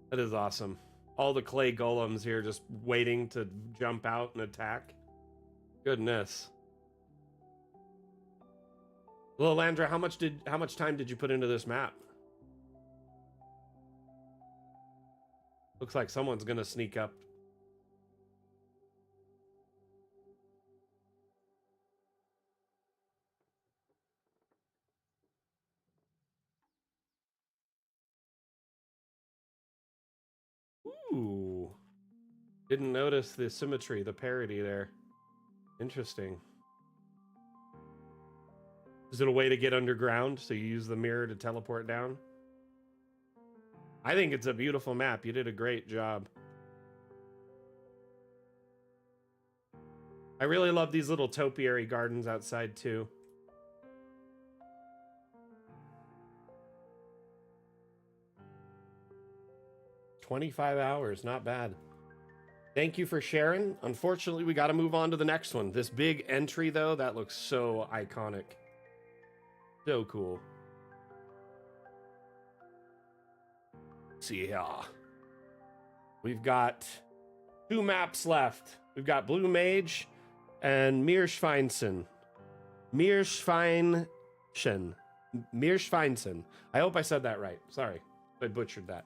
That is awesome. All the clay golems here just waiting to jump out and attack. Goodness. Lilandra, how much time did you put into this map? Looks like someone's gonna sneak up. Ooh. Didn't notice the symmetry, the parity there. Interesting. Is it a way to get underground? So you use the mirror to teleport down? I think it's a beautiful map. You did a great job. I really love these little topiary gardens outside too. $25 hours, not bad. Thank you for sharing. Unfortunately, we got to move on to the next one. This big entry, though, that looks so iconic. So cool. Let's see here. We've got 2 maps left. We've got Blue Mage and Meerschweinsen. Meerschweinsen. Meerschweinsen. I hope I said that right. Sorry, I butchered that.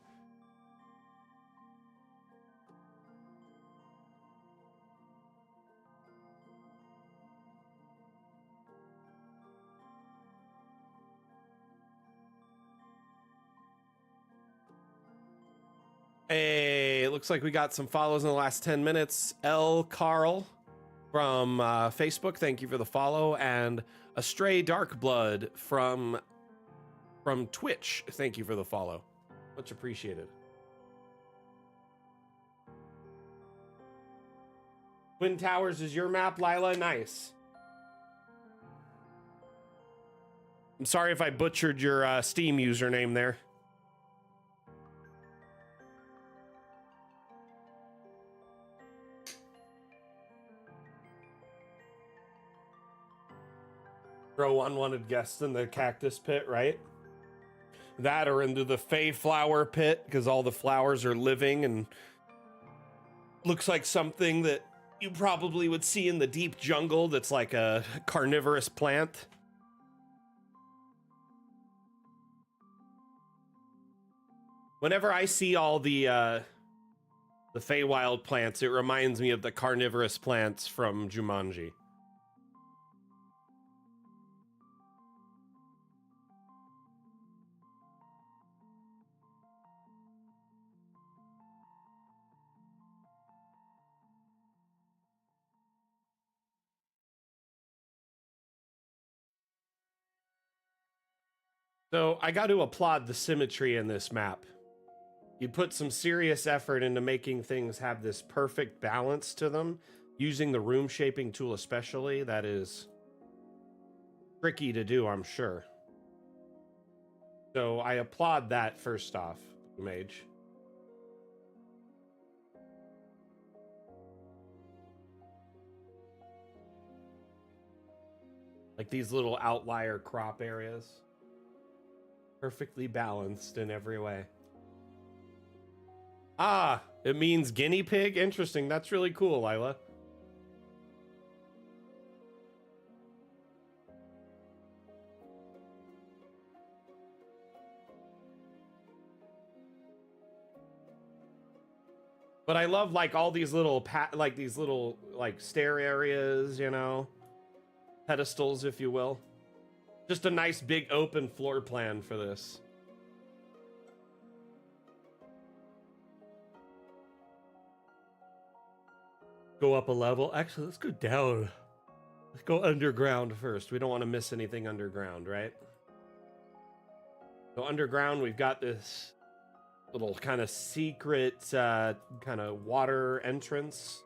Hey, it looks like we got some follows in the last 10 minutes. L. Carl from Facebook, thank you for the follow. And Astray Darkblood from Twitch, thank you for the follow. Much appreciated. Twin Towers is your map, Lila? Nice. I'm sorry if I butchered your Steam username there. Throw unwanted guests in the cactus pit, right? That or into the Fey flower pit, because all the flowers are living and looks like something that you probably would see in the deep jungle that's like a carnivorous plant. Whenever I see all the Feywild plants, it reminds me of the carnivorous plants from Jumanji. So I got to applaud the symmetry in this map. You put some serious effort into making things have this perfect balance to them, using the room shaping tool especially. That is tricky to do, I'm sure. So I applaud that first off, Mage. Like these little outlier crop areas. Perfectly balanced in every way. Ah, it means guinea pig? Interesting. That's really cool, Lila. But I love like all these little like stair areas, you know, pedestals, if you will. Just a nice big open floor plan for this. Go up a level. Actually, let's go down. Let's go underground first. We don't want to miss anything underground, right? So underground, we've got this little kind of secret kind of water entrance.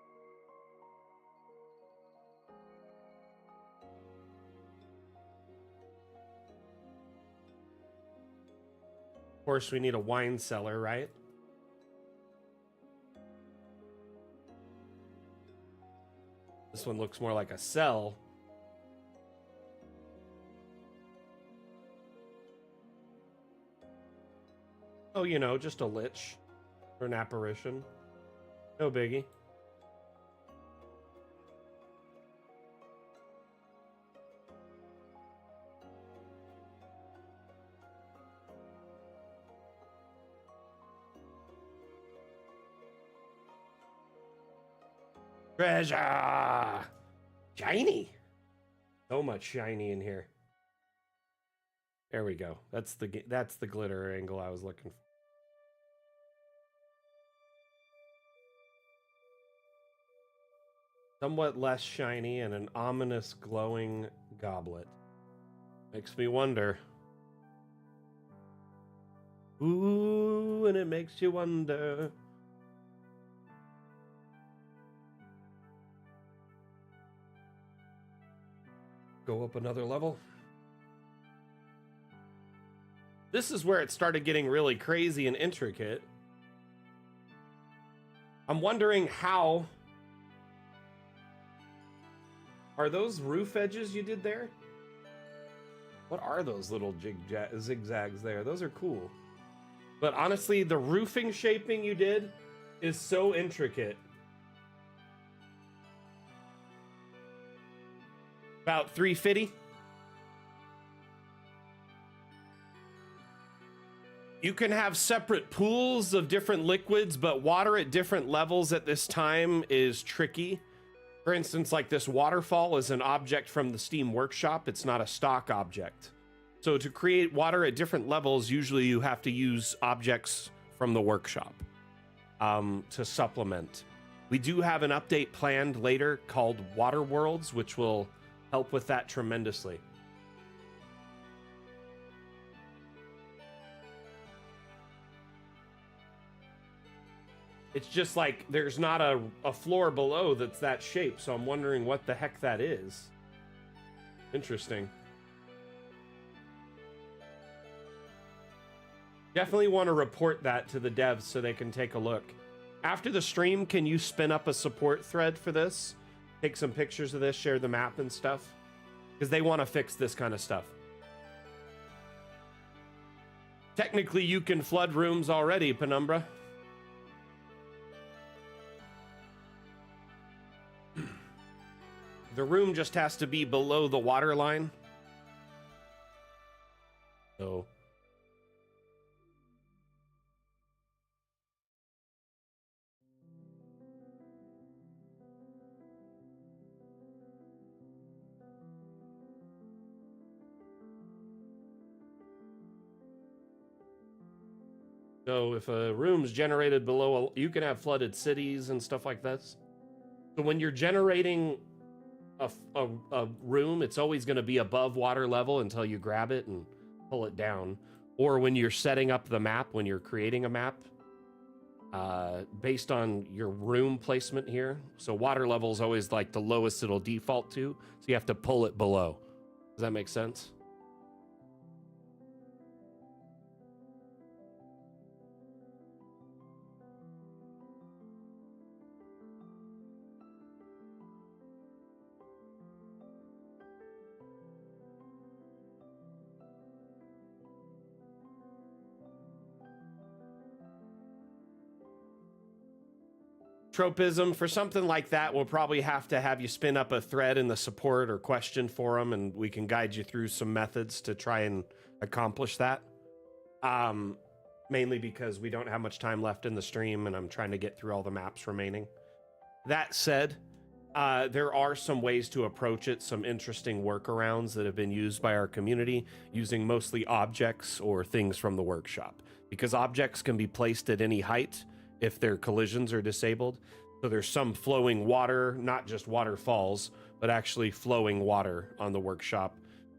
Of course, we need a wine cellar, right? This one looks more like a cell. Oh, you know, just a lich or an apparition. No biggie. Treasure! Shiny! So much shiny in here. There we go. That's the glitter angle I was looking for. Somewhat less shiny and an ominous glowing goblet. Makes me wonder. Ooh, and it makes you wonder. Go up another level. This is where it started getting really crazy and intricate. I'm wondering how... Are those roof edges you did there? What are those little zigzags there? Those are cool. But honestly, the roofing shaping you did is so intricate. About 350. You can have separate pools of different liquids, but water at different levels at this time is tricky. For instance, like this waterfall is an object from the Steam Workshop. It's not a stock object. So to create water at different levels, usually you have to use objects from the workshop to supplement. We do have an update planned later called Water Worlds, which will help with that tremendously. It's just like there's not a floor below that's that shape, so I'm wondering what the heck that is. Interesting. Definitely want to report that to the devs so they can take a look. After the stream, can you spin up a support thread for this? Take some pictures of this, share the map and stuff? Because they want to fix this kind of stuff. Technically, you can flood rooms already, Penumbra. The room just has to be below the water line. So... So if a room's generated below, you can have flooded cities and stuff like this. So when you're generating a room, it's always going to be above water level until you grab it and pull it down. Or when you're setting up the map, when you're creating a map, based on your room placement here. So water level is always like the lowest it'll default to. So you have to pull it below. Does that make sense? Tropism, for something like that, we'll probably have to have you spin up a thread in the support or question forum, and we can guide you through some methods to try and accomplish that. Mainly because we don't have much time left in the stream, and I'm trying to get through all the maps remaining. That said, there are some ways to approach it, some interesting workarounds that have been used by our community, using mostly objects or things from the workshop. Because objects can be placed at any height if their collisions are disabled. So there's some flowing water, not just waterfalls, but actually flowing water on the workshop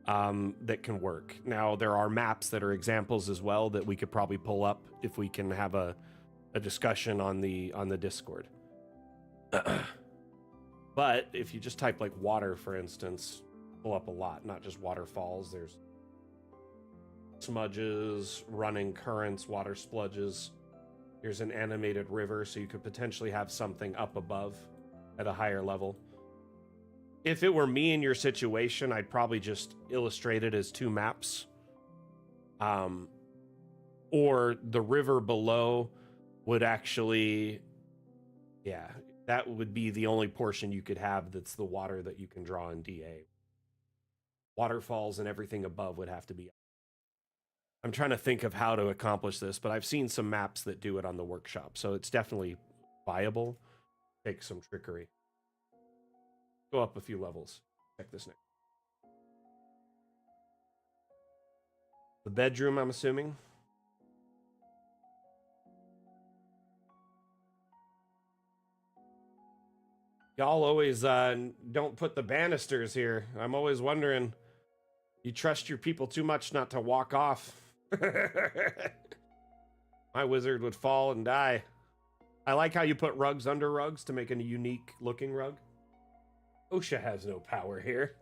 that can work. Now, there are maps that are examples as well that we could probably pull up if we can have a discussion on the Discord. But if you just type like water, for instance, pull up a lot, not just waterfalls. There's smudges, running currents, water spludges. Here's an animated river, so you could potentially have something up above at a higher level. If it were me in your situation, I'd probably just illustrate it as two maps. Or the river below would actually, yeah, that would be the only portion you could have that's the water that you can draw in DA. Waterfalls and everything above would have to be. I'm trying to think of how to accomplish this, but I've seen some maps that do it on the workshop, so it's definitely viable. Take some trickery. Go up a few levels. Check this next. The bedroom, I'm assuming. Y'all always don't put the banisters here. I'm always wondering, you trust your people too much not to walk off. My wizard would fall and die. I like how you put rugs under rugs to make a unique looking rug. OSHA has no power here.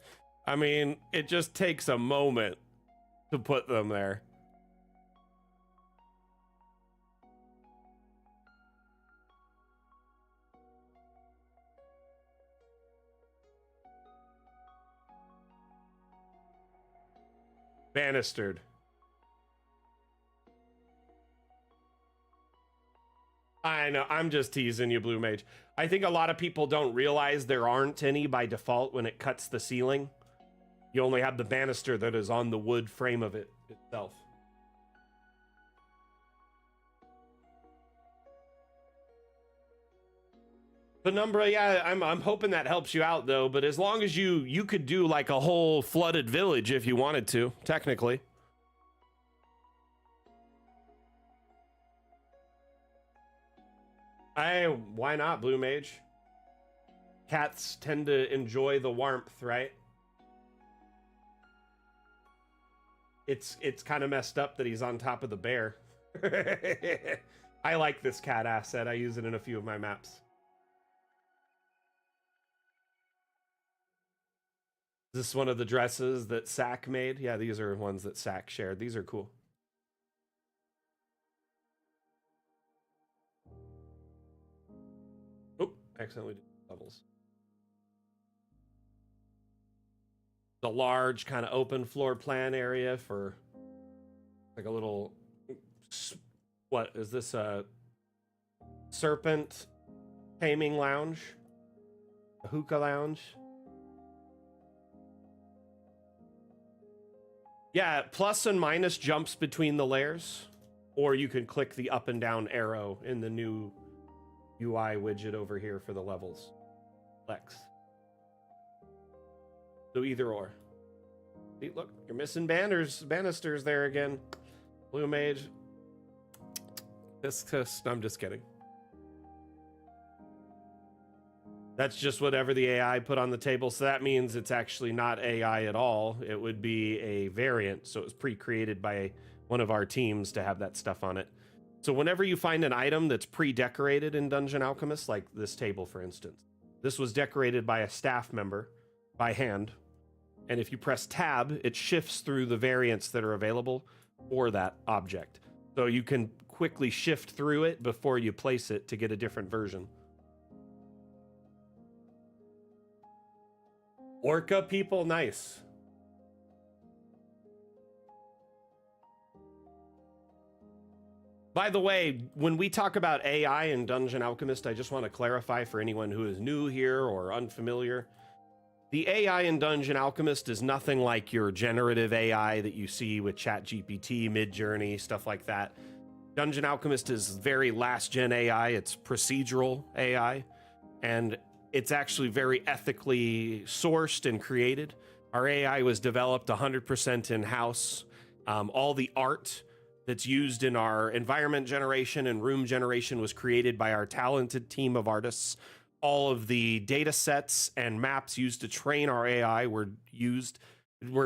I mean, it just takes a moment to put them there. Banistered. I know, I'm just teasing you, Blue Mage. I think a lot of people don't realize there aren't any by default when it cuts the ceiling. You only have the banister that is on the wood frame of it itself. Penumbra, yeah, I'm hoping that helps you out though. But as long as you could do like a whole flooded village if you wanted to, technically. Why not, Blue Mage? Cats tend to enjoy the warmth, right? It's kind of messed up that he's on top of the bear. I like this cat asset. I use it in a few of my maps. Is this one of the dresses that Sack made? Yeah, these are ones that Sack shared. These are cool. Oh, accidentally did levels. The large kind of open floor plan area for like a little, what is this, a serpent taming lounge, a hookah lounge? Yeah, plus and minus jumps between the layers, or you can click the up and down arrow in the new UI widget over here for the levels. Flex. So either or. See, look, you're missing banisters there again. Blue Mage. I'm just kidding. That's just whatever the AI put on the table. So that means it's actually not AI at all. It would be a variant. So it was pre-created by one of our teams to have that stuff on it. So whenever you find an item that's pre-decorated in Dungeon Alchemist, like this table, for instance, this was decorated by a staff member by hand. And if you press tab, it shifts through the variants that are available for that object. So you can quickly shift through it before you place it to get a different version. Orca people, nice. By the way, when we talk about AI in Dungeon Alchemist, I just want to clarify for anyone who is new here or unfamiliar. The AI in Dungeon Alchemist is nothing like your generative AI that you see with ChatGPT, Midjourney, stuff like that. Dungeon Alchemist is very last-gen AI. It's procedural AI, and it's actually very ethically sourced and created. Our AI was developed 100% in-house. All the art that's used in our environment generation and room generation was created by our talented team of artists. All of the data sets and maps used to train our AI were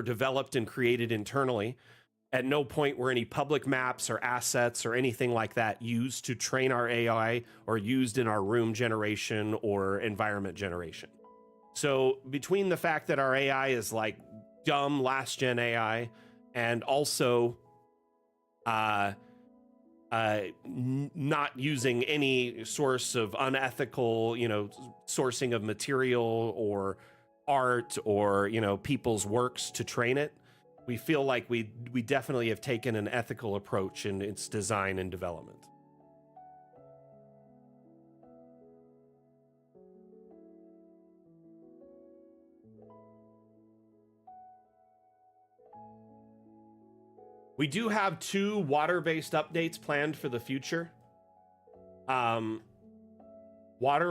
developed and created internally. At no point were any public maps or assets or anything like that used to train our AI or used in our room generation or environment generation. So between the fact that our AI is like dumb last gen AI and also not using any source of unethical, sourcing of material or art or, people's works to train it, we feel like we definitely have taken an ethical approach in its design and development. We do have 2 water-based updates planned for the future. Water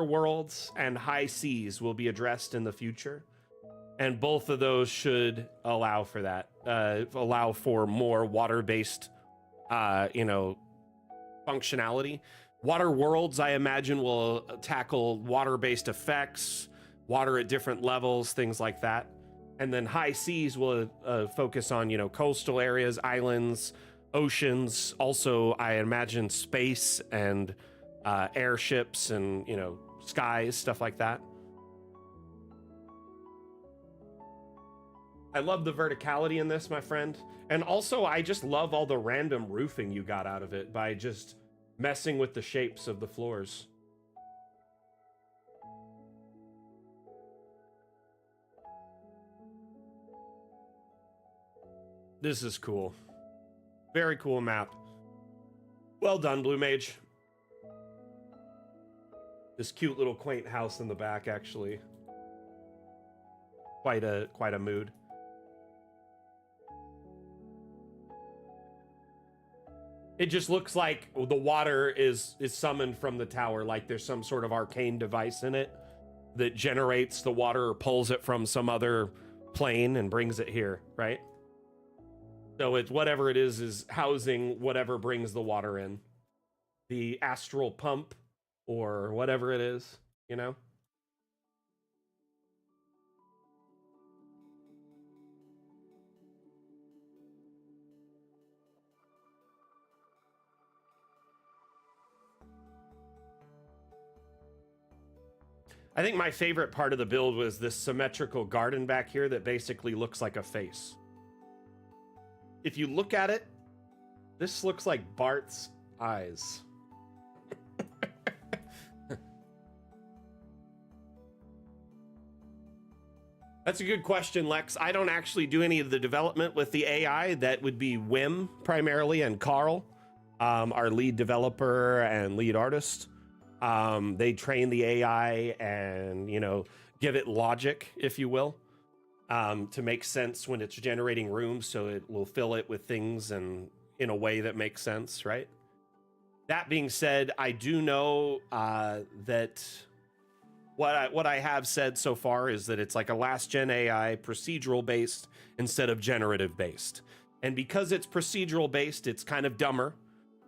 worlds and high seas will be addressed in the future. And both of those should allow for that, allow for more water-based, functionality. Water worlds, I imagine, will tackle water-based effects, water at different levels, things like that. And then high seas will focus on, you know, coastal areas, islands, oceans. Also, I imagine space and airships and, you know, skies, stuff like that. I love the verticality in this, my friend. And also, I just love all the random roofing you got out of it by just messing with the shapes of the floors. This is cool. Very cool map. Well done, Blue Mage. This cute little quaint house in the back, actually. Quite a mood. It just looks like the water is summoned from the tower, like there's some sort of arcane device in it that generates the water or pulls it from some other plane and brings it here, right? So it's whatever it is housing whatever brings the water in. The astral pump or whatever it is, you know? I think my favorite part of the build was this symmetrical garden back here that basically looks like a face. If you look at it, this looks like Bart's eyes. That's a good question, Lex. I don't actually do any of the development with the AI. That would be Wim primarily and Carl, our lead developer and lead artist. They train the AI and, you know, give it logic, if you will, to make sense when it's generating rooms, so it will fill it with things and in a way that makes sense, right? That being said, I do know that what I have said so far is that it's like a last gen AI, procedural based instead of generative based. And because it's procedural based, it's kind of dumber.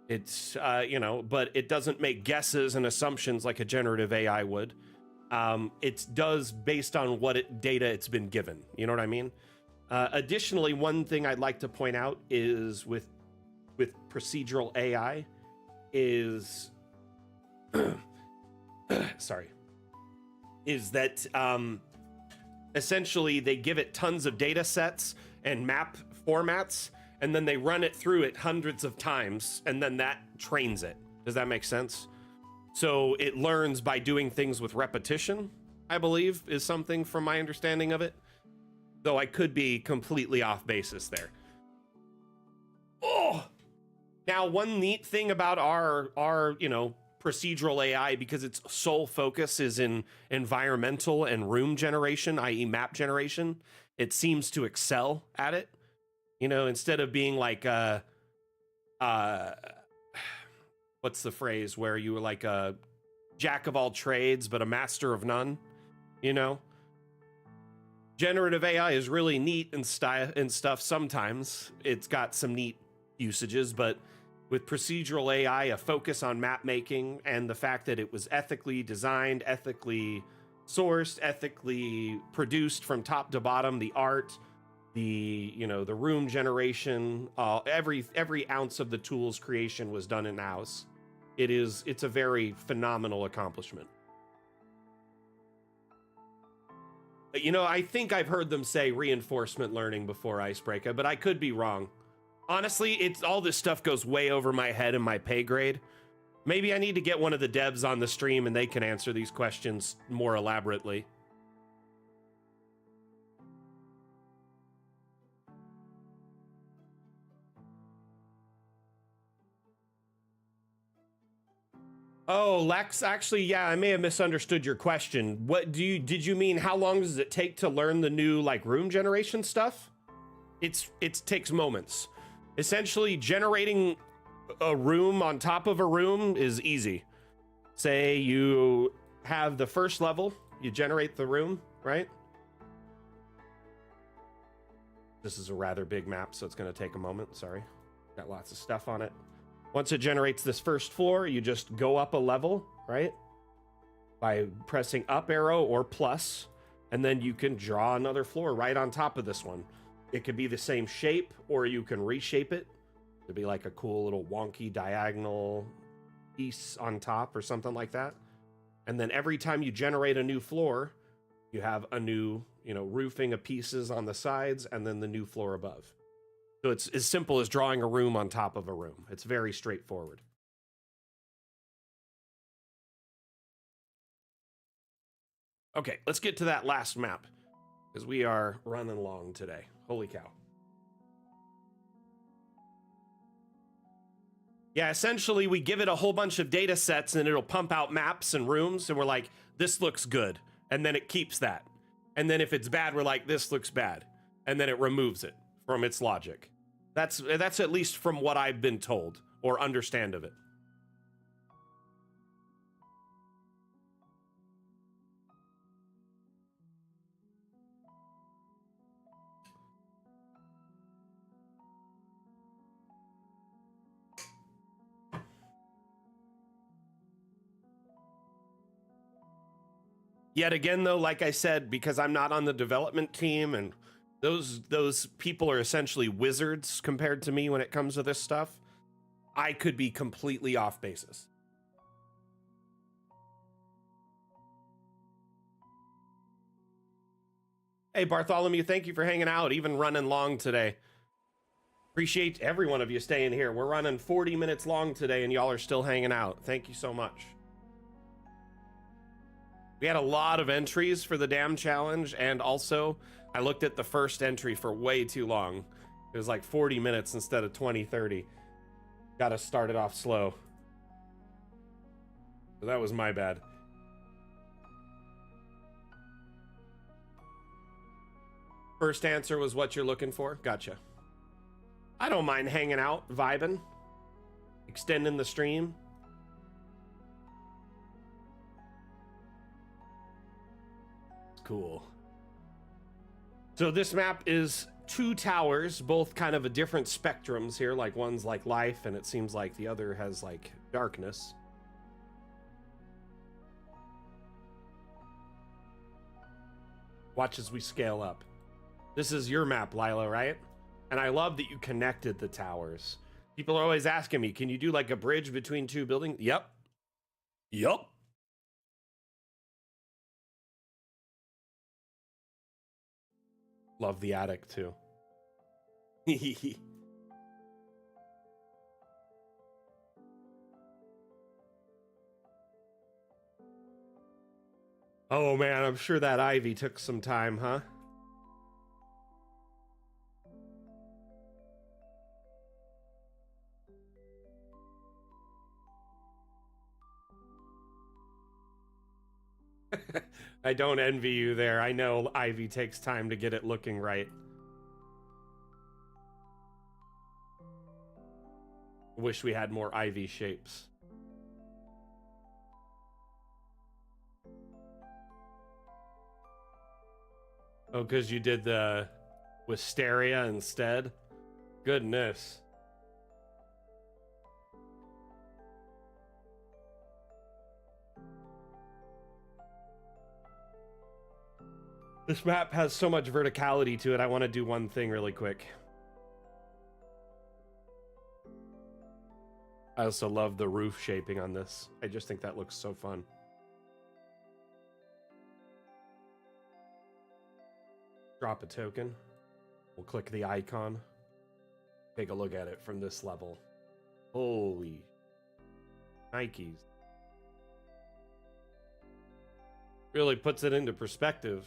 It's you know, but it doesn't make guesses and assumptions like a generative AI would. It does based on what data it's been given. You know what I mean? Additionally, one thing I'd like to point out is with procedural AI is sorry, is that essentially they give it tons of data sets and map formats, and then they run it through it hundreds of times, and then that trains it. Does that make sense? So it learns by doing things with repetition, I believe, is something from my understanding of it. Though I could be completely off basis there. Oh! Now, one neat thing about our you know, procedural AI, because its sole focus is in environmental and room generation, i.e. map generation, it seems to excel at it. You know, instead of being like what's the phrase where you were like a jack of all trades but a master of none, you know? Generative AI is really neat and stuff. Sometimes it's got some neat usages, but with procedural AI, a focus on map making and the fact that it was ethically designed, ethically sourced, ethically produced from top to bottom, the art, the, you know, the room generation, every ounce of the tool's creation was done in-house. It's a very phenomenal accomplishment. You know, I think I've heard them say reinforcement learning before, Icebreaker, but I could be wrong. Honestly, it's all this stuff goes way over my head and my pay grade. Maybe I need to get one of the devs on the stream and they can answer these questions more elaborately. Oh, Lex, actually, yeah, I may have misunderstood your question. Did you mean how long does it take to learn the new like room generation stuff? It takes moments. Essentially, generating a room on top of a room is easy. Say you have the first level, you generate the room, right? This is a rather big map, so it's going to take a moment. Sorry. Got lots of stuff on it. Once it generates this first floor, you just go up a level, right? By pressing up arrow or plus, and then you can draw another floor right on top of this one. It could be the same shape, or you can reshape it to be like a cool little wonky diagonal piece on top or something like that. And then every time you generate a new floor, you have a new, roofing of pieces on the sides and then the new floor above. So it's as simple as drawing a room on top of a room. It's very straightforward. Okay, let's get to that last map because we are running long today. Holy cow. Yeah, essentially we give it a whole bunch of data sets and it'll pump out maps and rooms and we're like, this looks good. And then it keeps that. And then if it's bad, we're like, this looks bad. And then it removes it from its logic. That's at least from what I've been told or understand of it. Yet again, though, like I said, because I'm not on the development team and those people are essentially wizards compared to me when it comes to this stuff, I could be completely off basis. Hey, Bartholomew, thank you for hanging out, even running long today. Appreciate every one of you staying here. We're running 40 minutes long today and y'all are still hanging out. Thank you so much. We had a lot of entries for the Dam Challenge, and also I looked at the first entry for way too long. It was like 40 minutes instead of 20, 30. Got to start it off slow. So that was my bad. First answer was what you're looking for. Gotcha. I don't mind hanging out, vibing, extending the stream. Cool. So this map is 2 towers, both kind of a different spectrums here. Like one's like life, and it seems like the other has like darkness. Watch as we scale up. This is your map, Lila, right? And I love that you connected the towers. People are always asking me, can you do like a bridge between 2 buildings? Yep. Yup. Love the attic too. Oh man, I'm sure that ivy took some time, huh? I don't envy you there. I know ivy takes time to get it looking right. Wish we had more ivy shapes. Oh, because you did the wisteria instead? Goodness. This map has so much verticality to it. I want to do one thing really quick. I also love the roof shaping on this. I just think that looks so fun. Drop a token. We'll click the icon. Take a look at it from this level. Holy Nikes. Really puts it into perspective.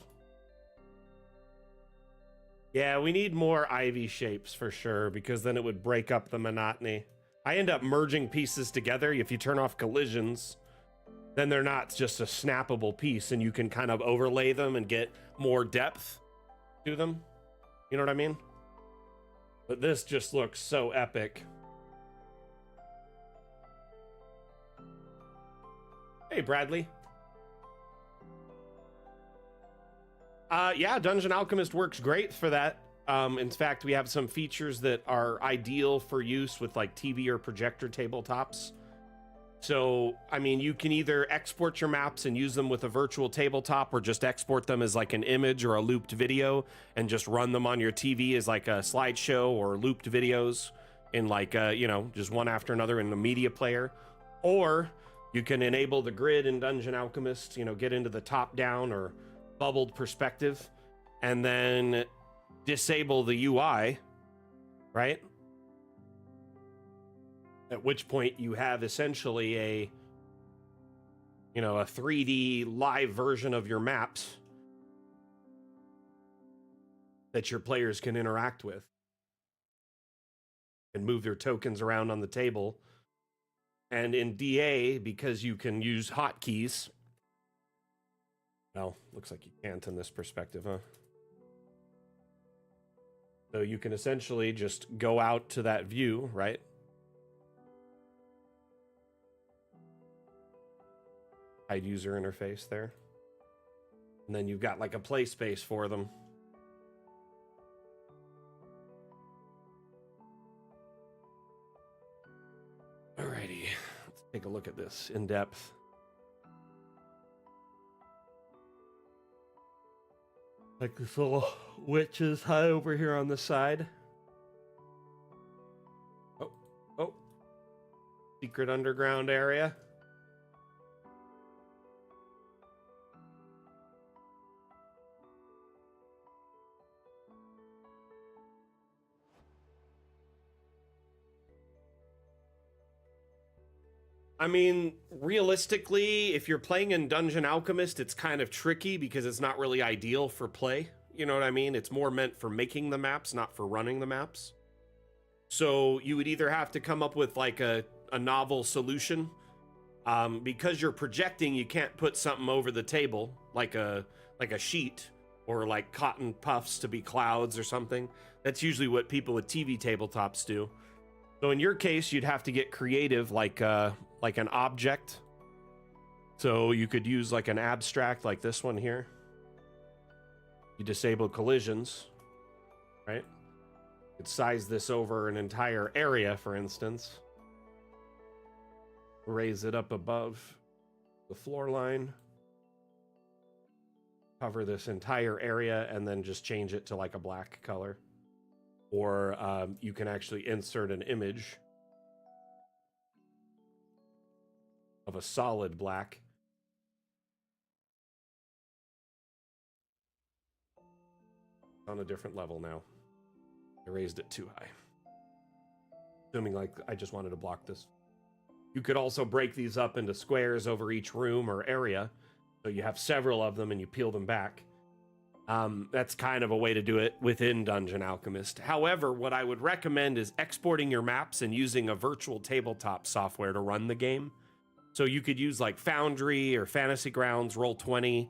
Yeah, we need more ivy shapes for sure, because then it would break up the monotony. I end up merging pieces together. If you turn off collisions, then they're not just a snappable piece, and you can kind of overlay them and get more depth to them. You know what I mean? But this just looks so epic. Hey, Bradley. Yeah, Dungeon Alchemist works great for that. In fact, we have some features that are ideal for use with like TV or projector tabletops. So, I mean, you can either export your maps and use them with a virtual tabletop, or just export them as like an image or a looped video and just run them on your TV as like a slideshow or looped videos in like, you know, just one after another in the media player. Or you can enable the grid in Dungeon Alchemist, you know, get into the top down or bubbled perspective, and then disable the UI, right? At which point you have essentially a, you know, a 3D live version of your maps that your players can interact with and move their tokens around on the table. And in DA, because you can use hotkeys, well, looks like you can't in this perspective, huh? So you can essentially just go out to that view, right? Hide user interface there. And then you've got like a play space for them. Alrighty, let's take a look at this in depth. Like this little witch is high over here on the side. Oh. Secret underground area. I mean, realistically, if you're playing in Dungeon Alchemist, it's kind of tricky because it's not really ideal for play. You know what I mean? It's more meant for making the maps, not for running the maps. So you would either have to come up with like a novel solution. Because you're projecting, you can't put something over the table like a sheet or like cotton puffs to be clouds or something. That's usually what people with TV tabletops do. So in your case, you'd have to get creative, like an object. So you could use like an abstract like this one here. You disable collisions, right? You could size this over an entire area, for instance. Raise it up above the floor line. Cover this entire area and then just change it to like a black color. Or you can actually insert an image of a solid black. On a different level now. I raised it too high. Assuming like I just wanted to block this. You could also break these up into squares over each room or area. So you have several of them and you peel them back. That's kind of a way to do it within Dungeon Alchemist. However, what I would recommend is exporting your maps and using a virtual tabletop software to run the game. So you could use like Foundry or Fantasy Grounds, Roll20,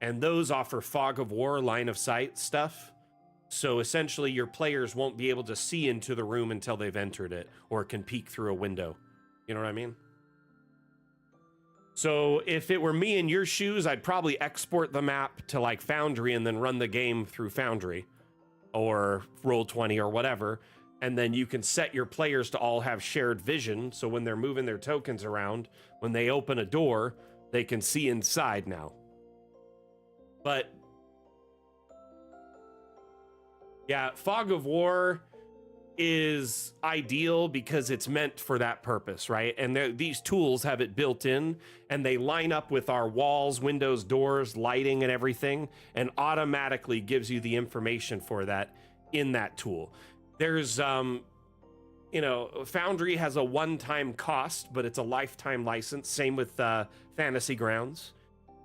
and those offer Fog of War, line of sight stuff. So essentially your players won't be able to see into the room until they've entered it or can peek through a window. You know what I mean? So if it were me in your shoes, I'd probably export the map to like Foundry and then run the game through Foundry or Roll20 or whatever. And then you can set your players to all have shared vision. So when they're moving their tokens around, when they open a door, they can see inside now. But yeah, Fog of War is ideal because it's meant for that purpose, right? And these tools have it built in and they line up with our walls, windows, doors, lighting and everything, and automatically gives you the information for that in that tool. There's you know, Foundry has a one-time cost, but it's a lifetime license. Same with Fantasy Grounds.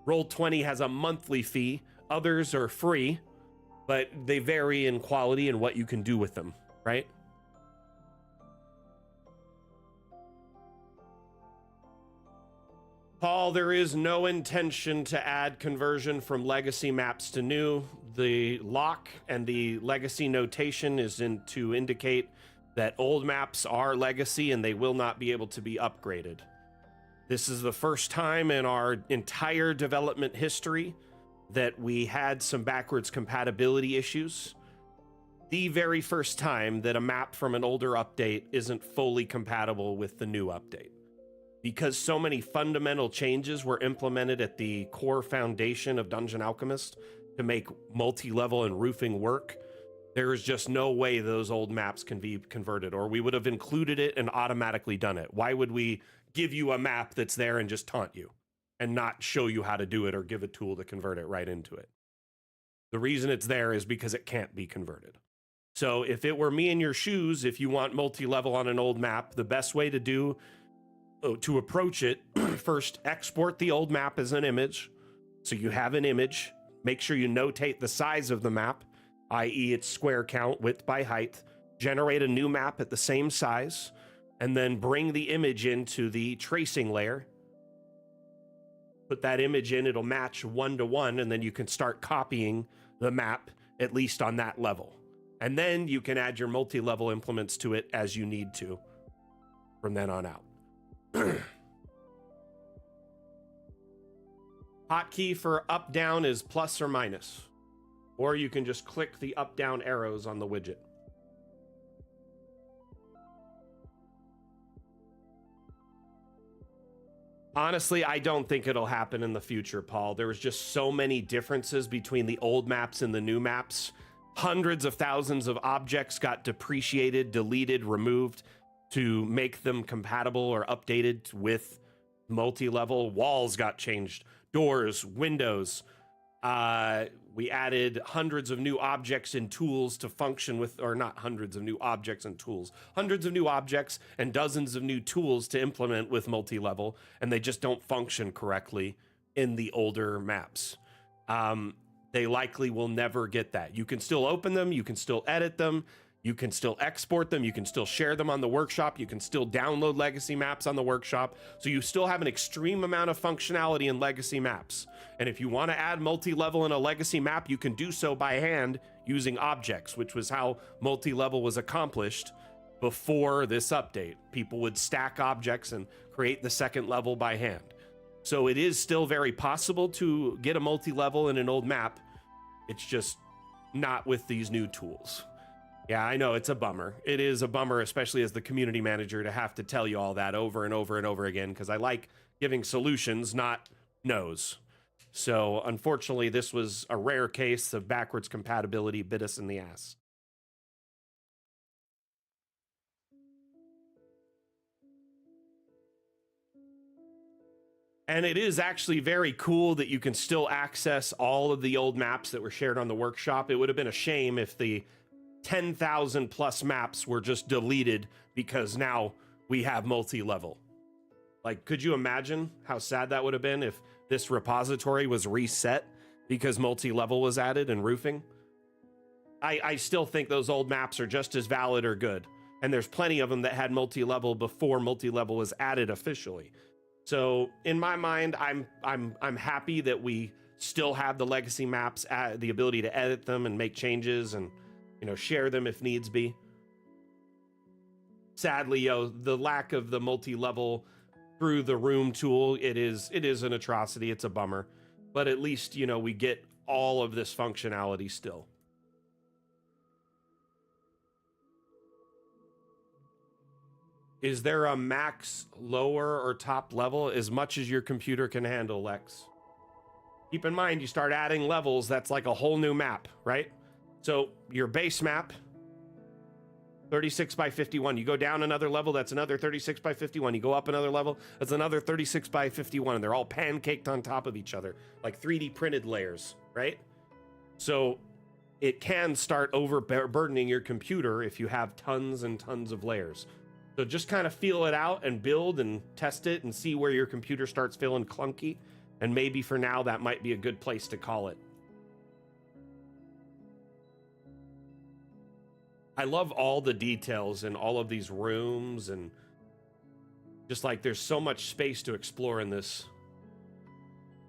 Roll20 has a monthly fee. Others are free, but they vary in quality and what you can do with them, right? Paul, there is no intention to add conversion from legacy maps to new. The lock and the legacy notation is to indicate that old maps are legacy and they will not be able to be upgraded. This is the first time in our entire development history that we had some backwards compatibility issues. the very first time that a map from an older update isn't fully compatible with the new update. Because so many fundamental changes were implemented at the core foundation of Dungeon Alchemist to make multi-level and roofing work, there is just no way those old maps can be converted, or we would have included it and automatically done it. Why would we give you a map that's there and just taunt you and not show you how to do it or give a tool to convert it right into it? The reason it's there is because it can't be converted. So if it were me in your shoes, if you want multi-level on an old map, the best way to approach it, first export the old map as an image. So you have an image, make sure you notate the size of the map, i.e. its square count, width by height, generate a new map at the same size, and then bring the image into the tracing layer. Put that image in, it'll match 1-to-1, and then you can start copying the map, at least on that level. And then you can add your multi-level implements to it as you need to from then on out. Hotkey for up down is plus or minus, or you can just click the up down arrows on the widget. Honestly, I don't think it'll happen in the future, Paul. There was just so many differences between the old maps and the new maps. Hundreds of thousands of objects got depreciated, deleted, removed to make them compatible or updated with multi-level. Walls got changed, doors, windows. We added hundreds of new objects and tools to function with, or not hundreds of new objects and tools, hundreds of new objects and dozens of new tools to implement with multi-level, and they just don't function correctly in the older maps. They likely will never get that. You can still open them, you can still edit them, you can still export them, you can still share them on the workshop, you can still download legacy maps on the workshop. So you still have an extreme amount of functionality in legacy maps. And if you want to add multi-level in a legacy map, you can do so by hand using objects, which was how multi-level was accomplished before this update. People would stack objects and create the second level by hand. So it is still very possible to get a multi-level in an old map. It's just not with these new tools. Yeah, I know, it's a bummer. It is a bummer, especially as the community manager, to have to tell you all that over and over and over again, because I like giving solutions, not no's. So unfortunately, this was a rare case of backwards compatibility bit us in the ass. And it is actually very cool that you can still access all of the old maps that were shared on the workshop. It would have been a shame if the 10,000 plus maps were just deleted because now we have multi-level. Like, could you imagine how sad that would have been if this repository was reset because multi-level was added and roofing? I still think those old maps are just as valid or good. And there's plenty of them that had multi-level before multi-level was added officially. So in my mind, I'm happy that we still have the legacy maps, the ability to edit them and make changes and, you know, share them if needs be. Sadly, the lack of the multi-level through the room tool, it is an atrocity. It's a bummer, but at least, you know, we get all of this functionality still. Is there a max lower or top level? As much as your computer can handle, Lex. Keep in mind, you start adding levels, that's like a whole new map, right? So your base map, 36 by 51. You go down another level, that's another 36 by 51. You go up another level, that's another 36 by 51. And they're all pancaked on top of each other, like 3D printed layers, right? So it can start overburdening your computer if you have tons and tons of layers. So just kind of feel it out and build and test it and see where your computer starts feeling clunky. And maybe for now, that might be a good place to call it. I love all the details in all of these rooms, and just like there's so much space to explore in this.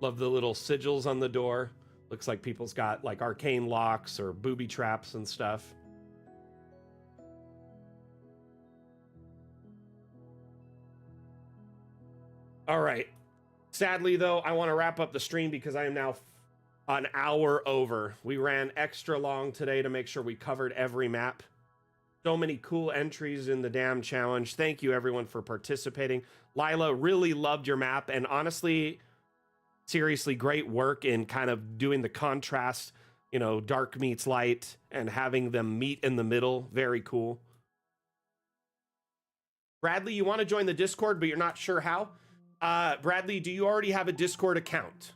Love the little sigils on the door. Looks like people's got like arcane locks or booby traps and stuff. All right. Sadly, though, I want to wrap up the stream because I am now An hour over. We ran extra long today to make sure we covered every map. So many cool entries in the damn challenge. Thank you everyone for participating. Lila, really loved your map, and honestly, seriously, great work in kind of doing the contrast, you know, dark meets light and having them meet in the middle. Very cool. Bradley, you want to join the Discord, but you're not sure how? Bradley, do you already have a Discord account?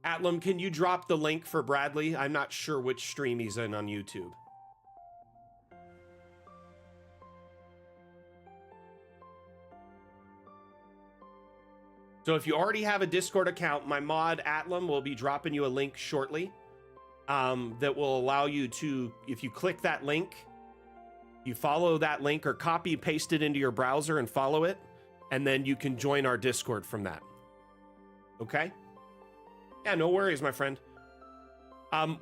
Atlam, can you drop the link for Bradley? I'm not sure which stream he's in on YouTube. So if you already have a Discord account, my mod Atlam will be dropping you a link shortly that will allow you to, if you click that link, you follow that link or copy and paste it into your browser and follow it, and then you can join our Discord from that. Okay? Yeah, no worries, my friend.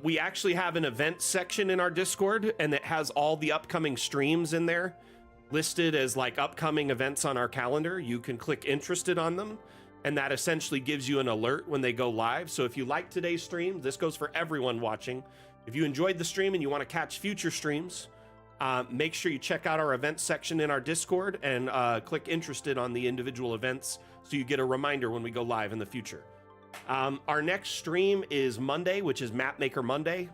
We actually have an event section in our Discord, and it has all the upcoming streams in there listed as like upcoming events on our calendar. You can click interested on them, and that essentially gives you an alert when they go live. So if you like today's stream, this goes for everyone watching. If you enjoyed the stream and you want to catch future streams, make sure you check out our events section in our Discord and click interested on the individual events so you get a reminder when we go live in the future. Our next stream is Monday, which is Mapmaker Monday.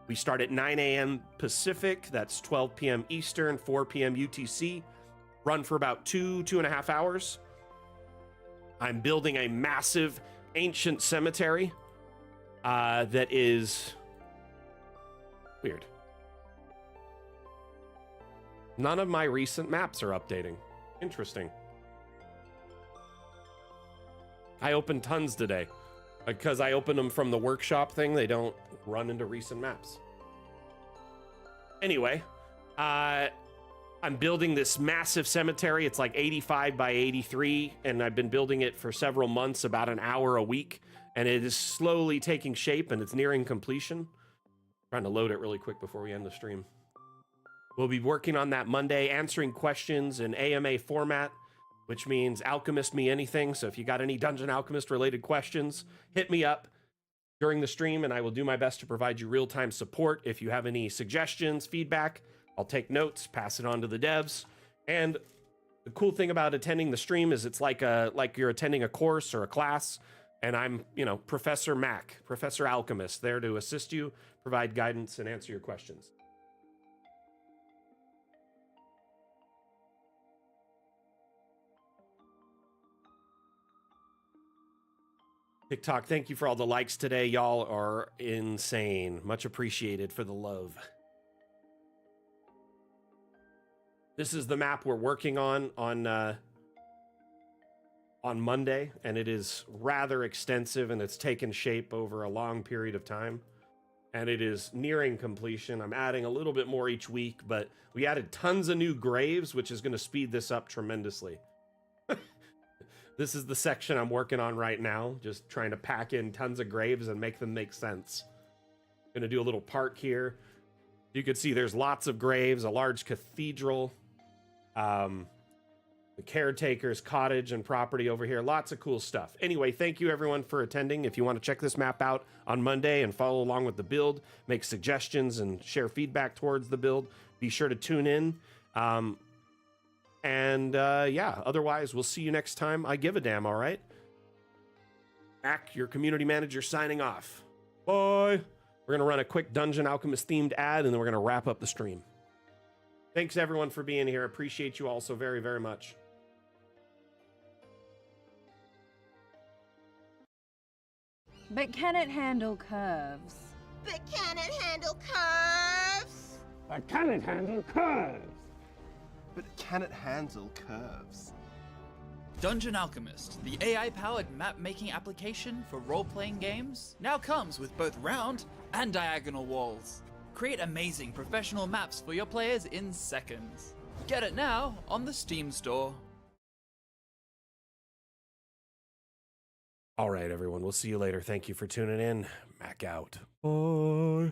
We start at 9 a.m. Pacific. That's 12 p.m. Eastern, 4 p.m. UTC. Run for about 2.5 hours. I'm building a massive ancient cemetery that is weird. None of my recent maps are updating. Interesting. I opened tons today. Because I opened them from the workshop thing, they don't run into recent maps. Anyway, I'm building this massive cemetery. It's like 85 by 83, and I've been building it for several months, about an hour a week, and it is slowly taking shape, and it's nearing completion. Trying to load it really quick before we end the stream. We'll be working on that Monday, answering questions in AMA format, which means alchemist me anything. So if you got any Dungeon Alchemist related questions, hit me up during the stream and I will do my best to provide you real-time support. If you have any suggestions, feedback, I'll take notes, pass it on to the devs. And the cool thing about attending the stream is it's like you're attending a course or a class, and I'm, you know, Professor Mac, Professor Alchemist, there to assist you, provide guidance, and answer your questions. TikTok, thank you for all the likes today. Y'all are insane. Much appreciated for the love. This is the map we're working on Monday, and it is rather extensive, and it's taken shape over a long period of time, and it is nearing completion. I'm adding a little bit more each week, but we added tons of new graves, which is going to speed this up tremendously. This is the section I'm working on right now, just trying to pack in tons of graves and make them make sense. Gonna do a little park here. You can see there's lots of graves, a large cathedral, the caretaker's cottage and property over here, lots of cool stuff. Anyway, thank you everyone for attending. If you want to check this map out on Monday and follow along with the build, make suggestions and share feedback towards the build, be sure to tune in. Yeah, otherwise, we'll see you next time. I give a damn, all right? Mac, your community manager, signing off. Bye. We're going to run a quick Dungeon Alchemist themed ad, and then we're going to wrap up the stream. Thanks, everyone, for being here. Appreciate you all so very, very much. But can it handle curves? But can it handle curves? But can it handle curves? But can it handle curves? Dungeon Alchemist, the AI-powered map-making application for role-playing games, now comes with both round and diagonal walls. Create amazing professional maps for your players in seconds. Get it now on the Steam store. All right, everyone. We'll see you later. Thank you for tuning in. Mac out. Bye.